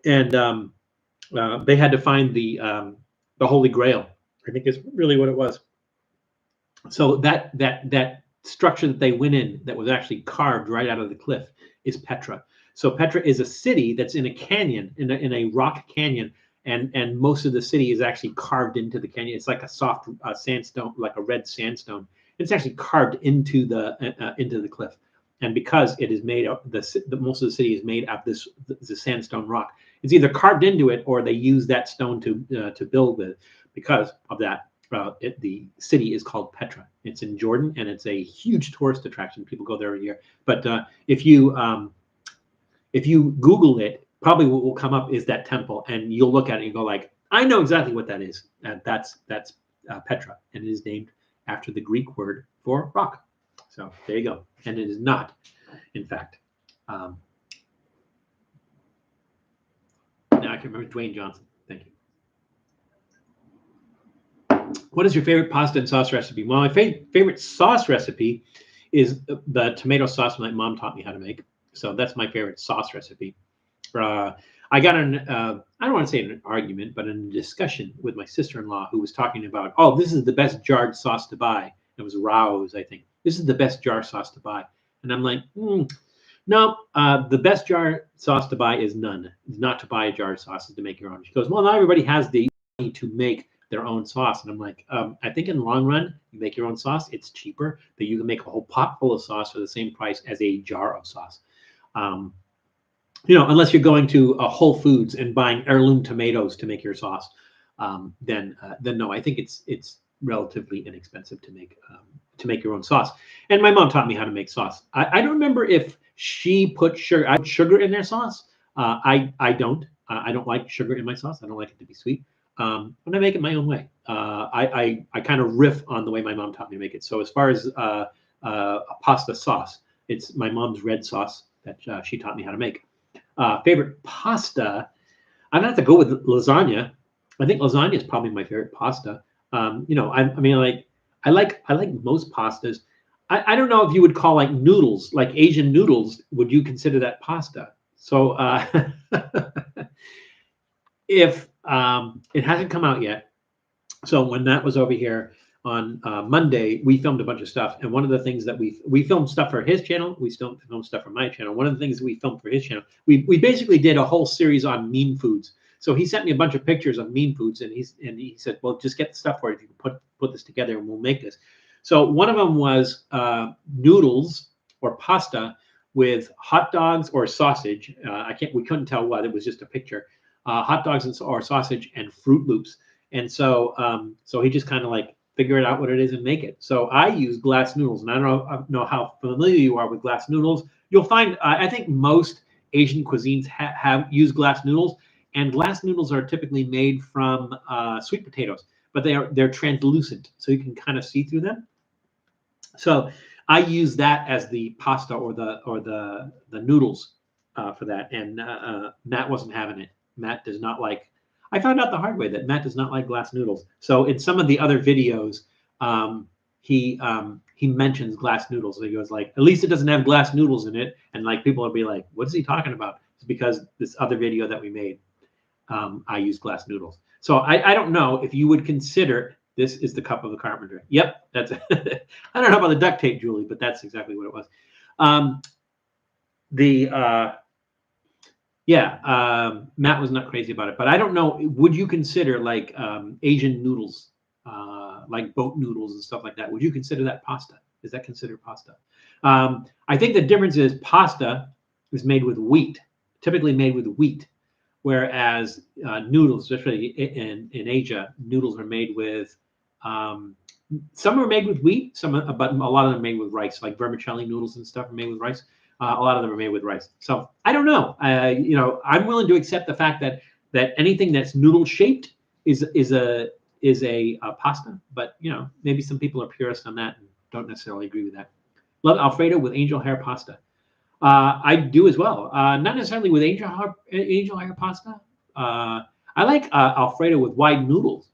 and they had to find the Holy Grail. I think is really what it was. So that structure that they went in that was actually carved right out of the cliff is Petra. So Petra is a city that's in a canyon, in a rock canyon, and most of the city is actually carved into the canyon. It's like a soft sandstone, like a red sandstone. It's actually carved into the cliff, and because it is made of most of the city is made of this sandstone rock. It's either carved into it or they use that stone to build with. Because of that, the city is called Petra. It's in Jordan, and it's a huge tourist attraction. People go there every year. But if you Google it, probably what will come up is that temple, and you'll look at it and go like, I know exactly what that is. That's Petra, and it is named after the Greek word for rock. So there you go. And it is not, in fact. Now I can remember Dwayne Johnson. Thank you. What is your favorite pasta and sauce recipe? Well, my favorite sauce recipe is the tomato sauce my mom taught me how to make. So that's my favorite sauce recipe. I got I don't want to say an argument, but in a discussion with my sister-in-law who was talking about, oh, this is the best jarred sauce to buy. It was Rao's, I think. This is the best jar sauce to buy. And I'm like, no, the best jar sauce to buy is none. It's not to buy a jar sauce, it's to make your own. She goes, well, not everybody has the money to make their own sauce. And I'm like, I think in the long run, you make your own sauce, it's cheaper, that you can make a whole pot full of sauce for the same price as a jar of sauce. Unless you're going to Whole Foods and buying heirloom tomatoes to make your sauce, then no, I think it's relatively inexpensive to make your own sauce. And my mom taught me how to make sauce. I don't remember if she put sugar in their sauce. I don't. I don't like sugar in my sauce. I don't like it to be sweet. But I make it my own way. I kind of riff on the way my mom taught me to make it. So as far as a pasta sauce, it's my mom's red sauce that she taught me how to make. Favorite pasta, I'm gonna have to go with lasagna. I think lasagna is probably my favorite pasta. I like most pastas. I don't know if you would call like noodles, like Asian noodles, would you consider that pasta? So if it hasn't come out yet, so when Matt was over here on Monday, we filmed a bunch of stuff, and one of the things that we filmed stuff for his channel, we still film stuff for my channel. One of the things that we filmed for his channel, we basically did a whole series on mean foods. So he sent me a bunch of pictures of mean foods, and he said, well, just get the stuff for it. If you can put this together, and we'll make this. So one of them was noodles or pasta with hot dogs or sausage. We couldn't tell what, it was just a picture. Hot dogs or sausage and Fruit Loops. And so he just kind of like figure it out what it is and make it. So I use glass noodles, and I don't know how familiar you are with glass noodles. You'll find I think most Asian cuisines have used glass noodles, and glass noodles are typically made from sweet potatoes, but they're translucent, so you can kind of see through them. So I use that as the pasta or the noodles for that, and Matt wasn't having it. Matt does not like. I found out the hard way that Matt does not like glass noodles. So in some of the other videos, he mentions glass noodles. So he goes like, at least it doesn't have glass noodles in it. And like people will be like, what is he talking about? It's because this other video that we made, I use glass noodles. So I don't know if you would consider this is the cup of the carpenter. Yep, that's it. I don't know about the duct tape, Julie, but that's exactly what it was. Matt was not crazy about it, but I don't know. Would you consider like Asian noodles, like boat noodles and stuff like that? Would you consider that pasta? Is that considered pasta? I think the difference is pasta is made with wheat, typically made with wheat, whereas noodles, especially in Asia, noodles are made with Some are made with wheat, but a lot of them are made with rice, like vermicelli noodles and stuff are made with rice. A lot of them are made with rice. So I don't know. I'm willing to accept the fact that anything that's noodle shaped is a pasta. But maybe some people are purists on that and don't necessarily agree with that. Love Alfredo with angel hair pasta. I do as well. Not necessarily with angel hair pasta. I like Alfredo with wide noodles.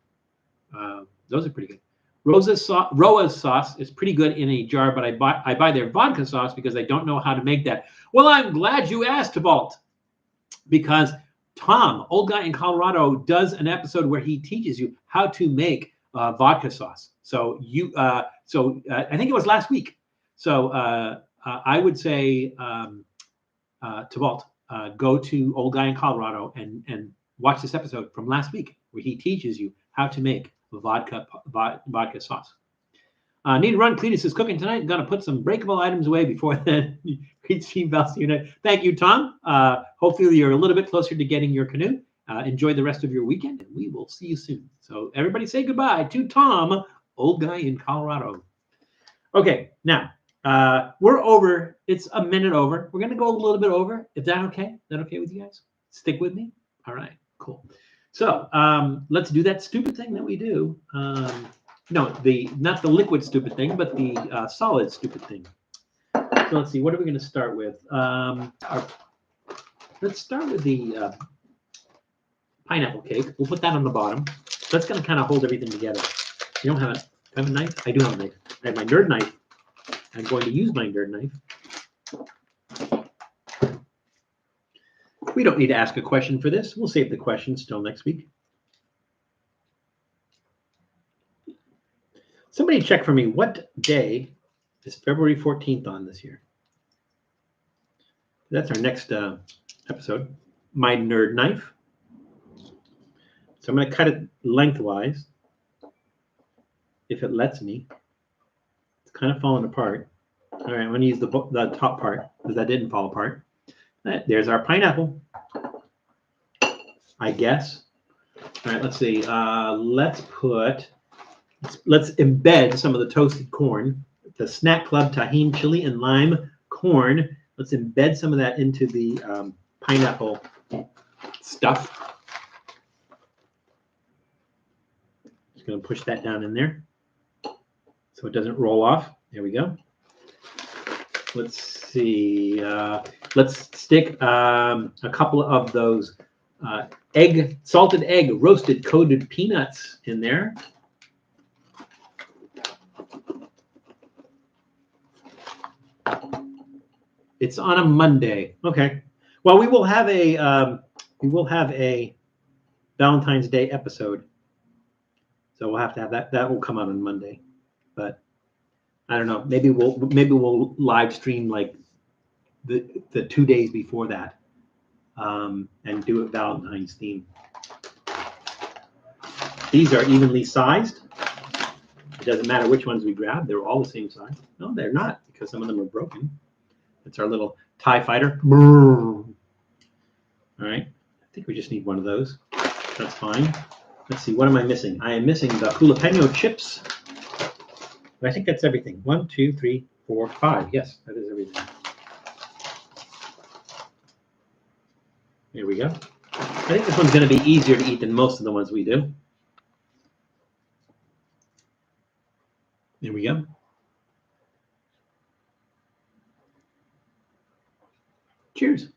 Those are pretty good. Roa's sauce is pretty good in a jar, but I buy their vodka sauce because I don't know how to make that. Well, I'm glad you asked, Tybalt, because Tom, old guy in Colorado, does an episode where he teaches you how to make vodka sauce. So I think it was last week. So I would say, Tybalt, go to old guy in Colorado and watch this episode from last week where he teaches you how to make vodka sauce. Need to run. Cletus is cooking tonight. Got to put some breakable items away before then. Thank you, Tom. Hopefully you're a little bit closer to getting your canoe. Enjoy the rest of your weekend, and we will see you soon. So everybody say goodbye to Tom, old guy in Colorado. Okay, now we're over. It's a minute over. We're going to go a little bit over. Is that okay? Is that okay with you guys? Stick with me? All right, cool. So let's do that stupid thing that we do. Not the liquid stupid thing, but the solid stupid thing. So let's see. What are we going to start with? Let's start with the pineapple cake. We'll put that on the bottom. That's going to kind of hold everything together. You don't have a knife? I do have a knife. I have my nerd knife. I'm going to use my nerd knife. We don't need to ask a question for this. We'll save the questions till next week. Somebody check for me, what day is February 14th on this year? That's our next episode. My nerd knife. So I'm going to cut it lengthwise, if it lets me. It's kind of falling apart. All right, I'm going to use the top part because that didn't fall apart. There's our pineapple, I guess. All right, let's see. Let's embed some of the toasted corn, the Snak Club tajin, chili, and lime corn. Let's embed some of that into the pineapple stuff. Just going to push that down in there so it doesn't roll off. There we go. Let's see. Let's stick a couple of those salted egg, roasted coated peanuts in there. It's on a Monday. Okay. Well, we will have a Valentine's Day episode, so we'll have to have that. That will come out on Monday, but I don't know. Maybe we'll live stream like the 2 days before that, and do a Valentine's theme. These are evenly sized. It doesn't matter which ones we grab; they're all the same size. No, they're not, because some of them are broken. It's our little TIE fighter. All right. I think we just need one of those. That's fine. Let's see. What am I missing? I am missing the jalapeño chips. I think that's everything. 1, 2, 3, 4, 5. Yes, that is everything. Here we go. I think this one's going to be easier to eat than most of the ones we do. There we go. Cheers.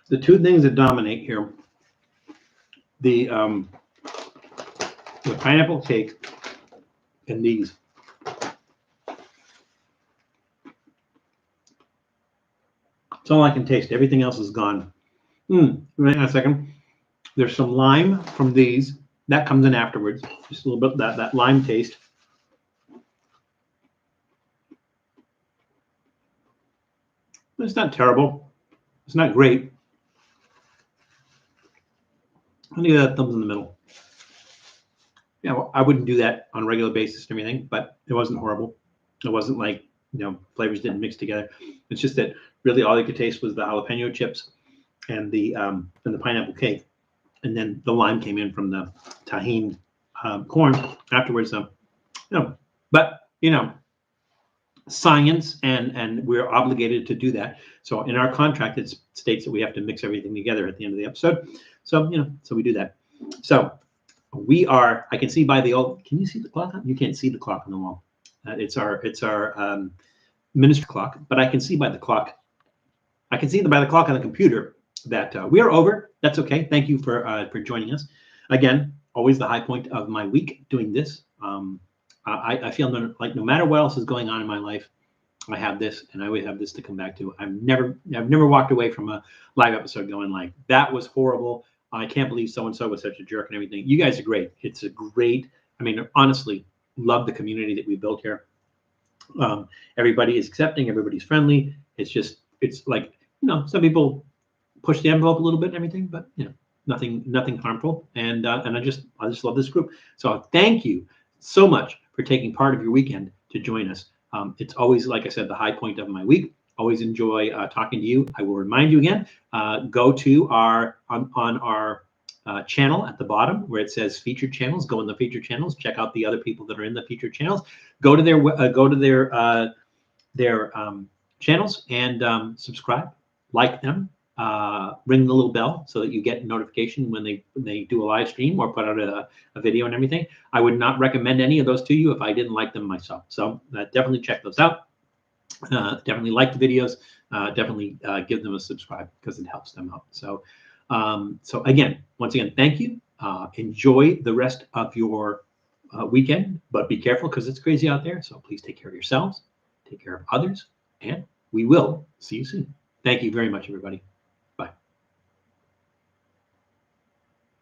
The two things that dominate here, the pineapple cake and these. It's all I can taste. Everything else is gone. Wait a second. There's some lime from these. That comes in afterwards. Just a little bit of that lime taste. It's not terrible. It's not great. I think that thumbs in the middle. Yeah, well, I wouldn't do that on a regular basis and everything, but it wasn't horrible. It wasn't like, flavors didn't mix together. It's just that really all you could taste was the jalapeno chips and the pineapple cake, and then the lime came in from the tajin corn afterwards. But science, and we're obligated to do that. So in our contract, it states that we have to mix everything together at the end of the episode. So so we do that. So we are. I can see by the old. Can you see the clock? You can't see the clock on the wall. It's our ministry clock, but I can see by the clock. I can see by the clock on the computer that we are over. That's okay. Thank you for joining us. Again, always the high point of my week doing this. I feel like no matter what else is going on in my life, I have this, and I always have this to come back to. I've never walked away from a live episode going like, that was horrible. I can't believe so-and-so was such a jerk and everything. You guys are great. It's a great, honestly, love the community that we built here. Everybody is accepting, everybody's friendly. It's like, some people push the envelope a little bit and everything, but nothing harmful. And I just love this group. So thank you so much for taking part of your weekend to join us. It's always, like I said, the high point of my week. Always enjoy talking to you. I will remind you again, go to our channel at the bottom where it says featured channels. Go in the featured channels. Check out the other people that are in the featured channels. Go to their channels and subscribe, like them. Ring the little bell so that you get notification when they do a live stream or put out a video and everything. I would not recommend any of those to you if I didn't like them myself. So definitely check those out. Definitely like the videos. Definitely give them a subscribe because it helps them out. So once again, thank you. Enjoy the rest of your weekend, but be careful because it's crazy out there. So please take care of yourselves, take care of others, and we will see you soon. Thank you very much, everybody.